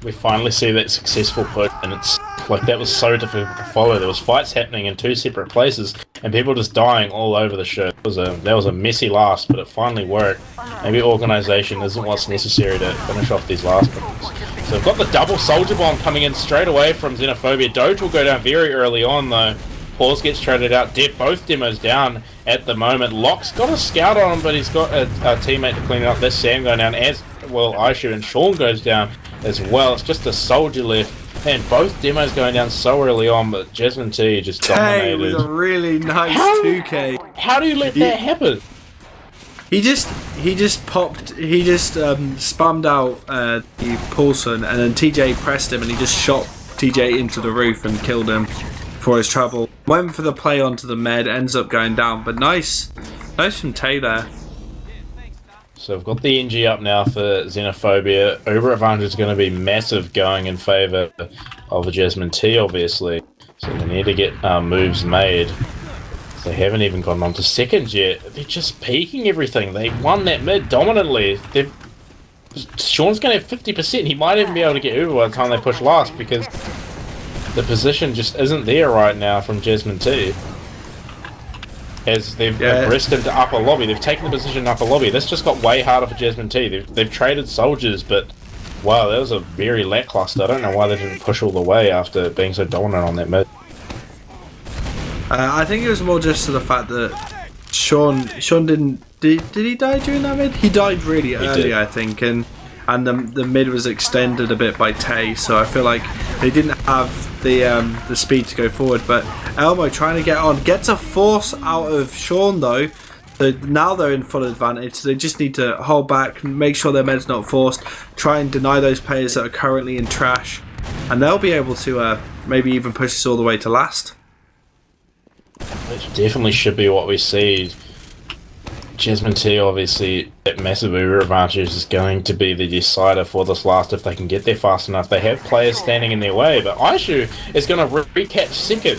We finally see that successful push, and it's like that was so difficult to follow. There was fights happening in 2 separate places, and people just dying all over the show. That was a messy last, but it finally worked. Maybe organisation isn't what's necessary to finish off these last ones. So we've got the double soldier bomb coming in straight away from Xenophobia. Doge will go down very early on though. Pause gets traded out. Both demos down at the moment. Locke's got a scout on him, but he's got a teammate to clean it up. That's Sam going down, as well Aishu, and Sean goes down as well. It's just a soldier left. Man, both demos going down so early on, but Jasmine Tea just dominated. Tay with a really nice 2K. How do you let that happen? He just spammed out the Paulson, and then TJ pressed him, and he just shot TJ into the roof and killed him for his trouble. Went for the play onto the med, ends up going down, but nice from Tay there. So we've got the NG up now for Xenophobia. Uber advantage is going to be massive going in favour of the Jasmine Tea, obviously. So they need to get moves made. They haven't even gotten on to second yet. They're just peeking everything. They won that mid dominantly. Sean's going to have 50%. He might even be able to get Uber by the time they push last, because the position just isn't there right now from Jasmine Tea. As they've aggressed into upper lobby. They've taken the position in upper lobby. This just got way harder for Jasmine Tea. They've traded soldiers, but wow, that was a very lackluster. I don't know why they didn't push all the way after being so dominant on that mid. I think it was more just to the fact that Sean didn't... Did he die during that mid? He died really early, I think, and the mid was extended a bit by Tay, so I feel like they didn't have the speed to go forward. But Elmo trying to get on, gets a force out of Sean though. So now they're in full advantage, so they just need to hold back, make sure their med's not forced, try and deny those players that are currently in trash, and they'll be able to maybe even push this all the way to last. Which definitely should be what we see. Jasmine Tea, obviously, that massive Uber advantage is going to be the decider for this last if they can get there fast enough. They have players standing in their way, but Aishu is going to recap second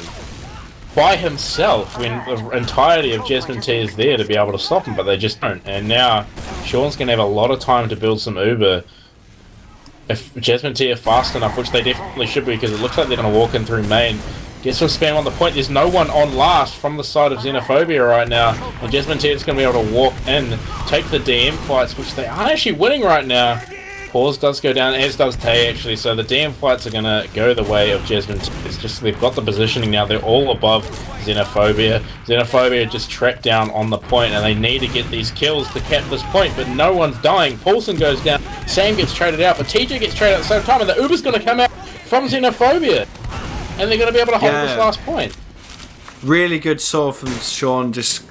by himself when the entirety of Jasmine Tea is there to be able to stop him, but they just don't. And now Sean's going to have a lot of time to build some Uber. if Jasmine Tea are fast enough, which they definitely should be, because it looks like they're going to walk in through main. Get some spam on the point. There's no one on last from the side of Xenophobia right now, and Jasmine Tea is going to be able to walk in, take the DM fights, which they aren't actually winning right now. Pause does go down, as does Tay actually, so the DM fights are going to go the way of Jasmine Tea. It's just they've got the positioning now, they're all above Xenophobia. Xenophobia just trapped down on the point, and they need to get these kills to cap this point, but no one's dying. Paulson goes down, Sam gets traded out, but TJ gets traded out at the same time, and the Uber's going to come out from Xenophobia, and they're going to be able to hold this last point. Really good saw from Sean, just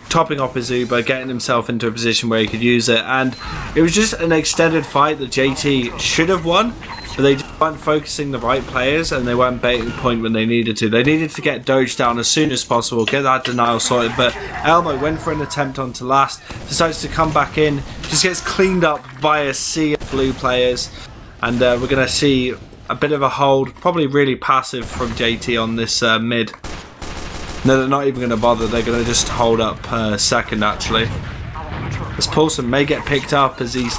topping off his Uber, getting himself into a position where he could use it, and it was just an extended fight that JT should have won, but they just weren't focusing the right players, and they weren't baiting point when they needed to. They needed to get Doge down as soon as possible, get that denial sorted, but Elmo went for an attempt onto last, decides to come back in, just gets cleaned up by a sea of blue players, and we're going to see a bit of a hold, probably really passive from JT on this mid. No, they're not even going to bother. They're going to just hold up second, actually. As Paulson may get picked up as he's...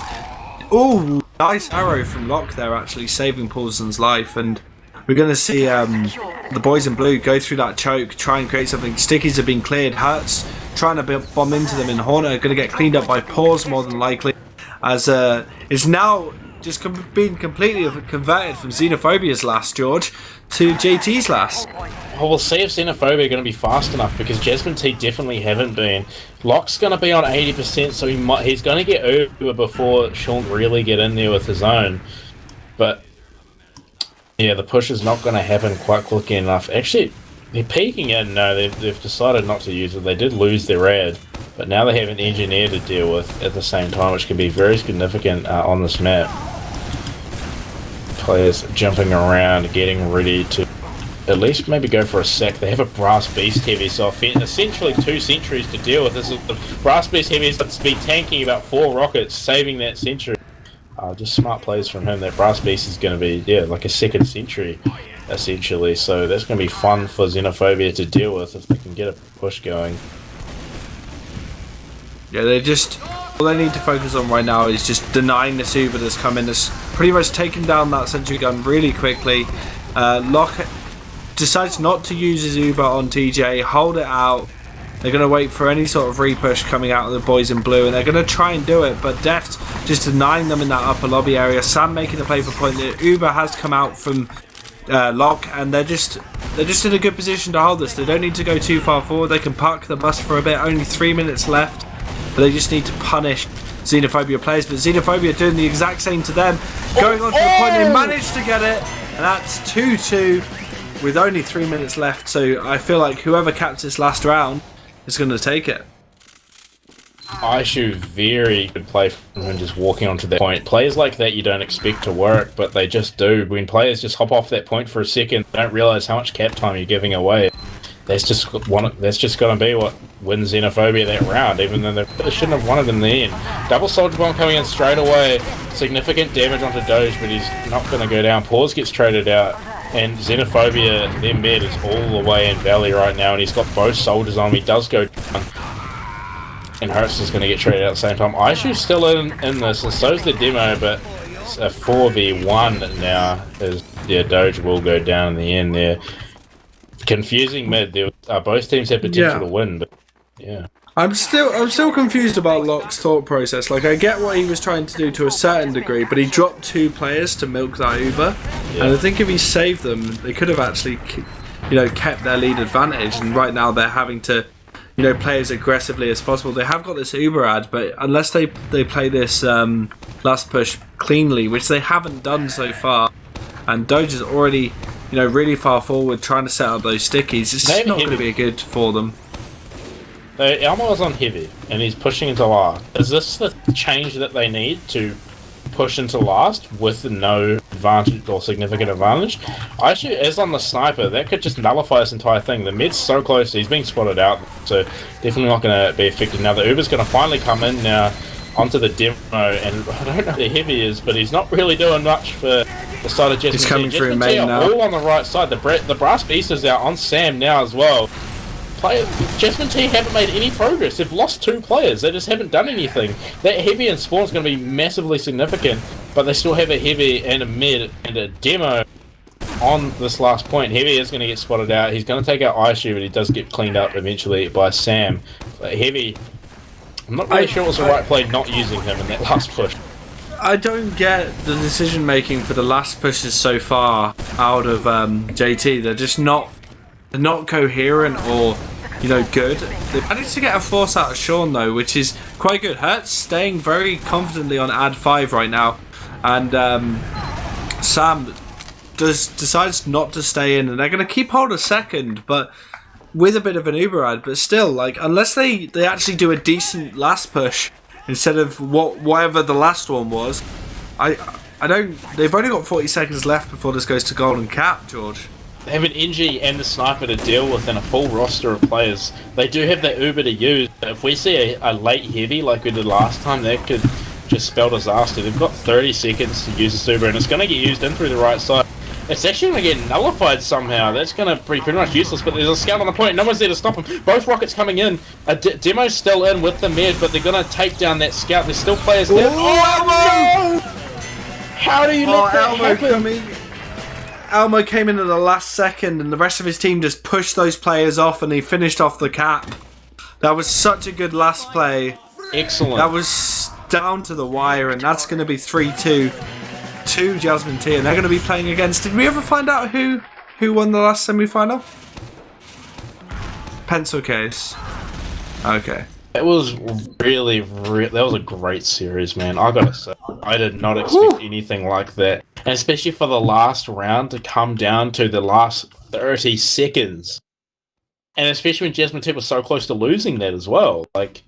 Ooh, nice arrow from Locke there, actually, saving Paulson's life. And we're going to see the boys in blue go through that choke, try and create something. Stickies have been cleared. Hurts trying to bomb into them in Hornet are going to get cleaned up by Pause, more than likely. As it's now just been completely converted from Xenophobia's last, George, to JT's last. Well, we'll see if Xenophobia are going to be fast enough, because Jasmine Tea definitely haven't been. Locke's going to be on 80%, so he's going to get Uber before Sean really get in there with his own. But yeah, the push is not going to happen quite quickly enough. Actually, they're peeking in. No, they've decided not to use it. They did lose their ad, but now they have an engineer to deal with at the same time, which can be very significant on this map. Players jumping around, getting ready to at least maybe go for a sack. They have a Brass Beast Heavy, so essentially 2 sentries to deal with. This is the Brass Beast Heavy is to be tanking about 4 rockets, saving that sentry. Just smart plays from him. That Brass Beast is going to be, like a second sentry, essentially. So that's going to be fun for Xenophobia to deal with if they can get a push going. Yeah, all they need to focus on right now is just denying this Uber that's come in. That's pretty much taken down that sentry gun really quickly. Locke decides not to use his Uber on TJ, hold it out. They're going to wait for any sort of repush coming out of the boys in blue, and they're going to try and do it, but Deft just denying them in that upper lobby area. Sam making the play for point. The Uber has come out from Locke, and they're just in a good position to hold this. They don't need to go too far forward. They can park the bus for a bit. Only 3 minutes left, but they just need to punish Xenophobia players. But Xenophobia doing the exact same to them, going on to the point. They managed to get it, and that's 2-2 with only 3 minutes left. So I feel like whoever caps this last round is going to take it. Aishu, very good play from him, just walking onto that point. Players like that you don't expect to work, but they just do. When players just hop off that point for a second, they don't realise how much cap time you're giving away. That's just going to be what wins Xenophobia that round, even though they shouldn't have won it in the end. Double Soldier Bomb coming in straight away. Significant damage onto Doge, but he's not going to go down. Pause gets traded out. And Xenophobia, their mid is all the way in Valley right now, and he's got both soldiers on him. He does go down. And Hurts is going to get traded out at the same time. Aishu's still in this, and so's the demo, but it's a 4v1 now. Doge will go down in the end there. Confusing mid. Both teams have potential to win, but yeah. I'm still confused about Locke's thought process. Like, I get what he was trying to do to a certain degree, but he dropped 2 players to milk that Uber, and I think if he saved them, they could have actually, kept their lead advantage. And right now they're having to, play as aggressively as possible. They have got this Uber ad, but unless they play this last push cleanly, which they haven't done so far, and Doge is already, really far forward trying to set up those stickies, it's just not going to be good for them. Elmo is on heavy, and he's pushing into last. Is this the change that they need to push into last with no advantage or significant advantage? Aishu is on the sniper. That could just nullify this entire thing. The mid's so close, he's being spotted out, so definitely not going to be affected. Now the Uber's going to finally come in now onto the demo, and I don't know who the heavy is, but he's not really doing much for the side of Jasmine Tea. He's coming through main now. All on the right side. The Brass Beast is out on Sam now as well. Jasmine Tea haven't made any progress. They've lost 2 players. They just haven't done anything. That heavy and spawn is going to be massively significant. but they still have a heavy and a mid and a demo on this last point. Heavy is going to get spotted out. He's going to take out Aishu, but he does get cleaned up eventually by Sam. But Heavy, I'm not really sure it was the right play not using him in that last push. I don't get the decision making for the last pushes so far out of JT. They're just not coherent or good. They managed to get a force out of Sean though, which is quite good. Hertz staying very confidently on ad 5 right now, and Sam decides not to stay in, and they're going to keep hold of second, but with a bit of an Uber ad. But still, like, unless they actually do a decent last push instead of whatever the last one was, I don't. They've only got 40 seconds left before this goes to golden cap, George. They have an NG and the sniper to deal with and a full roster of players. They do have that Uber to use. If we see a late heavy like we did last time, that could just spell disaster. They've got 30 seconds to use this Uber, and it's going to get used in through the right side. It's actually going to get nullified somehow. That's going to be pretty much useless, but there's a scout on the point. No one's there to stop him. Both rockets coming in. A Demo's still in with the med, but they're going to take down that scout. There's still players there. Oh, no! How do you let that happen? Elmo came in at the last second, and the rest of his team just pushed those players off, and he finished off the cap. That was such a good last play. Excellent. That was down to the wire, and that's going to be 3-2 to Jasmine Tea, and they're going to be playing against... Did we ever find out who won the last semi-final? Pencil case. Okay. It was really, that was a great series, man. I gotta say, I did not expect anything like that. And especially for the last round to come down to the last 30 seconds. And especially when Jasmine Tea was so close to losing that as well. Like,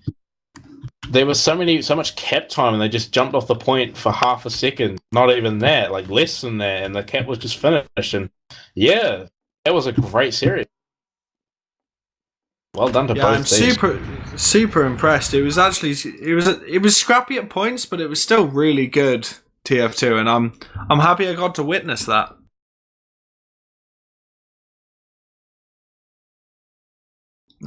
there was so much cap time, and they just jumped off the point for half a second. Not even that, like less than that, and the cap was just finished. And yeah, that was a great series. Well done to both teams. I'm super impressed. It was actually it was scrappy at points, but it was still really good TF2, and I'm happy I got to witness that.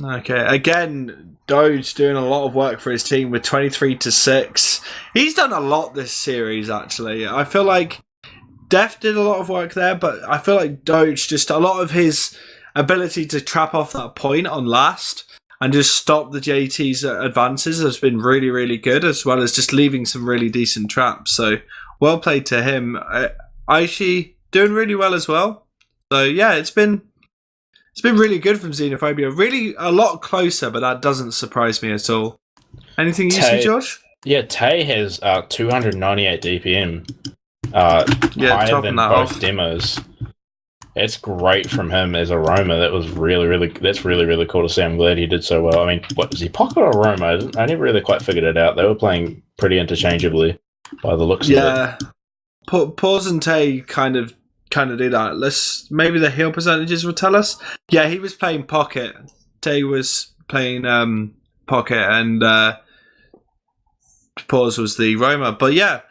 Okay, again, Doge doing a lot of work for his team with 23-6. He's done a lot this series, actually. I feel like Def did a lot of work there, but I feel like Doge, just a lot of his ability to trap off that point on last and just stop the JT's advances has been really, really good, as well as just leaving some really decent traps. So, well played to him. Aishi doing really well as well. So, yeah, it's been really good from Xenophobia. Really a lot closer, but that doesn't surprise me at all. Anything you see, Josh? Yeah, Tay has 298 DPM. Higher than both demos. It's great from him as a roamer. That was that's really cool to see. I'm glad he did so well. I mean, what was he, pocket or roamer? I never really quite figured it out. They were playing pretty interchangeably by the looks of it. Yeah, Paws and Tay kind of do that. Maybe the heal percentages will tell us. Yeah, he was playing pocket. Tay was playing pocket, and Paws was the roamer. But yeah,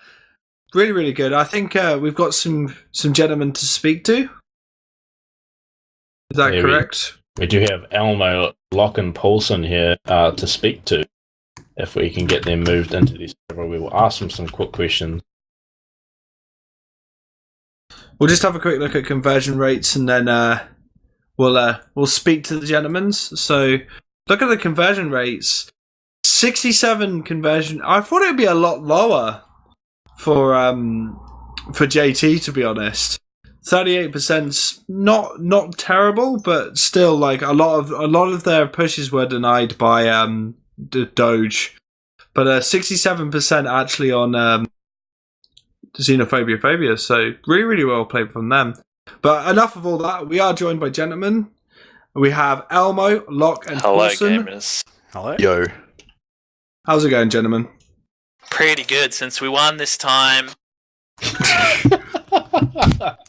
really, really good. I think we've got some gentlemen to speak to. Is that correct? We do have Elmo, Locke, and Paulson here to speak to. If we can get them moved into this server, we will ask them some quick questions. We'll just have a quick look at conversion rates, and then we'll speak to the gentlemen. So, look at the conversion rates. 67 conversion. I thought it would be a lot lower for JT, to be honest. 38%'s not terrible, but still, like, a lot of their pushes were denied by Doge, but 67% actually on Xenophobia. So really well played from them. But enough of all that. We are joined by gentlemen. We have Elmo, Locke, and Paulson. Hello, gamers. Hello. Yo. How's it going, gentlemen? Pretty good since we won this time.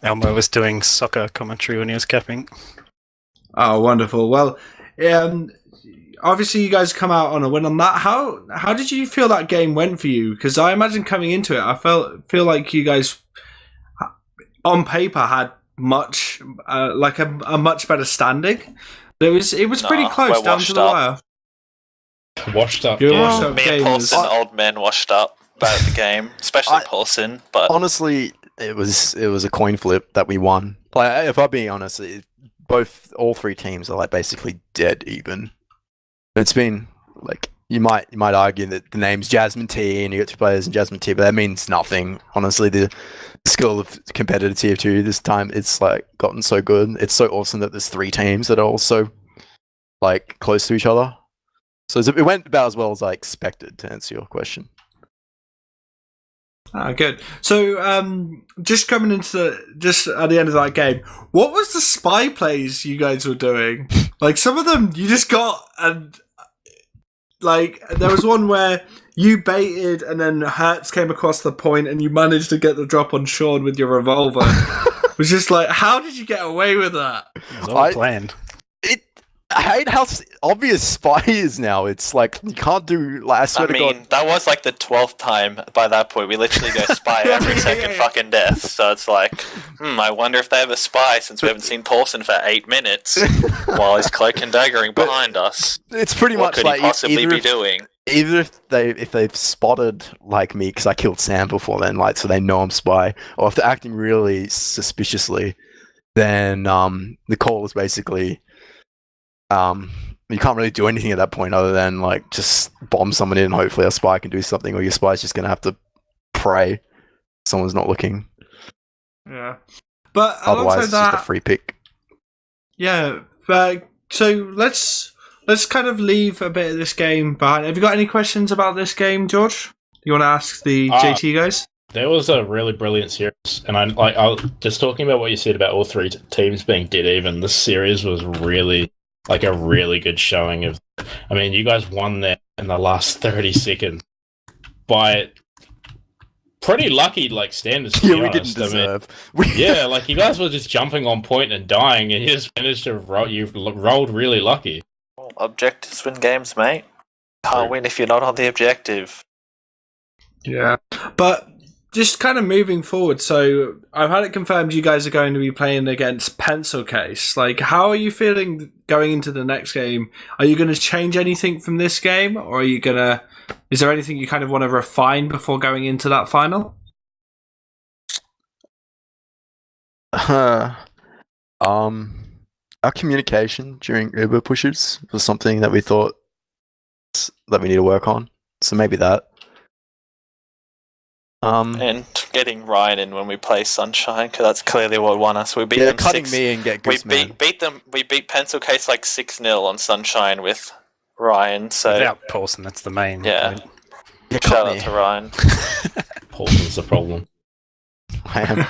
Elmo was doing soccer commentary when he was capping. Oh, wonderful. Well, obviously you guys come out on a win on that. How did you feel that game went for you? Because I imagine coming into it, I feel like you guys, on paper, had much a much better standing. It was pretty close down to the wire. Washed up. You're Yeah, washed up me and gamers. Paulson, old men washed up. about the game, especially Paulson. But honestly, it was a coin flip that we won. Like, if I'm being honest, all three teams are like basically dead even. It's been like you might argue that the name's Jasmine Tea and you got two players in Jasmine Tea, but that means nothing. Honestly, the skill of competitive tier 2 this time, it's like gotten so good. It's so awesome that there's three teams that are also like close to each other. So it went about as well as I expected, to answer your question. Good. So, just coming into just at the end of that game, what was the spy plays you guys were doing? Like, some of them you just got, and like there was one where you baited, and then Hertz came across the point, and you managed to get the drop on Sean with your revolver. It was just like, how did you get away with that? It was all planned. I hate how obvious spy is now. It's like, you can't do, like, I swear to God. That was like the 12th time by that point. We literally go spy every second fucking death. So it's like, I wonder if they have a spy since we haven't seen Paulson for 8 minutes while he's cloak and daggering behind us. It's pretty What much could like he possibly be doing? Either if they've spotted like me because I killed Sam before then, like, so they know I'm spy, or if they're acting really suspiciously, then the call is basically you can't really do anything at that point other than like just bomb someone in and hopefully a spy can do something, or your spy's just gonna have to pray someone's not looking. Yeah, but otherwise it's just a free pick. Yeah, so let's kind of leave a bit of this game behind. Have you got any questions about this game, George? You want to ask the JT guys? There was a really brilliant series, and I was just talking about what you said about all three teams being dead even. This series was really like a really good showing of. I mean, you guys won that in the last 30 seconds by pretty lucky, like, standards. To be we honest. didn't deserve. Yeah, like, you guys were just jumping on point and dying, and you just managed to you've rolled really lucky. Objectives win games, mate. Can't win if you're not on the objective. Yeah, but just kind of moving forward, so I've had it confirmed you guys are going to be playing against Pencil Case. Like, how are you feeling going into the next game? Are you going to change anything from this game, or are you going to... Is there anything you kind of want to refine before going into that final? Our communication during Uber pushes was something that we thought that we need to work on. So maybe that. And getting Ryan in when we play Sunshine, because that's clearly what won us. We beat them cutting me and get Gooseman. beat them. We beat Pencil Case like 6-0 on Sunshine with Ryan. So without Paulson, that's the main. Yeah. Point. Shout out to Ryan. Paulson's the problem. I am.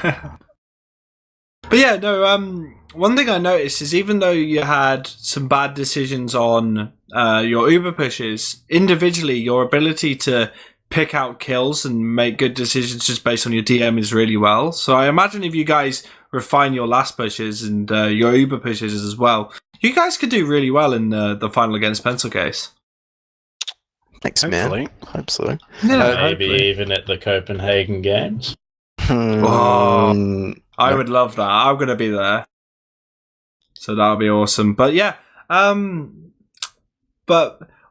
But yeah, no. One thing I noticed is even though you had some bad decisions on your Uber pushes, individually, your ability to pick out kills and make good decisions just based on your DM is really well. So I imagine if you guys refine your last pushes and your Uber pushes as well, you guys could do really well in the final against Pencil Case. Thanks, Hopefully. man. Hope so. Yeah, Maybe even at the Copenhagen Games. Oh, I would love that. I'm going to be there. So that'll be awesome. But yeah, but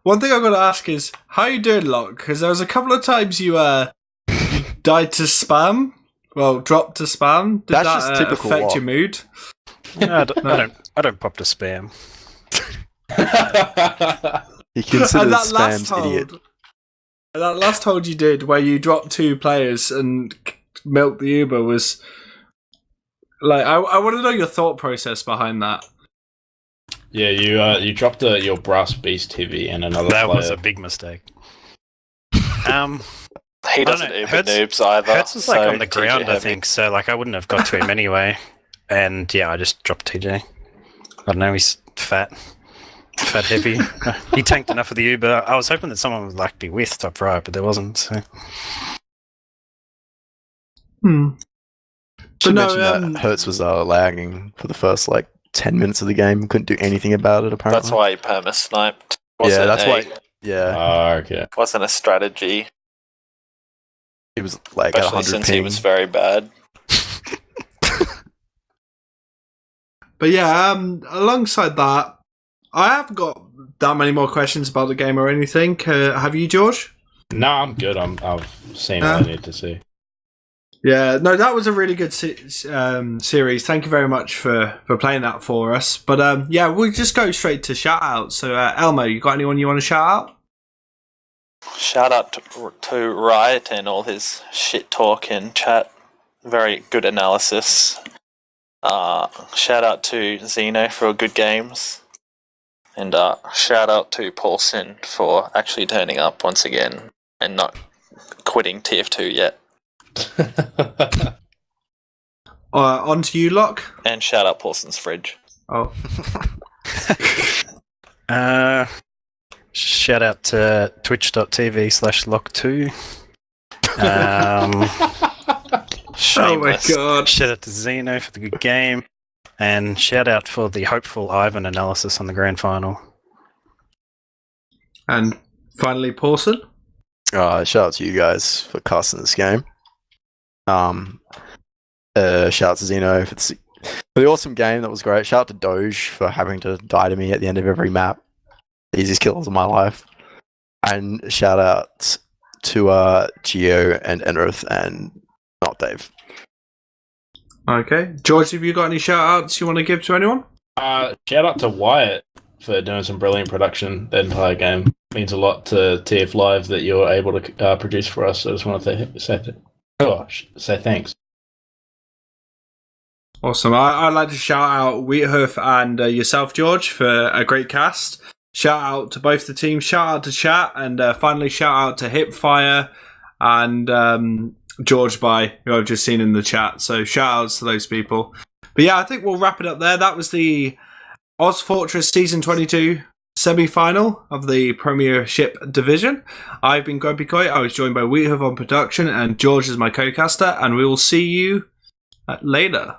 one thing I've got to ask is, how you doing, Locke? Because there was a couple of times you died to spam. Well, dropped to spam. Did That's that just typical affect Locke. your mood? No, I don't pop to spam. He considers And that spam's idiot. That last hold you did, where you dropped 2 players and milked the Uber, was like, I want to know your thought process behind that. Yeah, you dropped your brass beast heavy and another That player. was a big mistake. He doesn't Uber noobs either. Hertz was like so on the ground, TJ I heavy. think, so like I wouldn't have got to him anyway. And yeah, I just dropped TJ. I don't know, he's fat heavy. He tanked enough of the Uber. I was hoping that someone would like be with top right, but there wasn't. So. Should But no, mention that Hertz was lagging for the first like 10 minutes of the game. Couldn't do anything about it, apparently. That's why he perma-sniped. Yeah, that's why. Yeah, Oh, okay. Wasn't a strategy, it was like at especially 100 since ping. he was very bad. But yeah, alongside that, I haven't got that many more questions about the game or anything. Have you, George? No, I'm good. I've seen all I need to see. Yeah, no, that was a really good series. Thank you very much for playing that for us. But yeah, we'll just go straight to shout outs. So Elmo, you got anyone you want to shout out? Shout out to Riot and all his shit talk in chat. Very good analysis. Shout out to Xeno for good games. And shout out to Paulson for actually turning up once again and not quitting TF2 yet. On to you, Locke. And shout out Paulson's fridge. Oh. Shout out to twitch.tv/lock2. Oh my god. Shout out to Xeno for the good game. And shout out for the hopeful Ivan analysis on the grand final. And finally, Paulson. Shout out to you guys for casting this game. Shout out to Xeno for the awesome game. That was great. Shout out to Doge for having to die to me at the end of every map. The easiest kills of my life. And shout out to Geo and Enrith and not Dave. Okay. George, have you got any shout outs you want to give to anyone? Shout out to Wyatt for doing some brilliant production the entire game. It means a lot to TF Live that you're able to produce for us. So I just want to say thanks. Awesome. I'd like to shout out Wiethoofd and yourself, George, for a great cast. Shout out to both the teams. Shout out to chat. And finally, shout out to Hipfire and George By, who I've just seen in the chat. So shout outs to those people. But yeah, I think we'll wrap it up there. That was the ozfortress Season 22 semi-final of the Premiership Division. I've been GrumpyKoi. I was joined by Wiethoofd on production and George is my co-caster. And we will see you later.